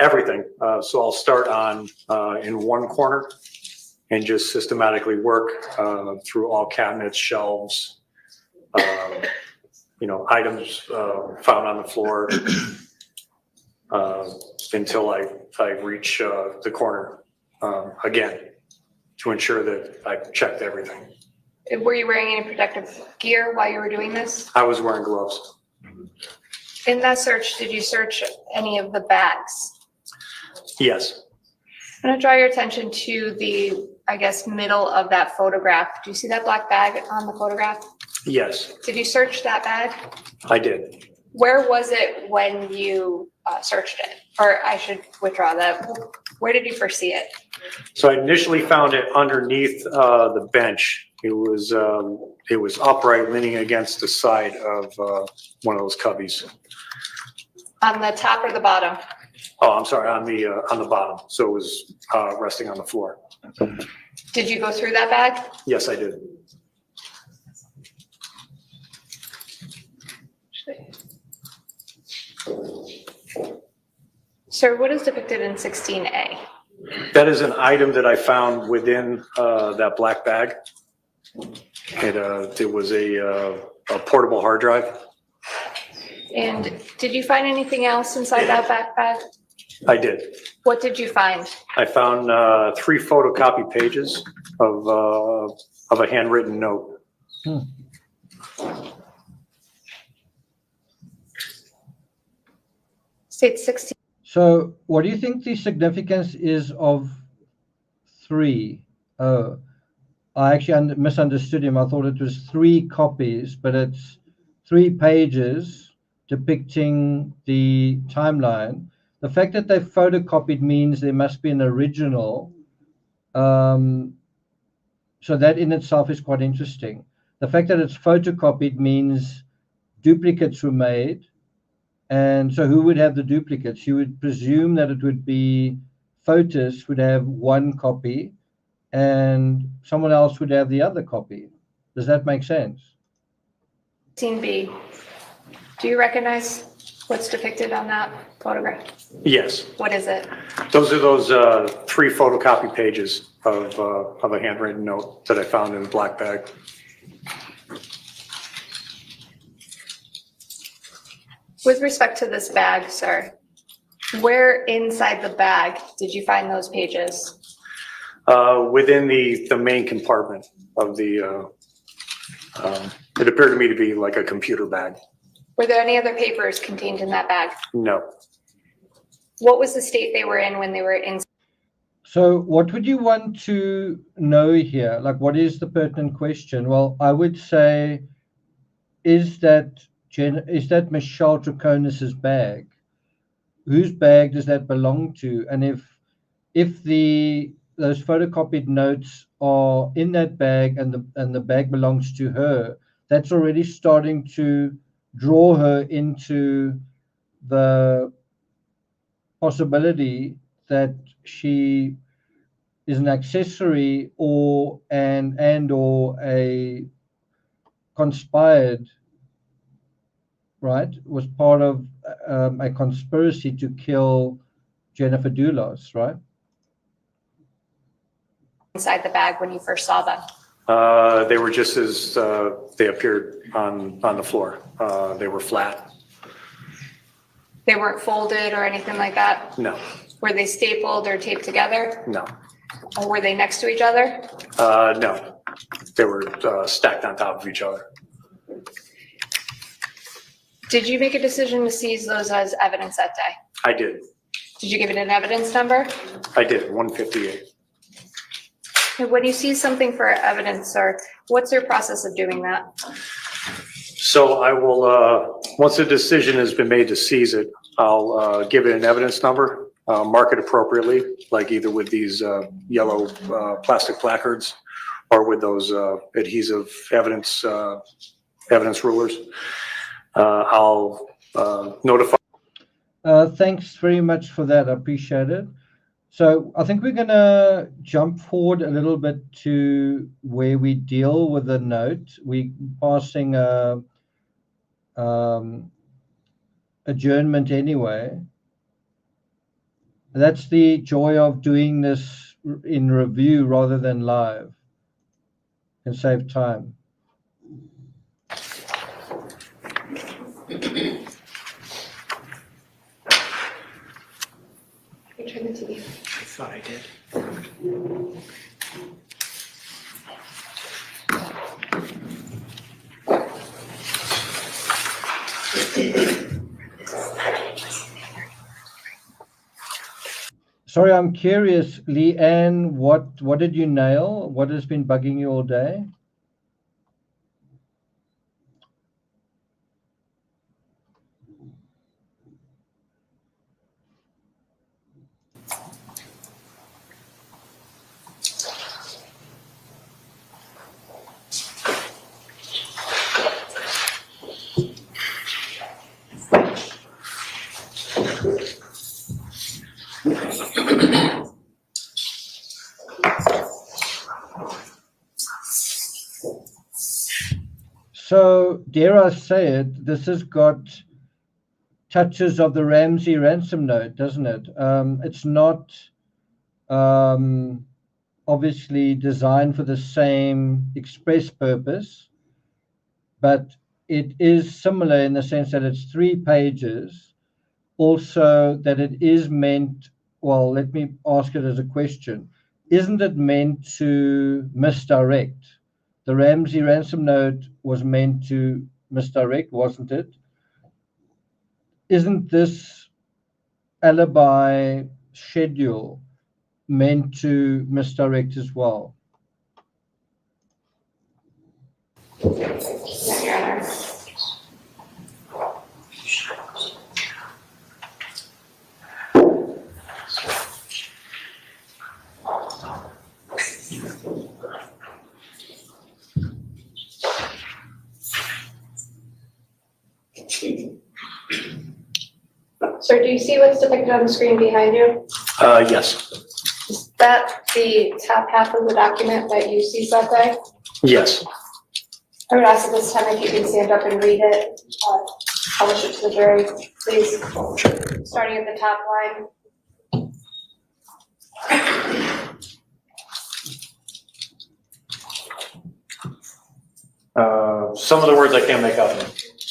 [SPEAKER 9] Everything. So I'll start on in one corner and just systematically work through all cabinets, shelves, items found on the floor until I reach the corner again to ensure that I've checked everything.
[SPEAKER 5] Were you wearing any protective gear while you were doing this?
[SPEAKER 9] I was wearing gloves.
[SPEAKER 5] In that search, did you search any of the bags?
[SPEAKER 9] Yes.
[SPEAKER 5] I'm going to draw your attention to the, middle of that photograph. Do you see that black bag on the photograph?
[SPEAKER 9] Yes,
[SPEAKER 5] Did you search that bag?
[SPEAKER 9] I did.
[SPEAKER 5] Where was it when you searched it? Or I should withdraw that. Where did you first see it?
[SPEAKER 9] So I initially found it underneath the bench. It was upright, leaning against the side of one of those cubbies.
[SPEAKER 5] On the top or the bottom?
[SPEAKER 9] Oh, I'm sorry, on the bottom. So it was resting on the floor.
[SPEAKER 5] Did you go through that bag?
[SPEAKER 9] Yes, I did.
[SPEAKER 5] Sir, what is depicted in 16A?
[SPEAKER 9] That is an item that I found within that black bag. It was a portable hard drive.
[SPEAKER 5] And did you find anything else inside that backpack?
[SPEAKER 9] I did.
[SPEAKER 5] What did you find?
[SPEAKER 9] I found 3 photocopy pages of a handwritten note.
[SPEAKER 5] State 16.
[SPEAKER 3] So what do you think the significance is of 3? Oh, I actually misunderstood him. I thought it was 3 copies, but it's 3 pages depicting the timeline. The fact that they photocopied means there must be an original. So that in itself is quite interesting. The fact that it's photocopied means duplicates were made. And so who would have the duplicates? You would presume that it would be Fotis would have 1 copy and someone else would have the other copy. Does that make sense?
[SPEAKER 5] 16B. Do you recognize what's depicted on that photograph?
[SPEAKER 9] Yes.
[SPEAKER 5] What is it?
[SPEAKER 9] Those are those 3 photocopy pages of a handwritten note that I found in a black bag.
[SPEAKER 5] With respect to this bag, sir, where inside the bag did you find those pages?
[SPEAKER 9] Within the main compartment of the, it appeared to me to be like a computer bag.
[SPEAKER 5] Were there any other papers contained in that bag?
[SPEAKER 9] No.
[SPEAKER 5] What was the state they were in when they were in?
[SPEAKER 3] So what would you want to know here? Like, what is the pertinent question? Well, I would say, is that Michelle Troconis's bag? Whose bag does that belong to? And if those photocopied notes are in that bag and the bag belongs to her, that's already starting to draw her into the possibility that she is an accessory or a conspired, right? Was part of a conspiracy to kill Jennifer DULOS, right?
[SPEAKER 5] Inside the bag when you first saw them?
[SPEAKER 9] They were just as they appeared on the floor. They were flat.
[SPEAKER 5] They weren't folded or anything like that?
[SPEAKER 9] No.
[SPEAKER 5] Were they stapled or taped together?
[SPEAKER 9] No.
[SPEAKER 5] Or were they next to each other?
[SPEAKER 9] No. They were stacked on top of each other.
[SPEAKER 5] Did you make a decision to seize those as evidence that day?
[SPEAKER 9] I did.
[SPEAKER 5] Did you give it an evidence number?
[SPEAKER 9] I did, 158.
[SPEAKER 5] And when you seize something for evidence, sir, what's your process of doing that?
[SPEAKER 9] So I will, once a decision has been made to seize it, I'll give it an evidence number, mark it appropriately, like either with these yellow plastic placards or with those adhesive evidence rulers. I'll notify.
[SPEAKER 3] Thanks very much for that. I appreciate it. So I think we're going to jump forward a little bit to where we deal with the note. We're passing adjournment anyway. That's the joy of doing this in review rather than live. Can save time.
[SPEAKER 5] Turn the TV.
[SPEAKER 14] I thought I did.
[SPEAKER 3] Sorry, I'm curious, Leanne, what did you nail? What has been bugging you all day? So, dare I say it, this has got touches of the Ramsey ransom note, doesn't it? It's not obviously designed for the same express purpose, but it is similar in the sense that it's 3 pages also that it is meant, well, let me ask it as a question. Isn't it meant to misdirect? The Ramsey ransom note was meant to misdirect, wasn't it? Isn't this alibi schedule meant to misdirect as well?
[SPEAKER 5] Yeah, Your Honor. Sir, do you see what's depicted on the screen behind you?
[SPEAKER 9] Yes.
[SPEAKER 5] Is that the top half of the document that you seized that day?
[SPEAKER 9] Yes.
[SPEAKER 5] I would ask at this time if you can stand up and read it, publish it to the jury, please. Starting at the top line.
[SPEAKER 9] Some of the words I can't make out.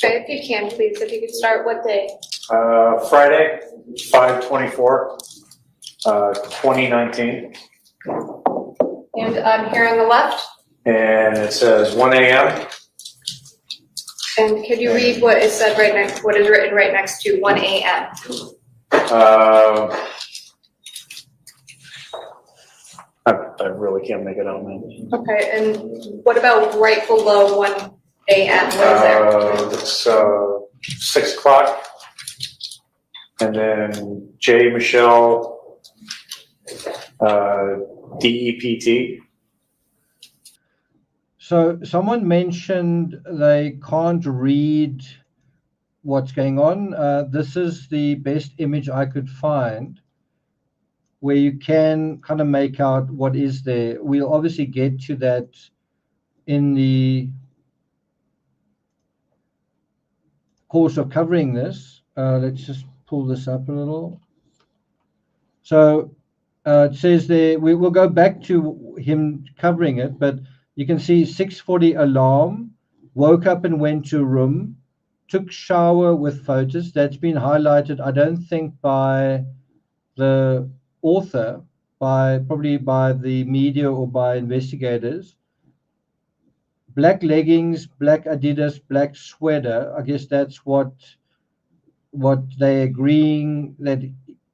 [SPEAKER 5] Okay, if you can, please, if you could start what day?
[SPEAKER 9] Friday, 5/24, 2019.
[SPEAKER 5] And here on the left,
[SPEAKER 9] And it says 1 a.m.
[SPEAKER 5] and could you read what is said right next, what is written right next to 1 a.m.?
[SPEAKER 9] I really can't make it out, man.
[SPEAKER 5] Okay, and what about right below 1 a.m.? What is there?
[SPEAKER 9] It's 6 o'clock. And then J. Michelle, DEPT.
[SPEAKER 3] So someone mentioned they can't read what's going on. This is the best image I could find where you can kind of make out what is there. We'll obviously get to that in the course of covering this. Let's just pull this up a little. So it says there, we will go back to him covering it, but you can see 6:40 alarm, woke up and went to room, took shower with photos. That's been highlighted, I don't think by the author, probably by the media or by investigators. Black leggings, black Adidas, black sweater. I guess that's what they agreeing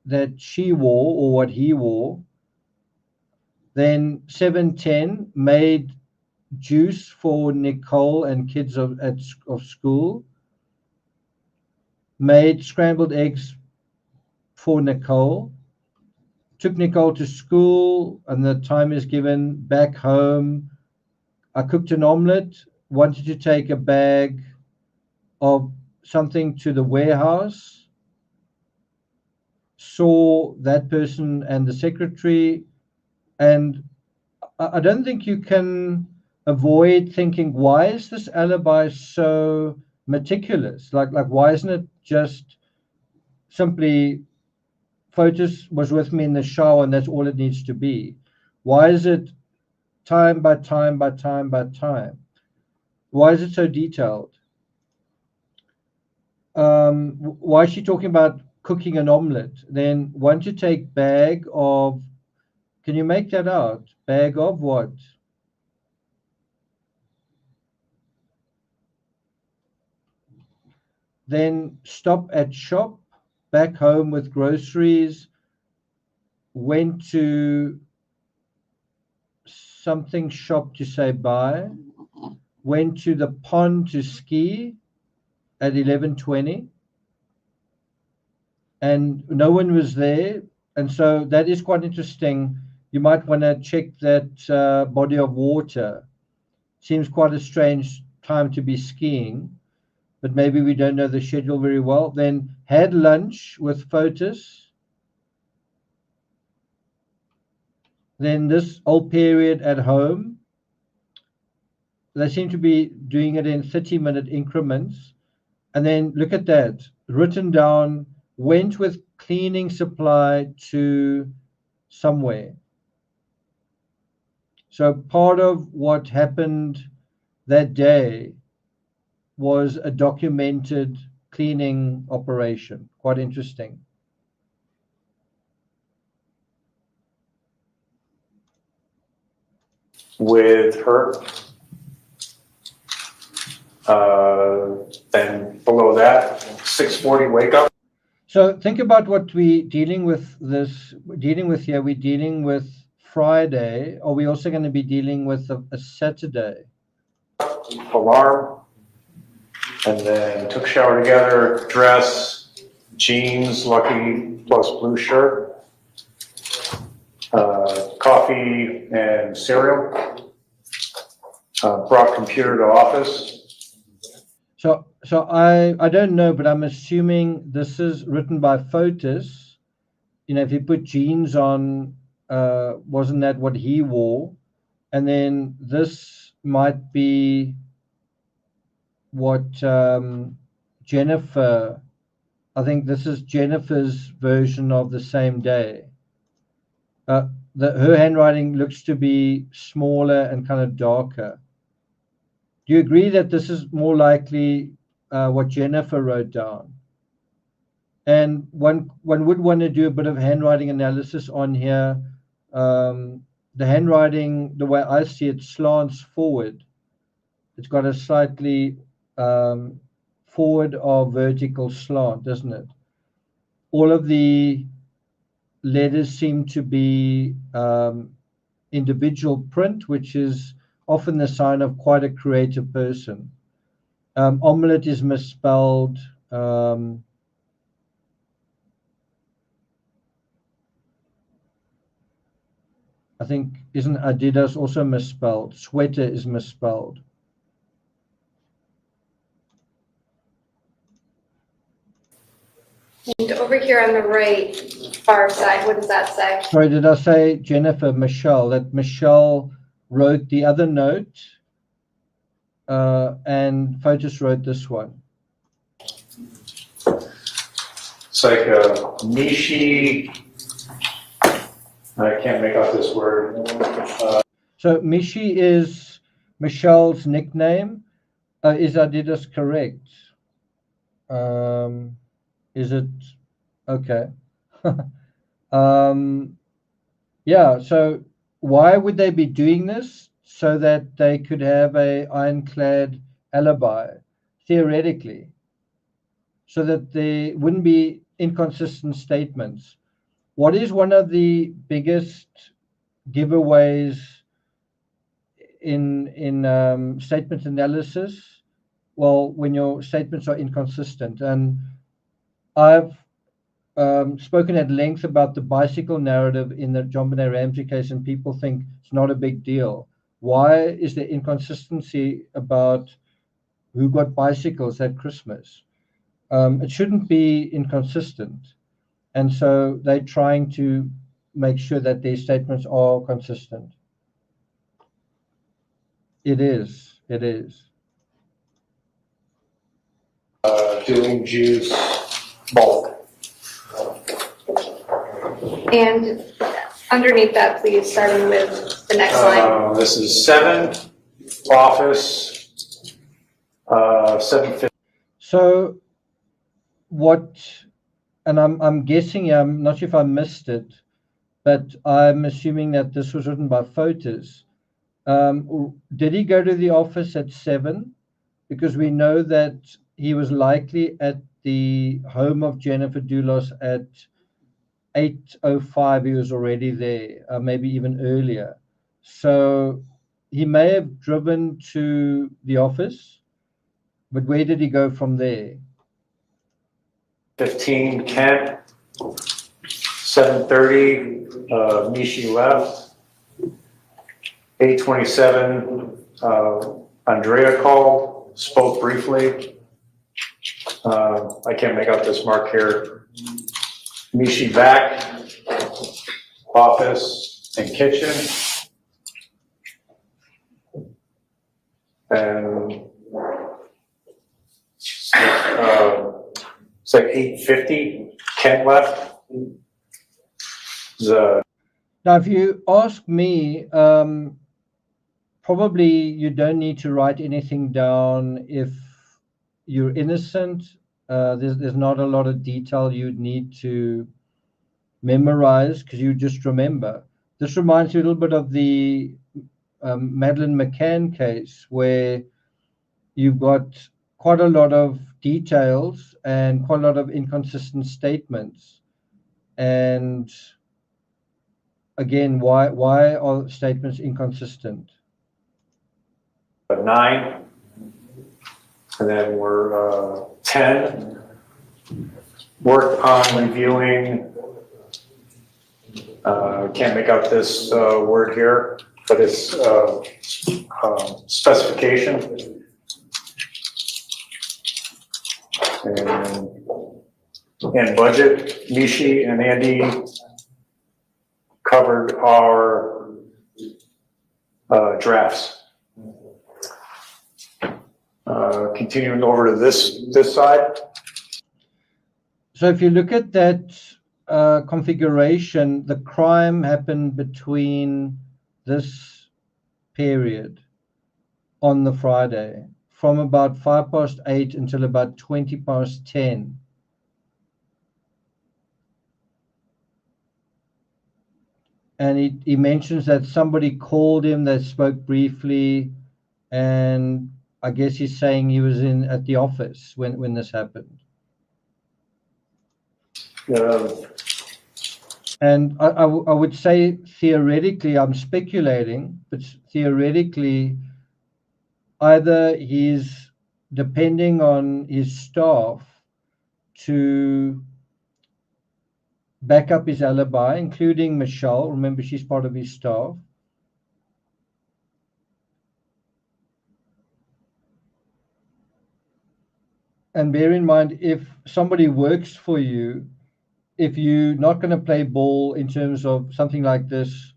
[SPEAKER 3] that she wore or what he wore. Then 7:10 made juice for Nicole and kids of school. Made scrambled eggs for Nicole. Took Nicole to school, and the time is given. Back home, I cooked an omelet. Wanted to take a bag of something to the warehouse. Saw that person and the secretary, and I don't think you can avoid thinking, why is this alibi so meticulous? Like why isn't it just simply photos was with me in the shower and that's all it needs to be? Why is it time by time by time by time? Why is it so detailed? Why is she talking about cooking an omelet? Then want to take bag of, can you make that out? Bag of what? Then stop at shop, back home with groceries, went to something shop to say bye, went to the pond to ski at 11:20, and no one was there. And so that is quite interesting. You might want to check that body of water. Seems quite a strange time to be skiing, but maybe we don't know the schedule very well. Then had lunch with Fotis. Then this whole period at home, they seem to be doing it in 30-minute increments. And then look at that, written down, went with cleaning supply to somewhere. So part of what happened that day was a documented cleaning operation. Quite interesting.
[SPEAKER 9] With her. Then below that, 6:40 wake up.
[SPEAKER 3] So think about what we're dealing with here. We're dealing with Friday. Are we also going to be dealing with a Saturday?
[SPEAKER 9] Alarm. And then took shower together, dress, jeans, Lucky plus blue shirt, coffee and cereal, brought computer to office.
[SPEAKER 3] So I don't know, but I'm assuming this is written by Fotis. You know, if he put jeans on, wasn't that what he wore? And then this might be what Jennifer, I think this is Jennifer's version of the same day. Her handwriting looks to be smaller and kind of darker. Do you agree that this is more likely what Jennifer wrote down? And one would want to do a bit of handwriting analysis on here. The handwriting, the way I see it, slants forward. It's got a slightly forward or vertical slant, doesn't it? All of the letters seem to be individual print, which is often the sign of quite a creative person. Omelette is misspelled. I think, isn't Adidas also misspelled? Sweater is misspelled.
[SPEAKER 5] And over here on the right, far side, what does that say?
[SPEAKER 3] Sorry, did I say Jennifer? Michelle. That Michelle wrote the other note, and Fotis wrote this one.
[SPEAKER 9] It's like Mishi. I can't make out this word.
[SPEAKER 3] So Mishi is Michelle's nickname. Is Adidas correct? Is it okay? Yeah. So why would they be doing this? So that they could have a ironclad alibi, theoretically, so that there wouldn't be inconsistent statements. What is one of the biggest giveaways in statement analysis? Well, when your statements are inconsistent. And I've spoken at length about the bicycle narrative in the John Benet Ramsey case, and people think it's not a big deal. Why is there inconsistency about who got bicycles at Christmas? It shouldn't be inconsistent. And so they're trying to make sure that their statements are consistent. It is. It is.
[SPEAKER 9] Doing juice bulk.
[SPEAKER 5] And underneath that, please, starting with the next line.
[SPEAKER 9] This is 7, office, 750.
[SPEAKER 3] So what, and I'm guessing, I'm not sure if I missed it, but I'm assuming that this was written by Fotis. Did he go to the office at 7? Because we know that he was likely at the home of Jennifer DULOS at 8:05. He was already there, maybe even earlier. So he may have driven to the office, but where did he go from there?
[SPEAKER 9] 15, Kent. 7:30, Mishi left. 8:27, Andrea called, spoke briefly. I can't make out this mark here. Mishi back, office and kitchen. And it's like 8:50, Kent left.
[SPEAKER 3] Now, if you ask me, probably you don't need to write anything down if you're innocent There's not a lot of detail you'd need to memorize because you just remember. This reminds you a little bit of the Madeleine McCann case, where you've got quite a lot of details and quite a lot of inconsistent statements. And again, why are statements inconsistent?
[SPEAKER 9] 9, and then we're 10. Work on reviewing, can't make out this word here, but it's specification. And budget. Nishi and Andy covered our drafts. Continuing over to this side.
[SPEAKER 3] So if you look at that configuration, the crime happened between this period on the Friday, from about 8:05 until about 10:20. And he mentions that somebody called him, they spoke briefly, and I guess he's saying he was at the office when this happened. And I would say theoretically, I'm speculating, but theoretically, either he's depending on his staff to back up his alibi, including Michelle. Remember, she's part of his staff. And bear in mind, if somebody works for you, if you're not going to play ball in terms of something like this,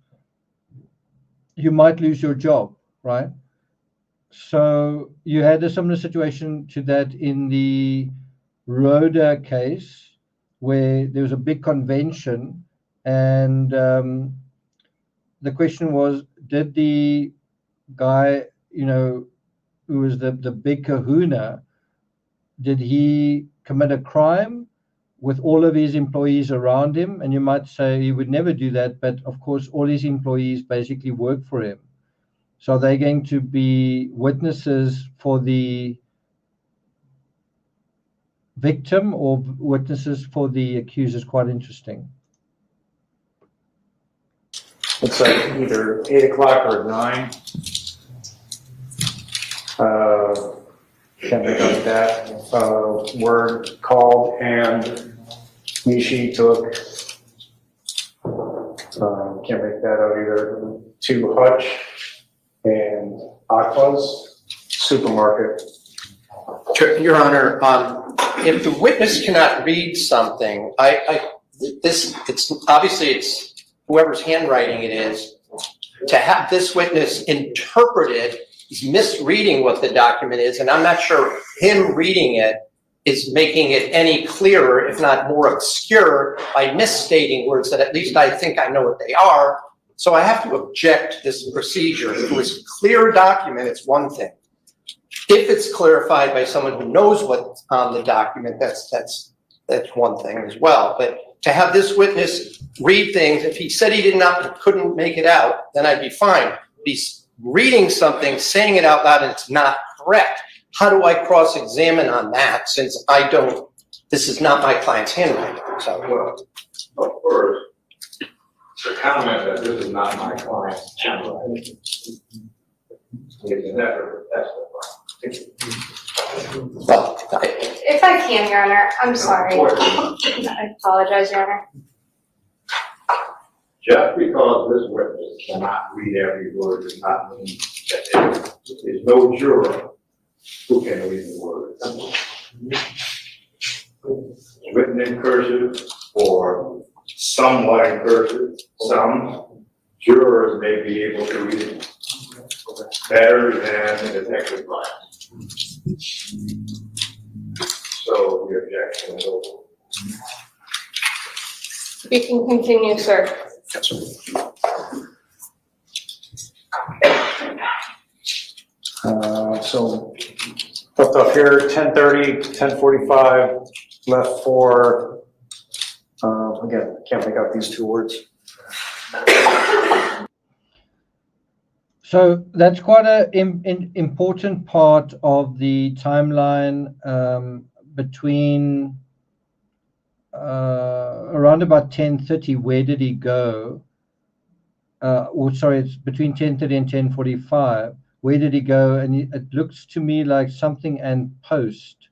[SPEAKER 3] you might lose your job, right? So you had a similar situation to that in the Rhoda case, where there was a big convention, and the question was, did the guy, who was the big kahuna, did he commit a crime with all of his employees around him? And you might say he would never do that, but of course all his employees basically work for him. So are they going to be witnesses for the victim or witnesses for the accused? Is quite interesting.
[SPEAKER 9] It's like either 8 o'clock or 9. Can't make out that word called, and Nishi took, can't make that out either, to Hutch and Aqua's supermarket.
[SPEAKER 11] Your Honor, if the witness cannot read something, it's obviously whoever's handwriting it is, to have this witness interpret it, he's misreading what the document is, and I'm not sure him reading it is making it any clearer, if not more obscure, by misstating words that at least I think I know what they are. So I have to object to this procedure. If it was a clear document, it's one thing. If it's clarified by someone who knows what's on the document, that's one thing as well. But to have this witness read things, if he said he couldn't make it out, then I'd be fine. He's reading something, saying it out loud, and it's not correct. How do I cross-examine on that, since this is not my client's handwriting? So,
[SPEAKER 10] Well, of course, the comment that this is not my client's handwriting is never testified.
[SPEAKER 11] Well,
[SPEAKER 5] If I can, Your Honor, I'm sorry. I apologize, Your Honor.
[SPEAKER 10] Just because this witness cannot read every word does not mean that there's no juror who can read the word. It's written in cursive or somewhat in cursive. Some jurors may be able to read it better than the detective might. So the objection is over.
[SPEAKER 5] You can continue, sir.
[SPEAKER 9] So Left off here, 10:30, 10:45, left for, again, can't make out these two words.
[SPEAKER 3] So that's quite an important part of the timeline between around about 10:30. Where did he go? Or sorry, it's between 10:30 and 10:45. Where did he go? And it looks to me like something and post.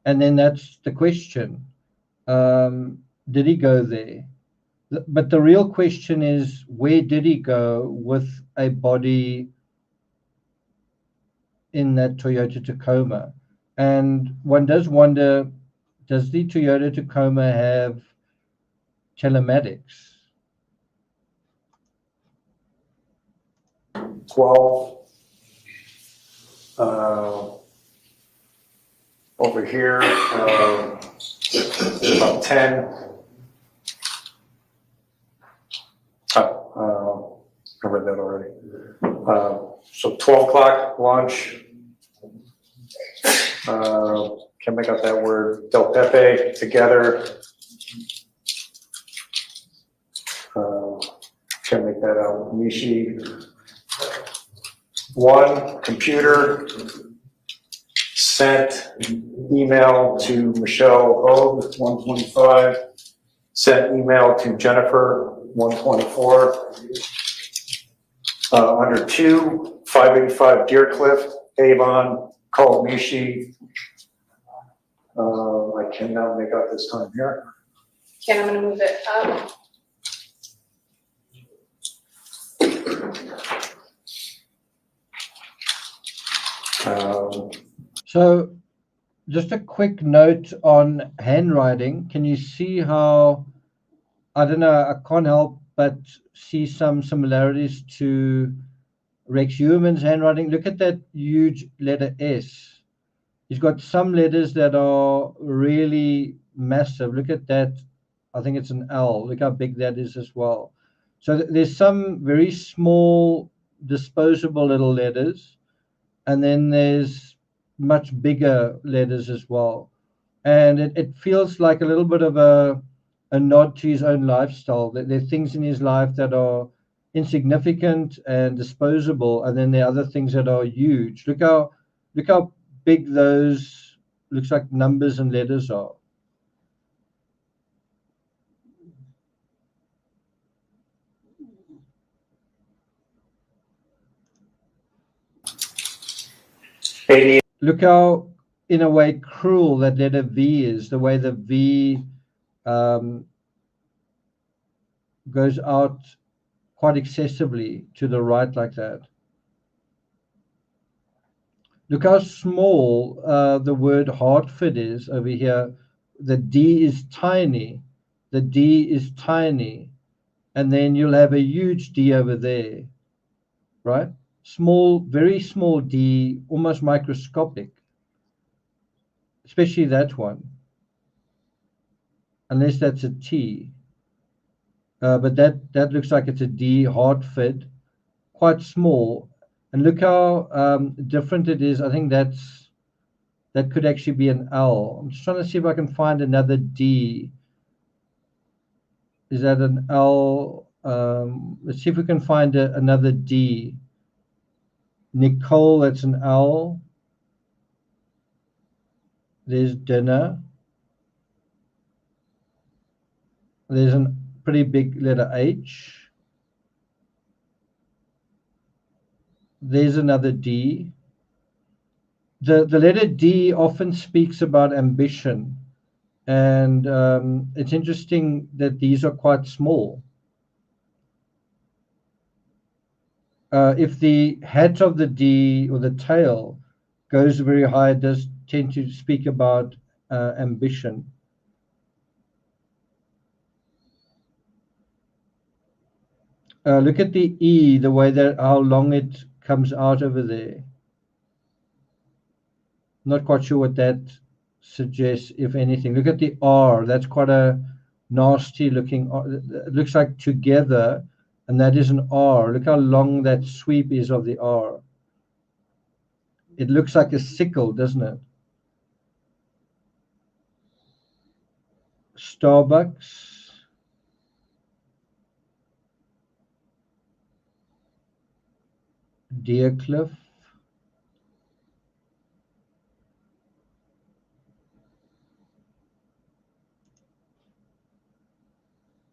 [SPEAKER 3] And then that's the question. Did he go there? But the real question is, where did he go with a body in that Toyota Tacoma? And one does wonder, does the Toyota Tacoma have telematics?
[SPEAKER 9] 12. Over here, about 10. I read that already. So 12 o'clock lunch. Can't make out that word. Del Pepe together. Can't make that out. Nishi. 1 computer. Sent email to Michelle Hogue, 125. Sent email to Jennifer, 124. Under 2, 585 Deercliff, Avon, called Mishi. I cannot make out this time here.
[SPEAKER 5] Ken, I'm gonna move it up.
[SPEAKER 3] So just a quick note on handwriting. Can you see how, I don't know, I can't help but see some similarities to Rex Human's handwriting. Look at that huge letter S. He's got some letters that are really massive. Look at that. I think it's an L. Look how big that is as well. So there's some very small disposable little letters, and then there's much bigger letters as well. And it feels like a little bit of a nod to his own lifestyle. There are things in his life that are insignificant and disposable, and then there are other things that are huge. Look how big those looks like numbers and letters are. Look how, in a way, cruel that letter V is, the way the V goes out quite excessively to the right like that. Look how small the word Hartford is over here. The D is tiny. The D is tiny. And then you'll have a huge D over there, right? Small, very small D, almost microscopic, especially that one, unless that's a T. But that looks like it's a D, Hartford, quite small. And look how different it is. I think that could actually be an L. I'm just trying to see if I can find another D. Is that an L? Let's see if we can find another D. Nicole, that's an L. There's dinner. There's a pretty big letter H. There's another D. The letter D often speaks about ambition. And it's interesting that these are quite small. If the hat of the D or the tail goes very high, it does tend to speak about ambition. Look at the E, the way that how long it comes out over there. Not quite sure what that suggests, if anything. Look at the R. That's quite a nasty looking. It looks like together, and that is an R. Look how long that sweep is of the R. It looks like a sickle, doesn't it? Starbucks. Deercliff.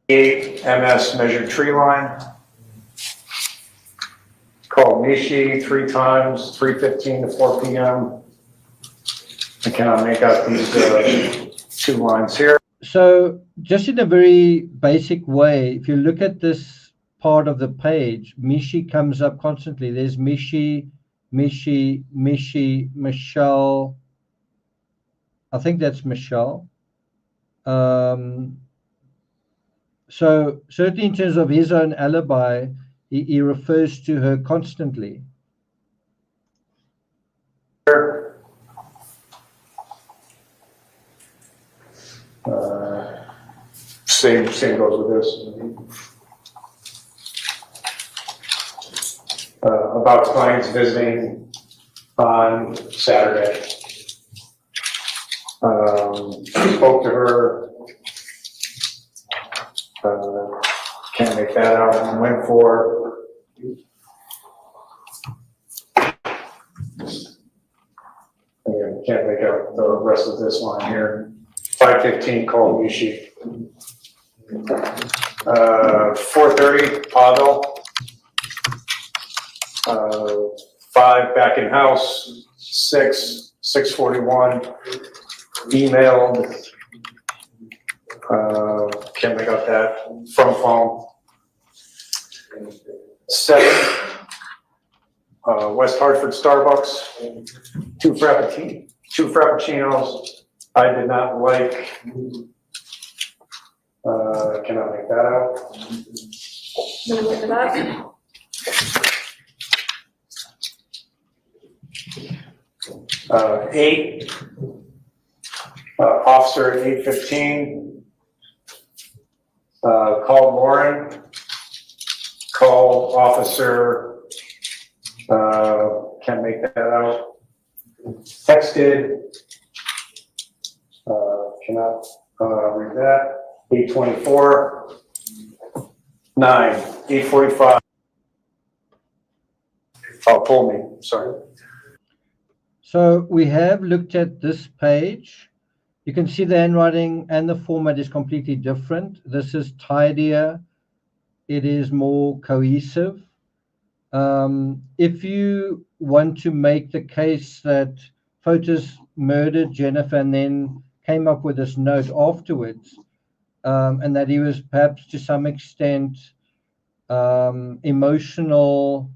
[SPEAKER 9] MS measured tree line. Called Nishi 3 times, 3:15 to 4 p.m. I cannot make out these 2 lines here.
[SPEAKER 3] So just in a very basic way, if you look at this part of the page, Mishi comes up constantly. There's Mishi, Michelle. I think that's Michelle. So certainly in terms of his own alibi, he refers to her constantly.
[SPEAKER 9] Same goes with this. About clients visiting on Saturday. Spoke to her. Can't make that out. Went for. Again, can't make out the rest of this line here. 5:15 called Mishi. 4:30 Pavel. 5 back in house. 6:41 emailed. Can't make out that from phone. 7 West Hartford Starbucks. 2 frappuccinos. I did not like. Cannot make that out.
[SPEAKER 5] Look at that.
[SPEAKER 9] 8 officer at 8:15 called Lauren. Called officer. Can't make that out. Texted. Cannot read that. 8:24. 9. 8:45. Oh, pull me. Sorry.
[SPEAKER 3] So we have looked at this page. You can see the handwriting and the format is completely different. This is tidier. It is more cohesive. If you want to make the case that Fotis murdered Jennifer and then came up with this note afterwards, and that he was perhaps to some extent emotional,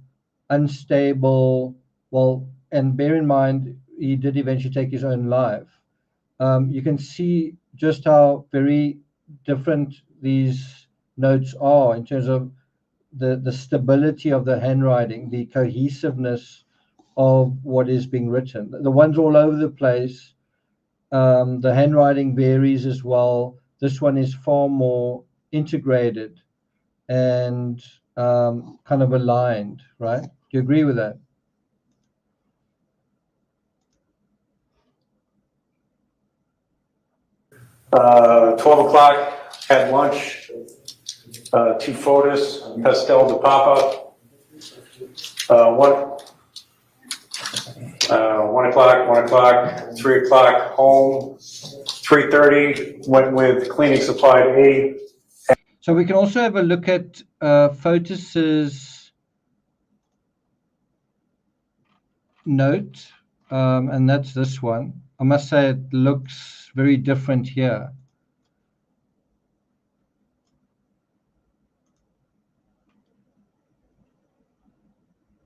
[SPEAKER 3] unstable, well, and bear in mind, he did eventually take his own life. You can see just how very different these notes are in terms of the stability of the handwriting, the cohesiveness of what is being written. The ones all over the place, the handwriting varies as well. This one is far more integrated and kind of aligned, right? Do you agree with that?
[SPEAKER 9] Uh, 12 o'clock, had lunch. 2 photos, pastel de papa. 1 o'clock, 3 o'clock, home. 3:30, went with cleaning supply to 8.
[SPEAKER 3] So we can also have a look at Fotis's note, and that's this one. I must say it looks very different here.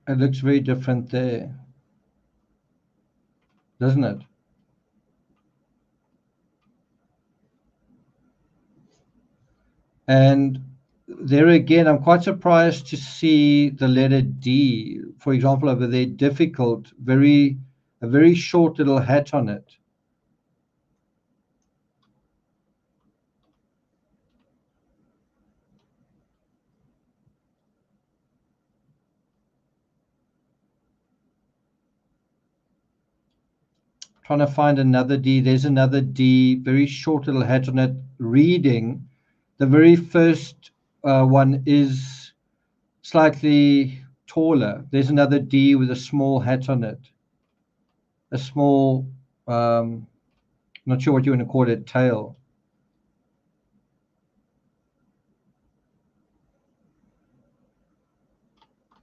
[SPEAKER 3] It looks very different there, doesn't it? And there again, I'm quite surprised to see the letter D, for example, over there, difficult, a very short little hat on it. trying to find another D. There's another D, very short little hat on it, reading. The very first one is slightly taller. There's another D with a small hat on it. A small, not sure what you want to call it, tail.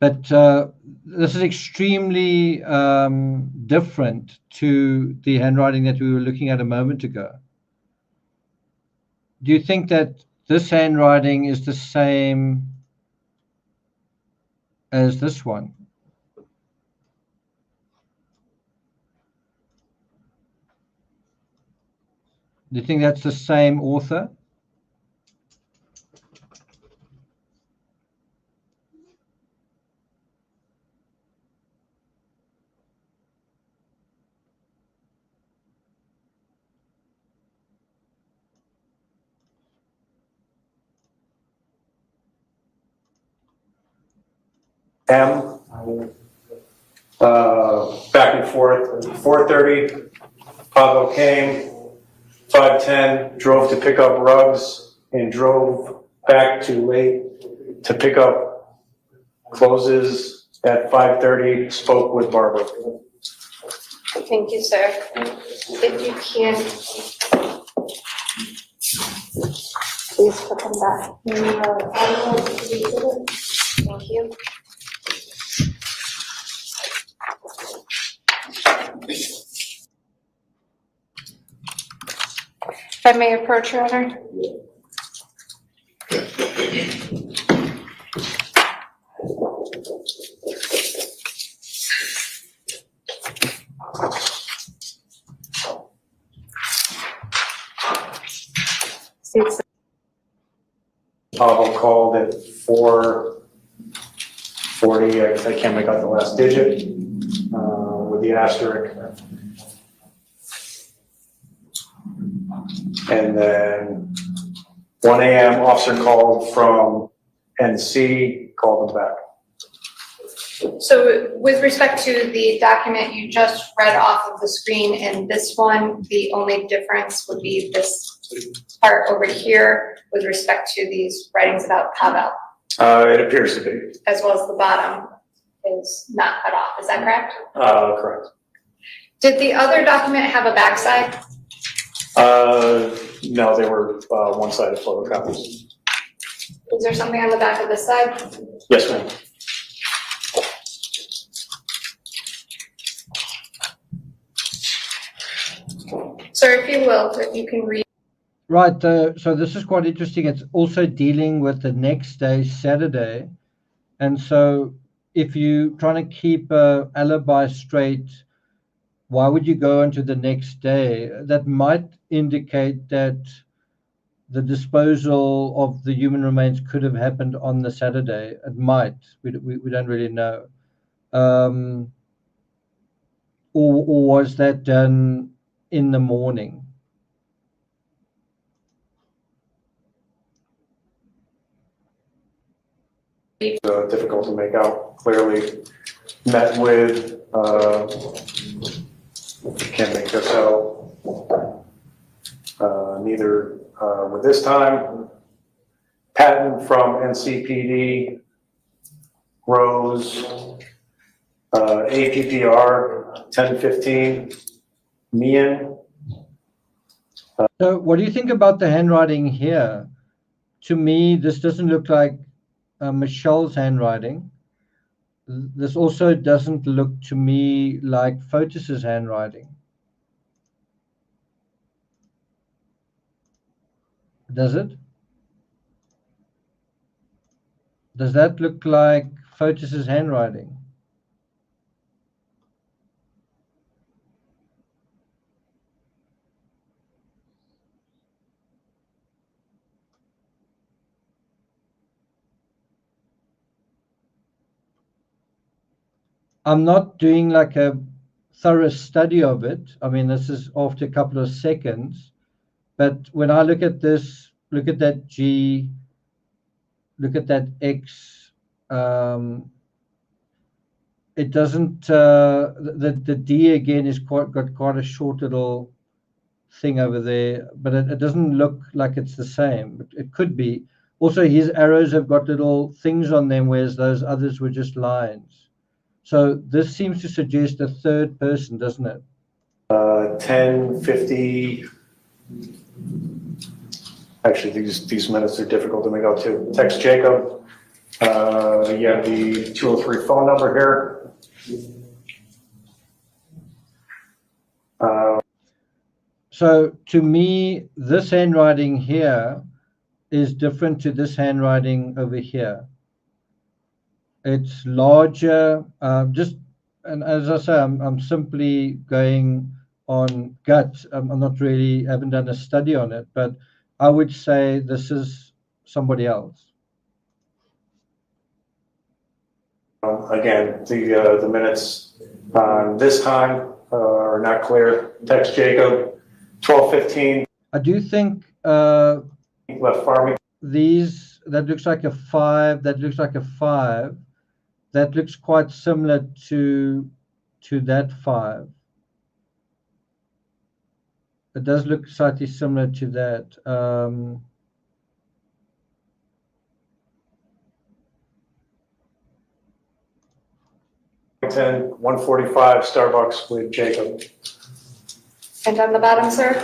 [SPEAKER 3] But this is extremely different to the handwriting that we were looking at a moment ago. Do you think that this handwriting is the same as this one? Do you think that's the same author?
[SPEAKER 9] M, back and forth, 4:30, Pablo came, 5:10, drove to pick up rugs and drove back too late to pick up closes at 5:30, spoke with Barbara.
[SPEAKER 5] Thank you, sir. If you can, please put them back. Thank you. If I may approach, Your Honor.
[SPEAKER 9] Pablo called at 4:40, I can't make out the last digit, with the asterisk. And then 1 a.m. officer called from NC, called them back.
[SPEAKER 5] So with respect to the document you just read off of the screen and this one, the only difference would be this part over here with respect to these writings about Pavel.
[SPEAKER 9] It appears to be.
[SPEAKER 5] As well as the bottom is not cut off, is that correct?
[SPEAKER 9] Correct.
[SPEAKER 5] Did the other document have a backside?
[SPEAKER 9] No, they were one-sided photocopies.
[SPEAKER 5] Is there something on the back of this side?
[SPEAKER 9] Yes, ma'am.
[SPEAKER 5] Sir, if you will, if you can read.
[SPEAKER 3] Right, so this is quite interesting. It's also dealing with the next day, Saturday. And so if you're trying to keep an alibi straight, why would you go into the next day? That might indicate that the disposal of the human remains could have happened on the Saturday. It might. We don't really know. Or was that done in the morning?
[SPEAKER 9] Difficult to make out clearly. Met with, can't make this out. Neither with this time. Patton from NCPD, Rose, APPR 1015, Mian.
[SPEAKER 3] So what do you think about the handwriting here? To me, this doesn't look like Michelle's handwriting. This also doesn't look to me like Fotis's handwriting. Does it? Does that look like Fotis's handwriting? I'm not doing like a thorough study of it. I mean, this is after a couple of seconds. But when I look at this, look at that G, look at that X, it doesn't, the D again is got quite a short little thing over there, but it doesn't look like it's the same. It could be. Also, his arrows have got little things on them, whereas those others were just lines. So this seems to suggest a third person, doesn't it?
[SPEAKER 9] 10:50. Actually, these minutes are difficult to make out too. Text Jacob. You have the 203 phone number here.
[SPEAKER 3] So to me, this handwriting here is different to this handwriting over here. It's larger, and as I say, I'm simply going on gut. I'm not really, haven't done a study on it, but I would say this is somebody else.
[SPEAKER 9] Again, the minutes this time are not clear. Text Jacob, 12:15.
[SPEAKER 3] I do think
[SPEAKER 9] Left farming.
[SPEAKER 3] these, that looks like a 5, that looks like a 5. That looks quite similar to that 5. It does look slightly similar to that.
[SPEAKER 9] 1:45 Starbucks with Jacob.
[SPEAKER 5] And on the bottom, sir?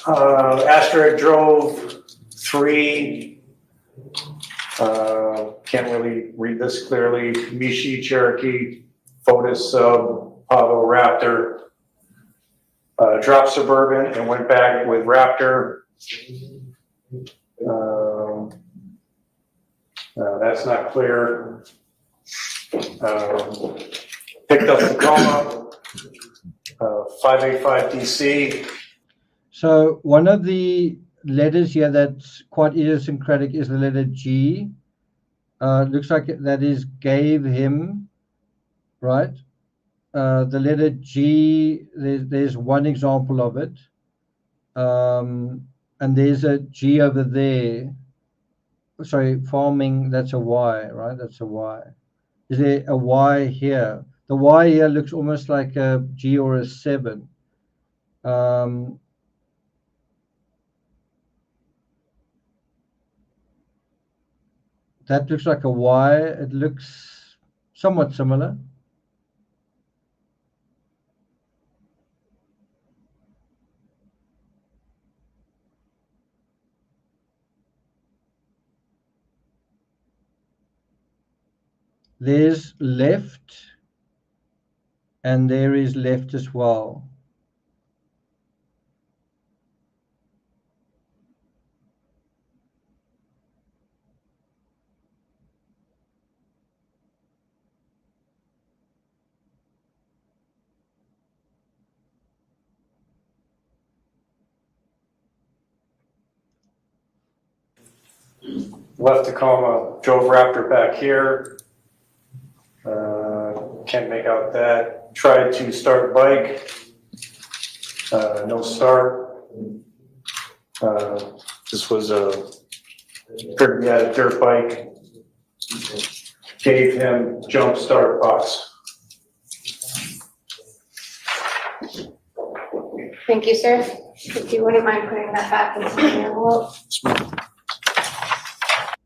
[SPEAKER 9] Asterisk drove 3. Can't really read this clearly. Mishi Cherokee, Fotis Pavo Raptor. Dropped Suburban and went back with Raptor. That's not clear. Picked up Tacoma, 585 DC.
[SPEAKER 3] So one of the letters here that's quite idiosyncratic is the letter G. Looks like that is gave him, right? The letter G, there's one example of it. And there's a G over there. Sorry, farming, that's a Y, right? That's a Y. Is there a Y here? The Y here looks almost like a G or a 7. That looks like a Y. It looks somewhat similar. There's left, and there is left as well.
[SPEAKER 9] Left Tacoma, drove Raptor back here. Can't make out that. Tried to start bike. No start. This was a dirt bike. Gave him jump start box.
[SPEAKER 5] Thank you, sir. If you wouldn't mind putting that back into the envelope.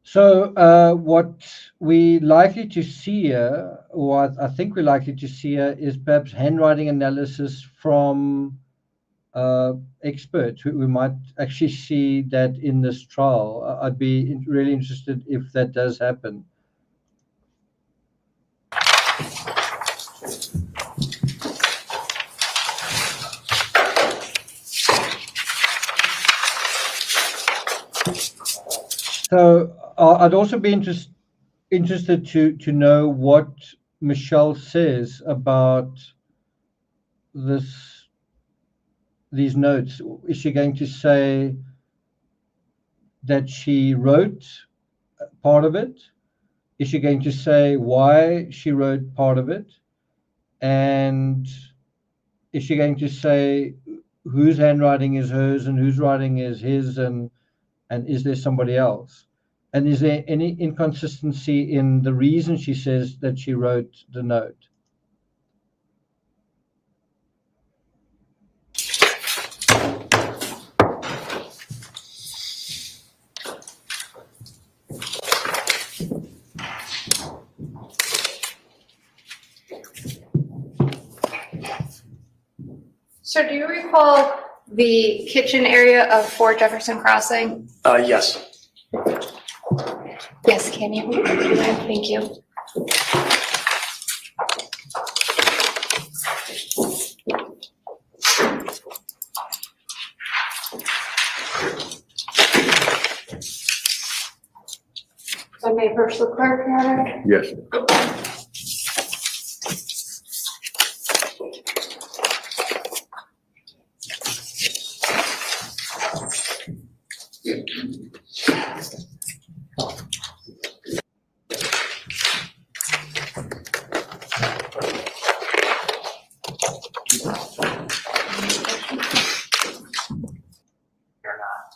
[SPEAKER 3] So what we likely to see here, or I think we're likely to see here, is perhaps handwriting analysis from experts. We might actually see that in this trial. I'd be really interested if that does happen. So I'd also be interested to know what Michelle says about these notes. Is she going to say that she wrote part of it? Is she going to say why she wrote part of it? And is she going to say whose handwriting is hers and whose writing is his, and is there somebody else? And is there any inconsistency in the reason she says that she wrote the note?
[SPEAKER 5] Sir, do you recall the kitchen area of 4 Jefferson Crossing?
[SPEAKER 9] Yes.
[SPEAKER 5] Yes, can you? Thank you. So I may approach the clerk, Your Honor.
[SPEAKER 10] Yes.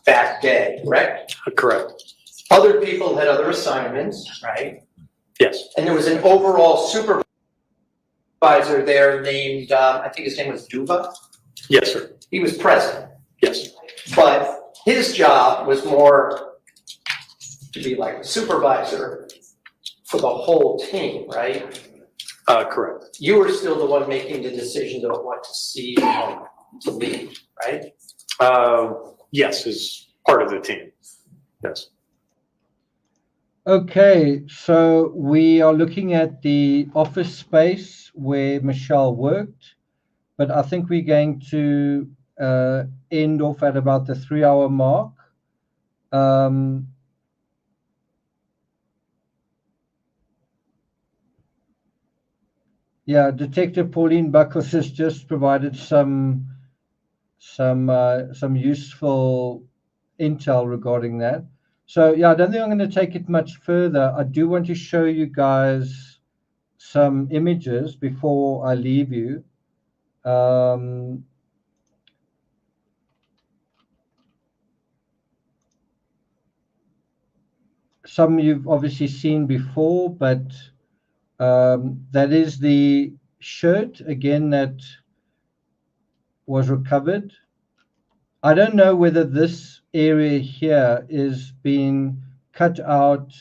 [SPEAKER 11] That day, correct?
[SPEAKER 9] Correct.
[SPEAKER 11] Other people had other assignments, right?
[SPEAKER 9] Yes.
[SPEAKER 11] And there was an overall supervisor there named, I think his name was Duva.
[SPEAKER 9] Yes, sir.
[SPEAKER 11] He was present,
[SPEAKER 9] Yes.
[SPEAKER 11] but his job was more to be like a supervisor for the whole team, right?
[SPEAKER 9] Correct.
[SPEAKER 11] You were still the one making the decisions about what to see and what to leave, right?
[SPEAKER 9] Yes, is part of the team. Yes.
[SPEAKER 3] Okay, so we are looking at the office space where Michelle worked, but I think we're going to end off at about the 3-hour mark. Yeah, Detective Pauline Buckles has just provided some useful intel regarding that. So yeah, I don't think I'm going to take it much further. I do want to show you guys some images before I leave you. Some you've obviously seen before, but that is the shirt again that was recovered. I don't know whether this area here is being cut out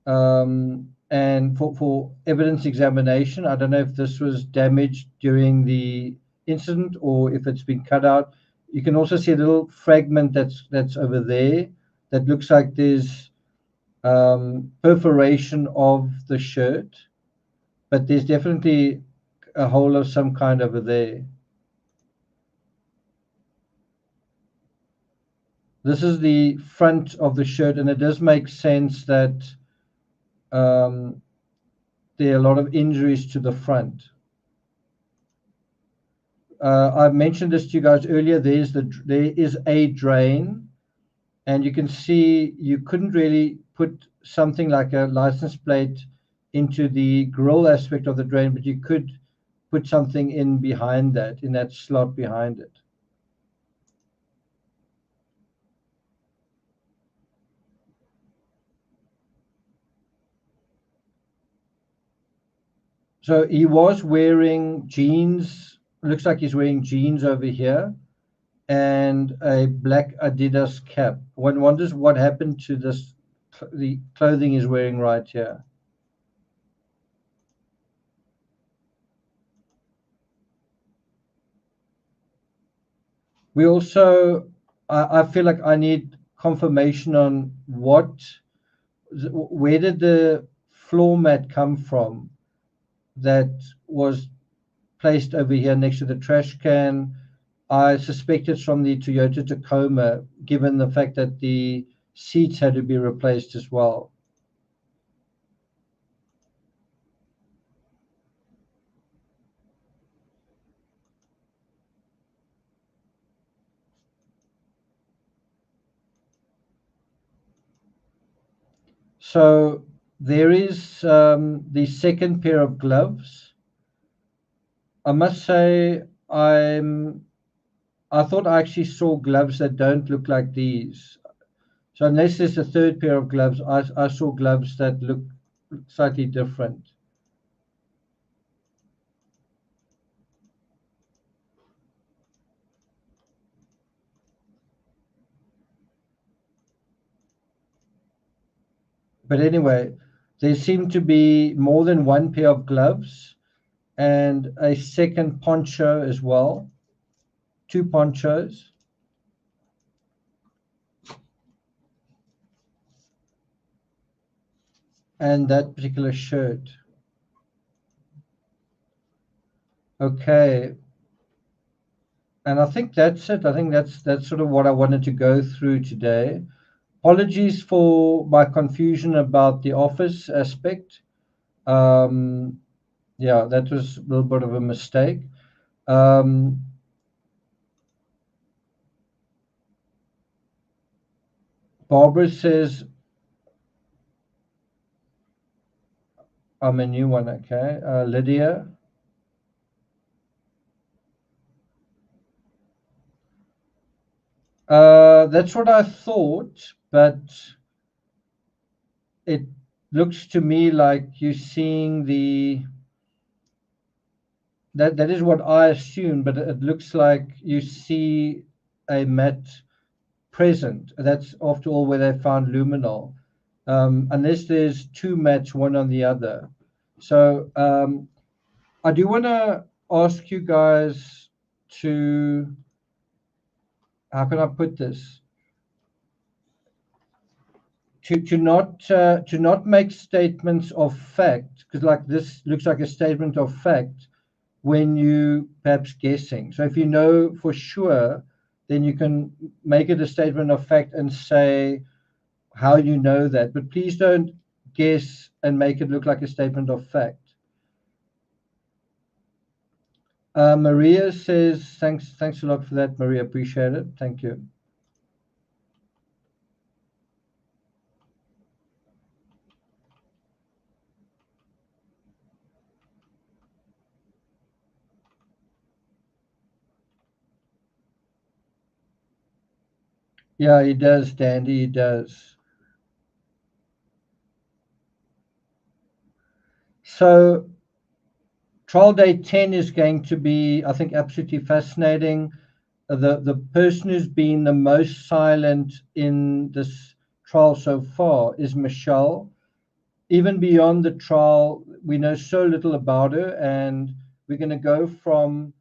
[SPEAKER 3] and for evidence examination. I don't know if this was damaged during the incident or if it's been cut out. You can also see a little fragment that's over there that looks like there's perforation of the shirt, but there's definitely a hole of some kind over there. This is the front of the shirt, and it does make sense that there are a lot of injuries to the front. I mentioned this to you guys earlier. There is a drain, and you can see you couldn't really put something like a license plate into the grill aspect of the drain, but you could put something in behind that, in that slot behind it. So he was wearing jeans. Looks like he's wearing jeans over here and a black Adidas cap. One wonders what happened to this, the clothing he's wearing right here. We also, I feel like I need confirmation on where did the floor mat come from that was placed over here next to the trash can. I suspect it's from the Toyota Tacoma, given the fact that the seats had to be replaced as well. So there is the second pair of gloves. I must say I thought I actually saw gloves that don't look like these. So unless there's a third pair of gloves, I saw gloves that look slightly different. But anyway, there seemed to be more than one pair of gloves and a second poncho as well. 2 ponchos. And that particular shirt. Okay. And I think that's it. I think that's sort of what I wanted to go through today. Apologies for my confusion about the office aspect. Yeah, that was a little bit of a mistake. Barbara says, I'm a new one, okay. Lydia. That's what I thought, but it looks to me like you're seeing that is what I assume, but it looks like you see a matte present. That's after all where they found luminol, unless there's 2 mattes, one on the other. So I do want to ask you guys to, how can I put this? To not make statements of fact, because like this looks like a statement of fact when you perhaps guessing. So if you know for sure, then you can make it a statement of fact and say how you know that. But please don't guess and make it look like a statement of fact. Maria says, thanks a lot for that, Maria. Appreciate it. Thank you. Yeah, he does, Dandy, he does. So trial day 10 is going to be, I think, absolutely fascinating. The person who's been the most silent in this trial so far is Michelle. Even beyond the trial, we know so little about her, and we're going to go from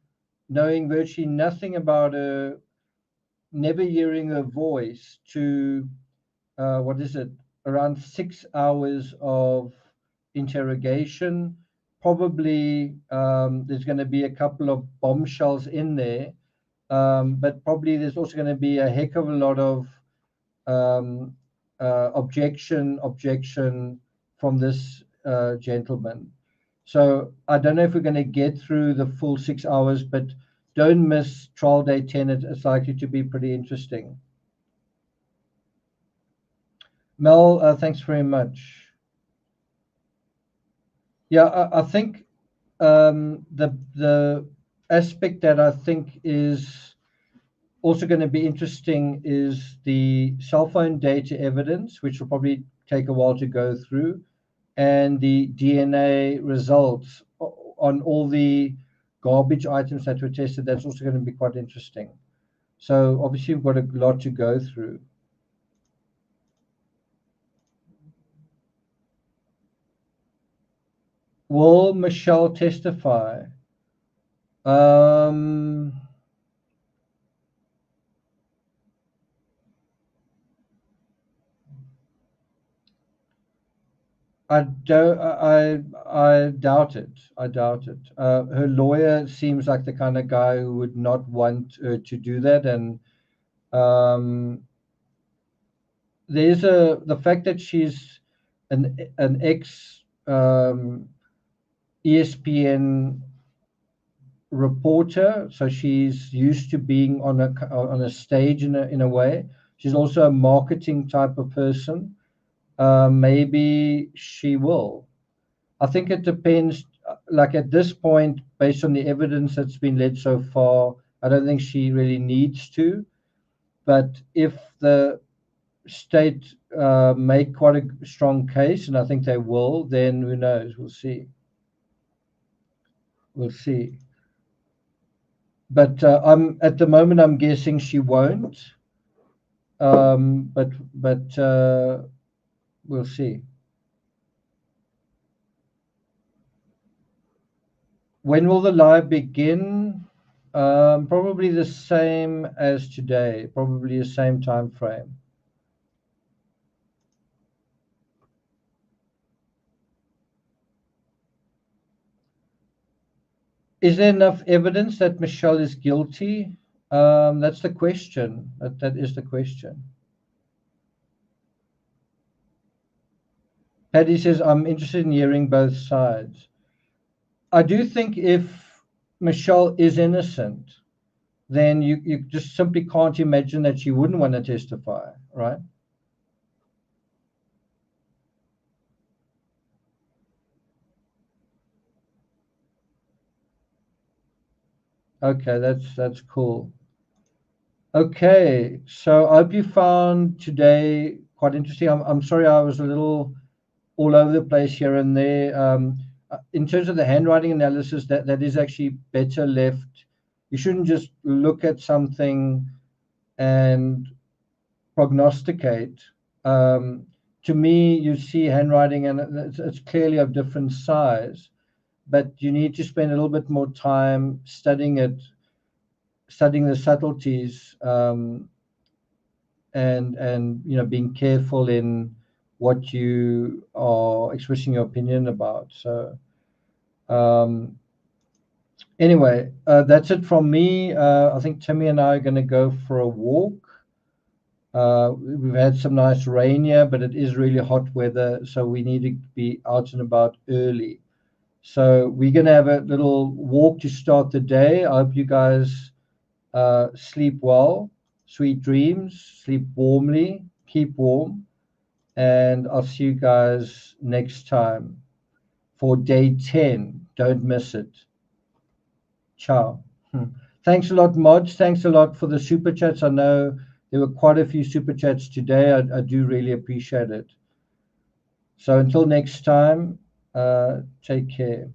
[SPEAKER 3] knowing virtually nothing about her, never hearing her voice, to what is it, around 6 hours of interrogation. Probably there's going to be a couple of bombshells in there, but probably there's also going to be a heck of a lot of objection from this gentleman. So I don't know if we're going to get through the full 6 hours, but don't miss trial day 10. It's likely to be pretty interesting. Mel, thanks very much. Yeah, I think the aspect that I think is also going to be interesting is the cell phone data evidence, which will probably take a while to go through, and the DNA results on all the garbage items that were tested. That's also going to be quite interesting. So obviously we've got a lot to go through. Will Michelle testify? I doubt it. I doubt it. Her lawyer seems like the kind of guy who would not want her to do that, and there's the fact that she's an ex ESPN reporter, so she's used to being on a stage in a way. She's also a marketing type of person. Maybe she will. I think it depends. Like at this point, based on the evidence that's been led so far, I don't think she really needs to. But if the state make quite a strong case, and I think they will, then who knows? We'll see. We'll see. But at the moment, I'm guessing she won't. But we'll see. When will the live begin? Probably the same as today, probably the same time frame. Is there enough evidence that Michelle is guilty? That's the question. That is the question. Paddy says, I'm interested in hearing both sides. I do think if Michelle is innocent, then you just simply can't imagine that she wouldn't want to testify, right? Okay, that's cool. Okay, so I hope you found today quite interesting. I'm sorry I was a little all over the place here and there. In terms of the handwriting analysis, that is actually better left. You shouldn't just look at something and prognosticate. To me, you see handwriting and it's clearly of different size, but you need to spend a little bit more time studying it, studying the subtleties, and being careful in what you are expressing your opinion about. So anyway, that's it from me. I think Timmy and I are going to go for a walk. We've had some nice rain here, but it is really hot weather, so we need to be out and about early. So we're going to have a little walk to start the day. I hope you guys sleep well, sweet dreams, sleep warmly, keep warm, and I'll see you guys next time for day 10. Don't miss it. Ciao. Thanks a lot, Mods. Thanks a lot for the super chats. I know there were quite a few super chats today. I do really appreciate it. So until next time, take care.